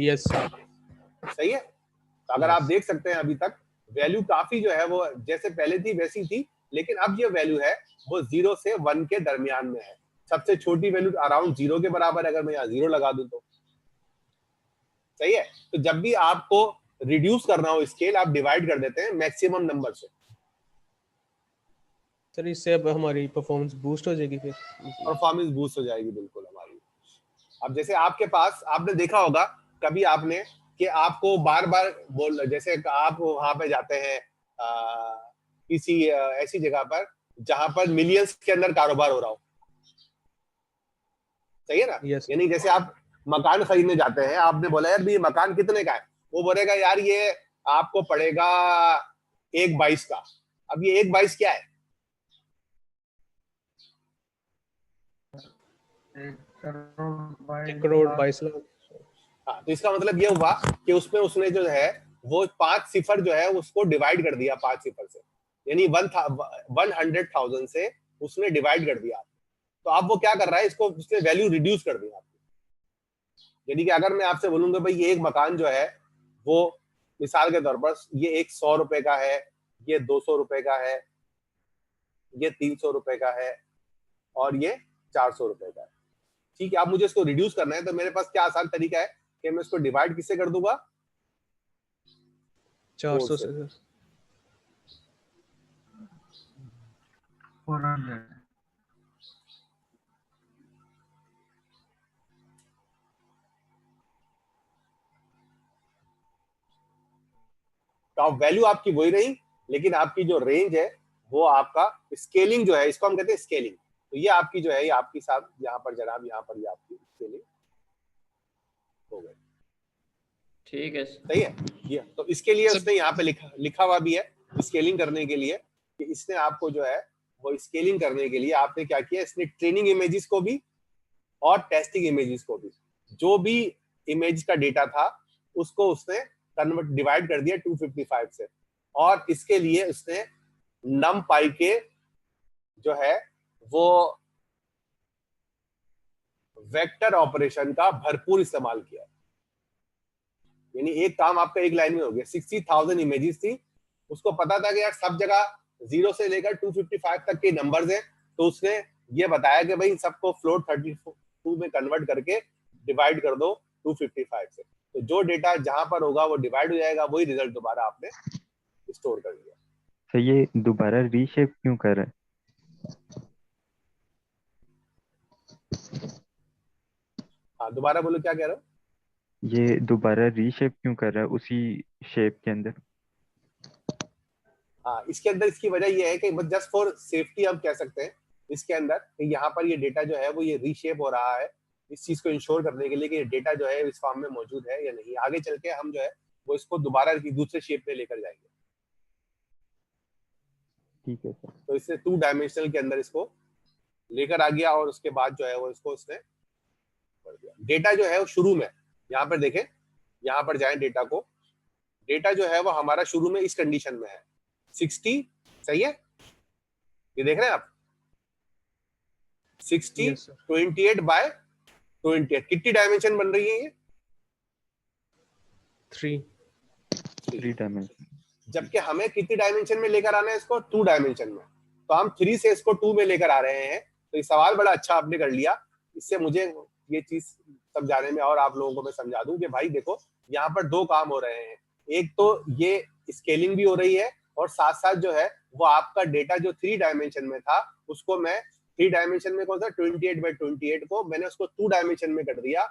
यस, सही है। तो अगर आप देख सकते हैं अभी तक वैल्यू काफी जो है वो जैसे पहले थी वैसी थी, लेकिन अब ये वैल्यू है वो 0 से 1 के दरमियान में है। सबसे छोटी वैल्यू अराउंड 0 के बराबर, अगर मैं यहाँ 0 लगा दूं तो सही है। तो जब भी आपको रिड्यूस करना हो स्केल, आप डिवाइड कर देते हैं मैक्सिमम नंबर से। सर इससे अब हमारी परफॉर्मेंस बूस्ट हो जाएगी, फिर परफॉर्मेंस बूस्ट हो जाएगी बिल्कुल हमारी। अब जैसे आपके पास, आपने देखा होगा कभी आपने कि आपको बार बार बोल, जैसे आप वहां पे जाते हैं किसी ऐसी जगह पर जहां पर मिलियंस के अंदर कारोबार हो रहा हो, सही है ना। यानी जैसे आप मकान खरीदने जाते हैं, आपने बोला यार ये मकान कितने का है, वो बोलेगा यार ये आपको पड़ेगा 1/22 का। अब ये 1/22 क्या है, 1,22,00,000। हाँ, तो इसका मतलब ये हुआ कि उसमें उसने जो है वो 5 सिफर जो है उसको डिवाइड कर दिया 5 सिफर से, यानी 100,000 से उसने डिवाइड कर दिया। तो अब वो क्या कर रहा है, इसको उसने वैल्यू रिड्यूस कर दिया। यानी कि अगर मैं आपसे बोलूंगा भाई ये एक मकान जो है वो मिसाल के तौर पर ये एक 100 रुपए का है, ये 200 रुपए का है, ये 300 रुपए का है और ये 400 रुपए का है। ठीक है, अब मुझे इसको रिड्यूस करना है तो मेरे पास क्या आसान तरीका है कि मैं इसको डिवाइड किससे कर दूंगा, 400 से। 400। तो वैल्यू आपकी वही रही, लेकिन आपकी जो रेंज है वो आपका स्केलिंग जो है, इसको हम कहते हैं स्केलिंग। तो ये आपकी जो है, ये आपकी साहब यहाँ पर जनाब, यहाँ पर ये आपकी स्केलिंग हो गई। ठीक है, सही है। ये तो इसके लिए उसने यहाँ पे लिखा हुआ भी है स्केलिंग करने के लिए, कि इसने आपको जो है वो स्केलिंग करने के लिए आपने क्या किया, इसने ट्रेनिंग इमेजेस को भी और टेस्टिंग इमेजेस को भी, जो भी इमेज का डेटा था उसको उसने कन्वर्ट डिवाइड कर दिया 255 से, और इसके लिए उसने numpy के जो है वो वेक्टर ऑपरेशन का भरपूर इस्तेमाल किया। यानी एक काम आपका एक लाइन में हो गया। 60,000 इमेजेस थी, उसको पता था कि यार सब जगह 0 से लेकर 255 तक के नंबर्स हैं, तो उसने ये बताया कि भाई सबको फ्लोट 32 में कन्वर्ट करके डिवाइड कर दो 255 से, तो जो डेटा जहां पर होगा वो डिवाइड हो जाएगा, वही रिजल्ट दोबारा आपने स्टोर कर दिया। तो ये दोबारा रीशेप क्यों कर रहा है? हाँ दोबारा बोलो, क्या कह रहे हो? ये दोबारा रीशेप क्यों कर रहा है उसी शेप के अंदर? हाँ, इसके अंदर इसकी वजह ये है कि जस्ट फॉर सेफ्टी हम कह सकते हैं इसके अंदर कि यहाँ पर ये डेटा जो है वो ये रीशेप हो रहा है, इस चीज को इंश्योर करने के लिए कि ये डेटा जो है इस फॉर्म में मौजूद है या नहीं। आगे चल के हम जो है वो इसको दोबारा दूसरे शेप में लेकर जाएंगे। ठीक है सर। तो इससे 2 डायमेंशनल के अंदर इसको लेकर आ गया, और उसके बाद जो है वो इसको उसने कर दिया। डेटा जो है वो शुरू में यहाँ पर देखें, यहाँ पर जाएं डेटा को, डेटा जो है वो हमारा शुरू में इस कंडीशन में है 60, सही है, ये देख रहे हैं आप 60 28 बाय 28, कितनी डायमेंशन बन रही है ये? 3 डायमेंशन। जबकि हमें कितनी डायमेंशन में लेकर आना है इसको? 2 डायमेंशन में। तो हम 3 से इसको 2 में लेकर आ रहे हैं। तो ये सवाल बड़ा अच्छा आपने कर लिया, इससे मुझे ये चीज समझाने में और आप लोगों को मैं समझा दूं कि भाई देखो यहाँ पर 2 काम हो रहे हैं, एक तो ये स्केलिंग भी हो रही है, और साथ साथ जो है वो आपका डेटा जो 3 डायमेंशन में था उसको मैं 3 डायमेंशन में कौन सा 28 बाय 28 को मैंने उसको 2 डायमेंशन में कर दिया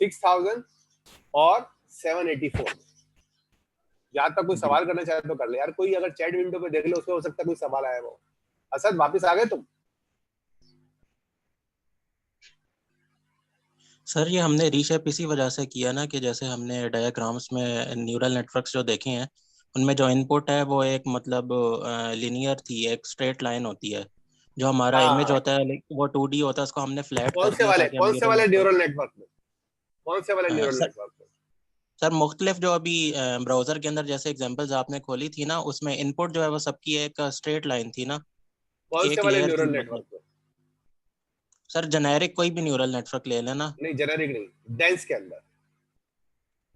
6000 और 784। यहाँ तक कोई सवाल करना चाहे तो कर ले यार, कोई अगर चैट विंडो पे देख लो उसमें हो सकता है कोई सवाल आया वो। असद वापस आ गए तुम? सर ये हमने रीशेप इसी वजह से किया ना कि जैसे हमने डायग्राम्स में न्यूरल नेटवर्क्स जो देखे हैं उनमें जो इनपुट है वो एक मतलब लिनियर थी, एक स्ट्रेट लाइन होती है। जो हमारा इमेज होता है वो 2D होता है, उसको हमने फ्लैट कर दिया। कौन से वाले न्यूरल नेटवर्क में? कौन से वाले न्यूरल नेटवर्क में? सर मुख्तलिफ जो अभी ब्राउजर के अंदर जैसे एग्जांपल्स आपने खोली थी ना, उसमें इनपुट जो है वो सबकी एक स्ट्रेट लाइन थी ना। कौन से वाले न्यूरल नेटवर्क में? सर जेनेरिक कोई भी न्यूरल नेटवर्क ले लेना। नहीं जेनेरिक नहीं, डेंस के अंदर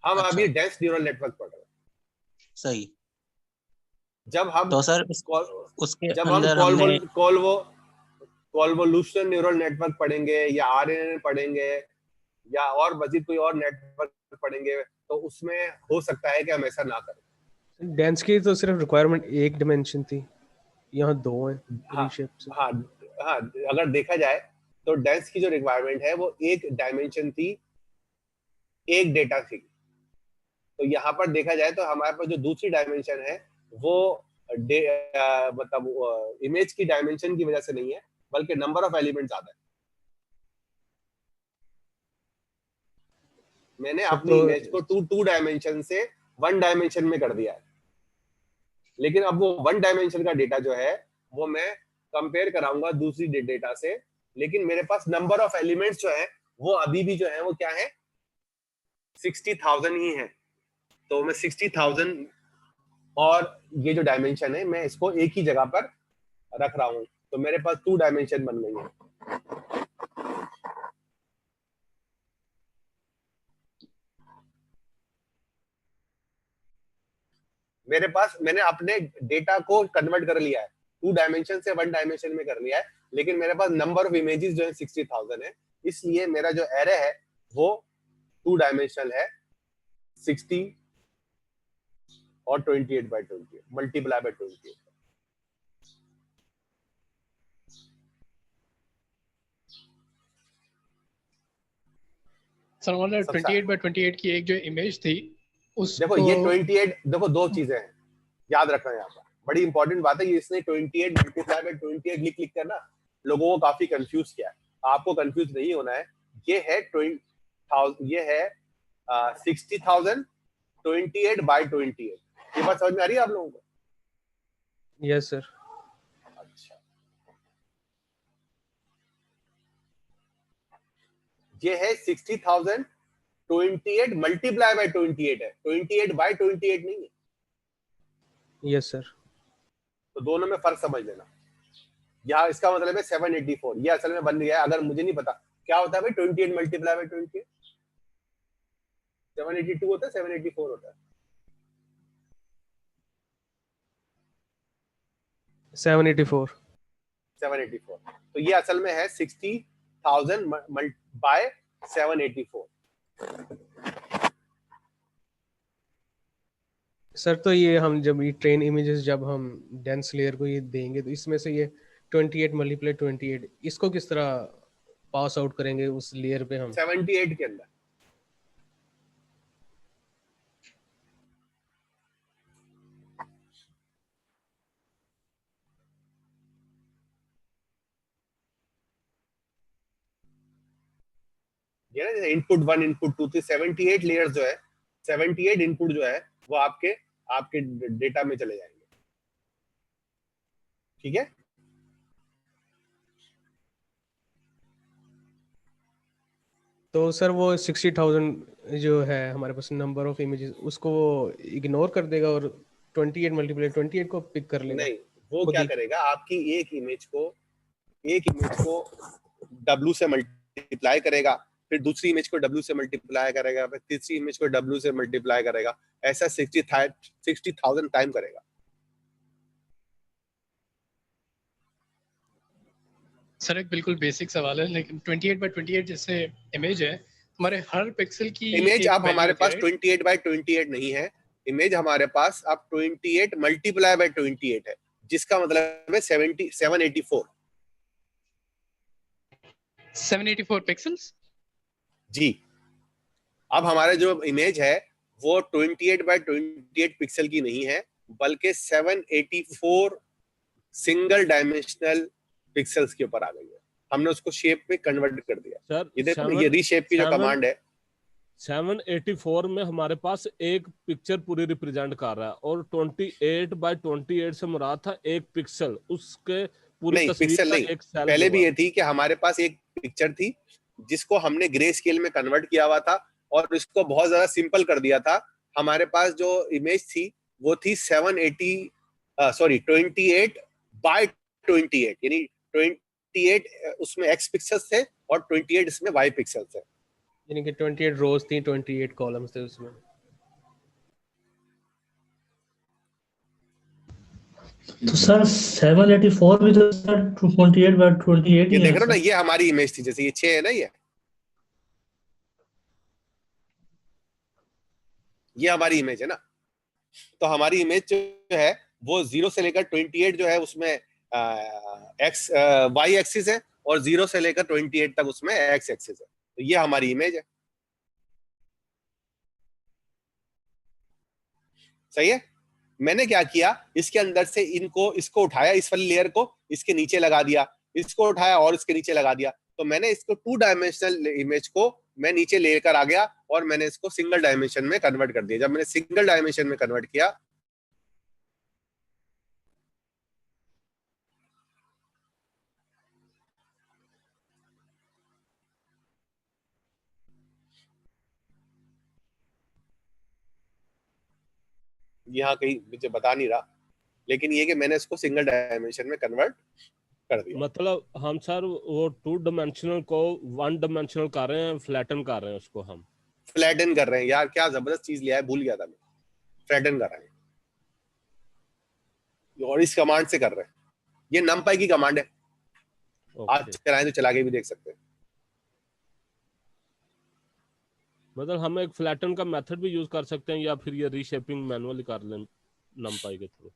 हम अभी डेंस न्यूरल नेटवर्क पढ़ रहे हैं। सही। जब हम तो सर उसके अंदर हमने कॉन्वोल्यूशन न्यूरल नेटवर्क पढ़ेंगे या आरएनए पढ़ेंगे या और मजीद कोई और नेटवर्क पढ़ेंगे, तो उसमें हो सकता है कि हम ऐसा ना करें। डेंस की तो सिर्फ रिक्वायरमेंट 1 डायमेंशन थी, यहाँ 2 है। हाँ, अगर देखा जाए तो डेंस की जो रिक्वायरमेंट है वो 1 डायमेंशन थी, 1 डेटा थी। तो यहाँ पर देखा जाए तो हमारे पास जो दूसरी डायमेंशन है वो मतलब इमेज की डायमेंशन की वजह से नहीं है, बल्कि नंबर ऑफ एलिमेंट्स ज्यादा है। मैंने अपनी इमेज को 2 डायमेंशन से 1 डायमेंशन में कर दिया है, लेकिन अब वो 1 डायमेंशन का डेटा जो है वो मैं कंपेयर कराऊंगा दूसरी डेटा से, लेकिन मेरे पास नंबर ऑफ एलिमेंट्स जो है वो अभी भी जो है वो क्या है 60,000 ही है। तो मैं 60,000 और ये जो डायमेंशन है मैं इसको एक ही जगह पर रख रहा हूं, तो मेरे पास 2 डायमेंशन बन गई है। मेरे पास मैंने अपने डेटा को कन्वर्ट कर लिया है, 2 डायमेंशन से 1 डायमेंशन में कर लिया है, लेकिन मेरे पास नंबर ऑफ इमेजेस जो है 60,000 है, इसलिए मेरा जो एरे है वो 2 डायमेंशनल है, 60 और 28 बाय 28 मल्टीप्लाई बाय 28। सर 28/28 की एक जो इमेज थी उस देखो ये 28, देखो दो चीजें हैं याद रखना यहाँ पर, बड़ी इंपॉर्टेंट बात है। ये इसने 28 मल्टीप्लाई बाय 28 लिख कर ना लोगों को काफी कंफ्यूज किया है। आपको कंफ्यूज नहीं होना है। ये है 20,000, ये है 60,000 28/28। ये बात समझ में आ रही है आप लोगों को? Yes sir. अच्छा, ये है 60,000 28 मल्टीप्लाई बाय 28 है, 28/28 नहीं है। Yes sir. तो दोनों में फर्क समझ लेना। यहाँ इसका मतलब है 784, ये असल में बन गया है। अगर मुझे नहीं पता क्या होता है भाई 28 मल्टीप्लाई बाय 28, 782 होता है, 784 होता है। 784। तो ये असल में है 60,000 बाय 784। सर तो ये हम जब ये ट्रेन इमेजेस जब हम डेंस लेयर को ये देंगे तो इसमें से ये 28 मल्टीप्लाई 28 इसको किस तरह पास आउट करेंगे उस लेयर पे हम? 78 के अंदर। ये ना इनपुट 1 इनपुट 2 78 लेयर्स जो है, 78 इनपुट जो है वो आपके डेटा में चले जाएंगे। ठीक है, तो सर वो 60,000 जो है हमारे पास नंबर ऑफ इमेजेस उसको इग्नोर कर देगा और 28 मल्टीप्लाई 28 को पिक कर लेगा? नहीं, वो क्या करेगा, आपकी एक इमेज को W से मल्टीप्लाई करेगा, फिर दूसरी इमेज को W से मल्टीप्लाई करेगा, फिर तीसरी इमेज को W से मल्टीप्लाई करेगा, ऐसा 60,000 टाइम करेगा। सर एक बिल्कुल बेसिक सवाल है, लेकिन 28/28 जैसे इमेज है हमारे हर पिक्सल की इमेज अब हमारे पास 28/28 नहीं है, इमेज हमारे पास अब 28 मल्टीप्लाई बाय 28 है, जिसका मतलब है 784 पिक्सल्स। जी, अब हमारे जो इमेज है वो 28/28 पिक्सल की नहीं है, बल्कि 784 सिंगल डायमेंशनल पिक्सल्स के ऊपर आ गई है। हमने उसको शेप में कन्वर्ट कर दिया। सर ये देखो ये रीशेप की जो कमांड है, 784 में हमारे पास एक पिक्चर पूरी रिप्रेजेंट कर रहा है और 28/28 से मुराद था एक पिक्सल, उसके पूरी तस्वीर का एक सेल। पहले भी ये थी कि हमारे पास एक पिक्चर थी जिसको हमने ग्रे स्केल में कन्वर्ट किया हुआ था और इसको बहुत ज्यादा सिंपल कर दिया था। हमारे पास जो इमेज थी वो थी 28/28 यानी 28 उसमें x पिक्सेल्स थे और 28 इसमें y पिक्सेल्स थे, यानी कि 28 रोज थी, 28 कॉलम्स थे उसमें। तो सर 784 भी तो सर 28/28 ये देख रहे हो ना, ये हमारी इमेज थी, जैसे ये 6 है ना, ये हमारी इमेज है ना। तो हमारी इमेज जो है वो 0 से लेकर 28 जो है उसमें y एक्सिस है और 0 से लेकर 28 तक उसमें x एक्सिस है। तो ये हमारी इमेज है, सही है। मैंने क्या किया, इसके अंदर से इसको उठाया, इस वाली लेयर को इसके नीचे लगा दिया, इसको उठाया और इसके नीचे लगा दिया। तो मैंने इसको 2 डायमेंशनल इमेज को मैं नीचे लेकर आ गया और मैंने इसको सिंगल डायमेंशन में कन्वर्ट कर दिया। जब मैंने सिंगल डायमेंशन में कन्वर्ट किया, यहाँ कहीं मुझे बता नहीं रहा, लेकिन ये कि मैंने इसको सिंगल डायमेंशन में कन्वर्ट कर दिया। मतलब हम सर वो 2 डायमेंशनल को 1 डायमेंशनल कर रहे हैं, फ्लैटन कर रहे हैं उसको, हम फ्लैटन कर रहे हैं। यार क्या जबरदस्त चीज लिया है, भूल गया था मैं। फ्लैटन कर रहे हैं और इस कमांड से कर रहे हैं। ये numpy की कमांड है, आप चलाएं तो चला के भी देख सकते हैं। मतलब हम एक फ्लैटन का मेथड भी यूज कर सकते हैं या फिर ये रीशेपिंग मैनुअली कर लें numpy के थ्रू।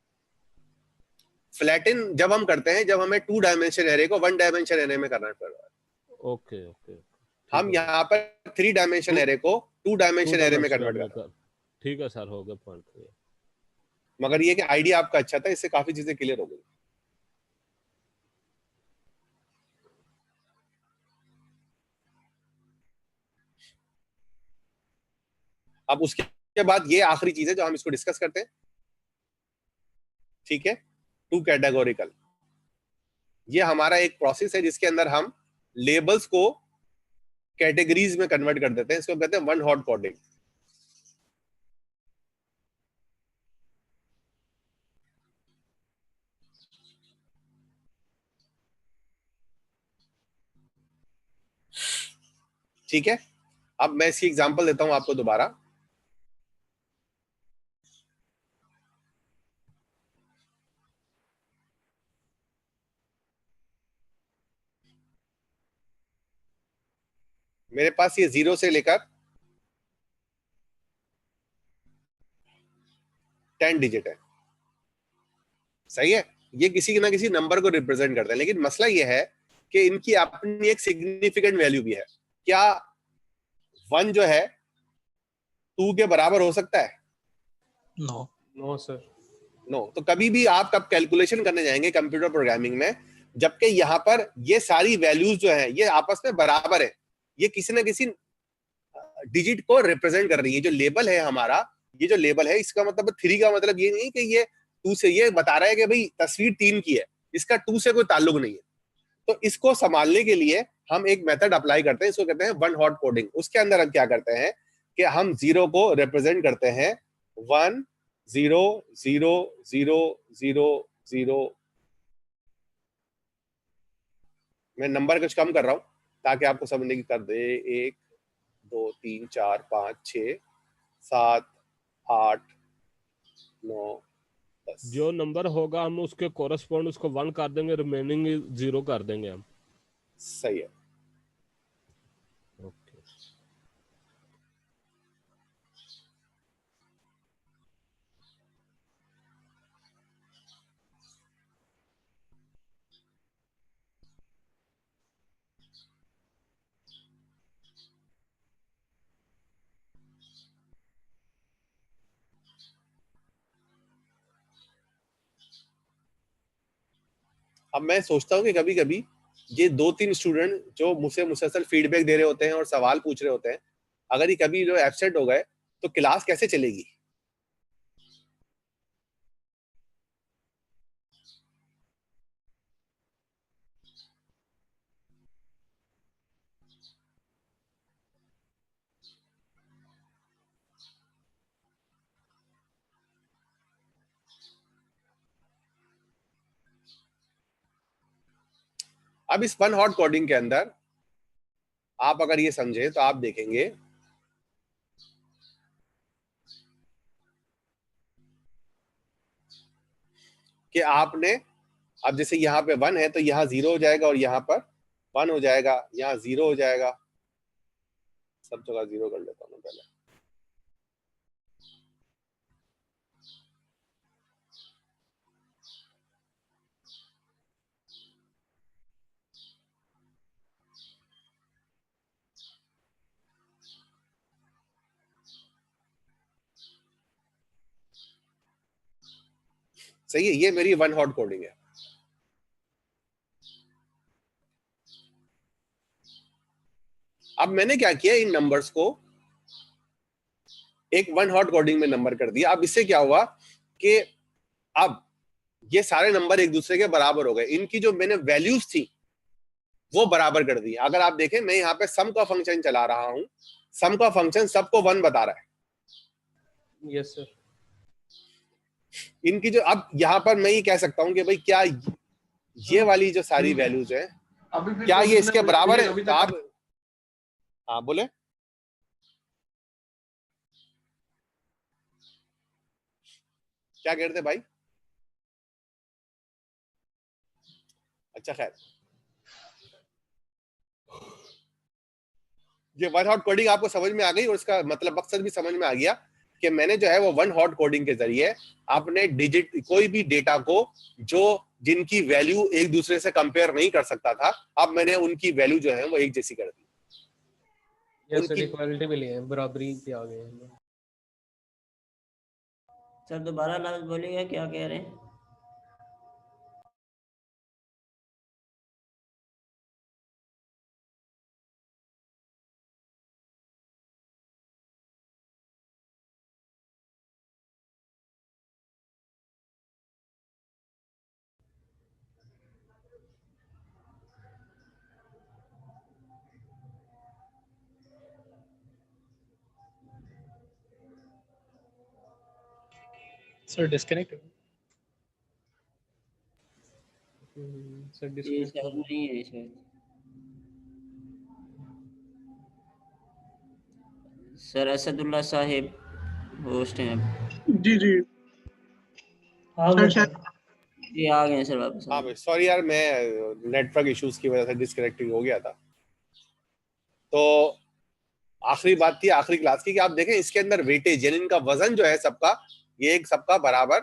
फ्लैटन जब हम करते हैं जब हमें 2 डायमेंशन एरे को 1 डायमेंशन एरे में करना पड़ रहा है। ओके। हम यहाँ पर 3 डायमेंशन एरे को 2 डायमेंशन एरे में कन्वर्ट करते हैं। ठीक है सर, हो गया पॉइंट। मगर ये कि आइडिया आपका अच्छा था, इससे काफी चीजें क्लियर हो गई। अब उसके बाद ये आखिरी चीज है जो हम इसको डिस्कस करते हैं, ठीक है, 2 कैटेगोरिकल। ये हमारा एक प्रोसेस है जिसके अंदर हम लेबल्स को कैटेगरीज में कन्वर्ट कर देते हैं। इसको कहते हैं वन हॉट कोडिंग। ठीक है, अब मैं इसकी एग्जांपल देता हूं आपको दोबारा। मेरे पास ये 0 से लेकर 10 डिजिट है, सही है। ये किसी ना किसी नंबर को रिप्रेजेंट करते हैं, लेकिन मसला ये है कि इनकी अपनी एक सिग्निफिकेंट वैल्यू भी है। क्या 1 जो है 2 के बराबर हो सकता है? No, no sir, no. तो कभी भी आप कब कैलकुलेशन करने जाएंगे कंप्यूटर प्रोग्रामिंग में, जबकि यहाँ पर ये सारी वैल्यूज जो है ये आपस में बराबर है, ये किसी ना किसी डिजिट को रिप्रेजेंट कर रही है। जो लेबल है हमारा, ये जो लेबल है, इसका मतलब 3 का मतलब ये नहीं कि ये 2 से, ये बता रहा है कि भाई तस्वीर 3 की है, इसका 2 से कोई ताल्लुक नहीं है। तो इसको संभालने के लिए हम एक मेथड अप्लाई करते हैं, इसको कहते हैं वन हॉट कोडिंग। उसके अंदर हम क्या करते हैं कि हम 0 को रिप्रेजेंट करते हैं 1 0 0 0 0 0। मैं नंबर कुछ कम कर रहा हूं ताकि आपको समझने की कर दे। 1 2 3 4 5 6 7 8 9 10। जो नंबर होगा हम उसके कोरस्पॉन्ड उसको 1 कर देंगे, रिमेनिंग 0 कर देंगे हम। सही है। ओके, अब मैं सोचता हूँ कि कभी कभी ये 2-3 स्टूडेंट जो मुझसे मुसलसल फीडबैक दे रहे होते हैं और सवाल पूछ रहे होते हैं, अगर ये कभी जो एब्सेंट हो गए तो क्लास कैसे चलेगी? अब इस वन हॉट कोडिंग के अंदर आप अगर ये समझे तो आप देखेंगे कि आपने, अब जैसे यहाँ पे 1 है तो यहाँ 0 हो जाएगा और यहाँ पर 1 हो जाएगा, यहाँ 0 हो जाएगा। सब जगह 0 कर लेता हूँ मैं पहले। सही है, ये मेरी वन हॉट कोडिंग है। अब मैंने क्या किया, इन नंबर्स को एक वन हॉट कोडिंग में नंबर कर दिया। अब इससे क्या हुआ कि अब ये सारे नंबर एक दूसरे के बराबर हो गए। इनकी जो मैंने वैल्यूज थी वो बराबर कर दी। अगर आप देखें, मैं यहाँ पे सम का फंक्शन चला रहा हूं, सम का फंक्शन सबको 1 बता रहा है। Yes sir. इनकी जो, अब यहाँ पर मैं ये कह सकता हूँ कि भाई क्या ये वाली जो सारी वैल्यूज है क्या ये इसके बराबर है? तो आप हाँ बोले। क्या कह रहे थे भाई? अच्छा खैर, ये वन हॉट कोडिंग आपको समझ में आ गई और इसका मतलब मकसद भी समझ में आ गया कि मैंने जो है वो वन हॉट कोडिंग के जरिए आपने डिजिट, कोई भी डेटा को जो जिनकी वैल्यू एक दूसरे से कंपेयर नहीं कर सकता था, अब मैंने उनकी वैल्यू जो है वो एक जैसी कर दी। यस सर, उनकी इक्वालिटी पे लिए हैं, बराबरी पे आ गए हैं। सर दोबारा लफ्ज बोलिएगा, क्या कह रहे हैं? सर डिस्कनेक्ट सर ये डिस्कनेक्ट शायद नहीं है शायद। सर असदुल्ला साहिब होस्ट हैं अब। जी जी आ गए सर। जी आ गए हैं सर वापस। हाँ भाई सॉरी यार, मैं नेटवर्क इश्यूज की वजह से डिस्कनेक्टिंग हो गया था। तो आखिरी बात थी आखिरी क्लास की कि आप देखें इसके अंदर वेटेज यानी इनका वजन जो है सबका, ये एक सबका बराबर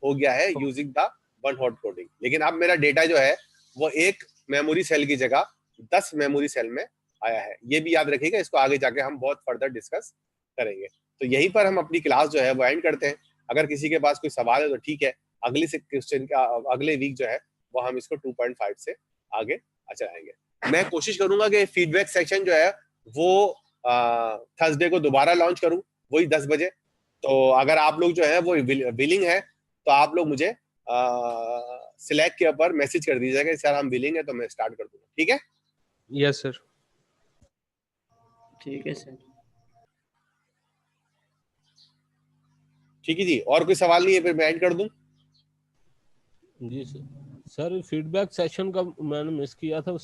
हो गया है using the one hot coding. लेकिन अब मेरा डेटा जो है वो एक मेमोरी सेल की जगह 10 मेमोरी सेल में आया है। ये भी याद रखिएगा, इसको आगे जाके हम बहुत फर्दर डिस्कस करेंगे। तो यहीं पर हम अपनी क्लास जो है वो एंड करते हैं। अगर किसी के पास कोई सवाल है तो ठीक है, अगली से क्वेश्चन का अगले वीक जो है वो हम इसको 2.5 से आगे चलाएंगे। मैं कोशिश करूंगा कि फीडबैक सेक्शन जो है वो थर्सडे को दोबारा लॉन्च करूं, वही 10 बजे। तो अगर आप लोग जो है वो विलिंग है तो आप लोग मुझे सिलेक्ट के ऊपर मैसेज कर दीजिएगा कि सर हम विलिंग है, तो मैं स्टार्ट कर दूंगा। ठीक है? Yes sir. ठीक है सर। ठीक है जी, और कोई सवाल नहीं है फिर मैं एंड कर दूं? जी सर। सर फीडबैक सेशन का मैंने मिस किया था।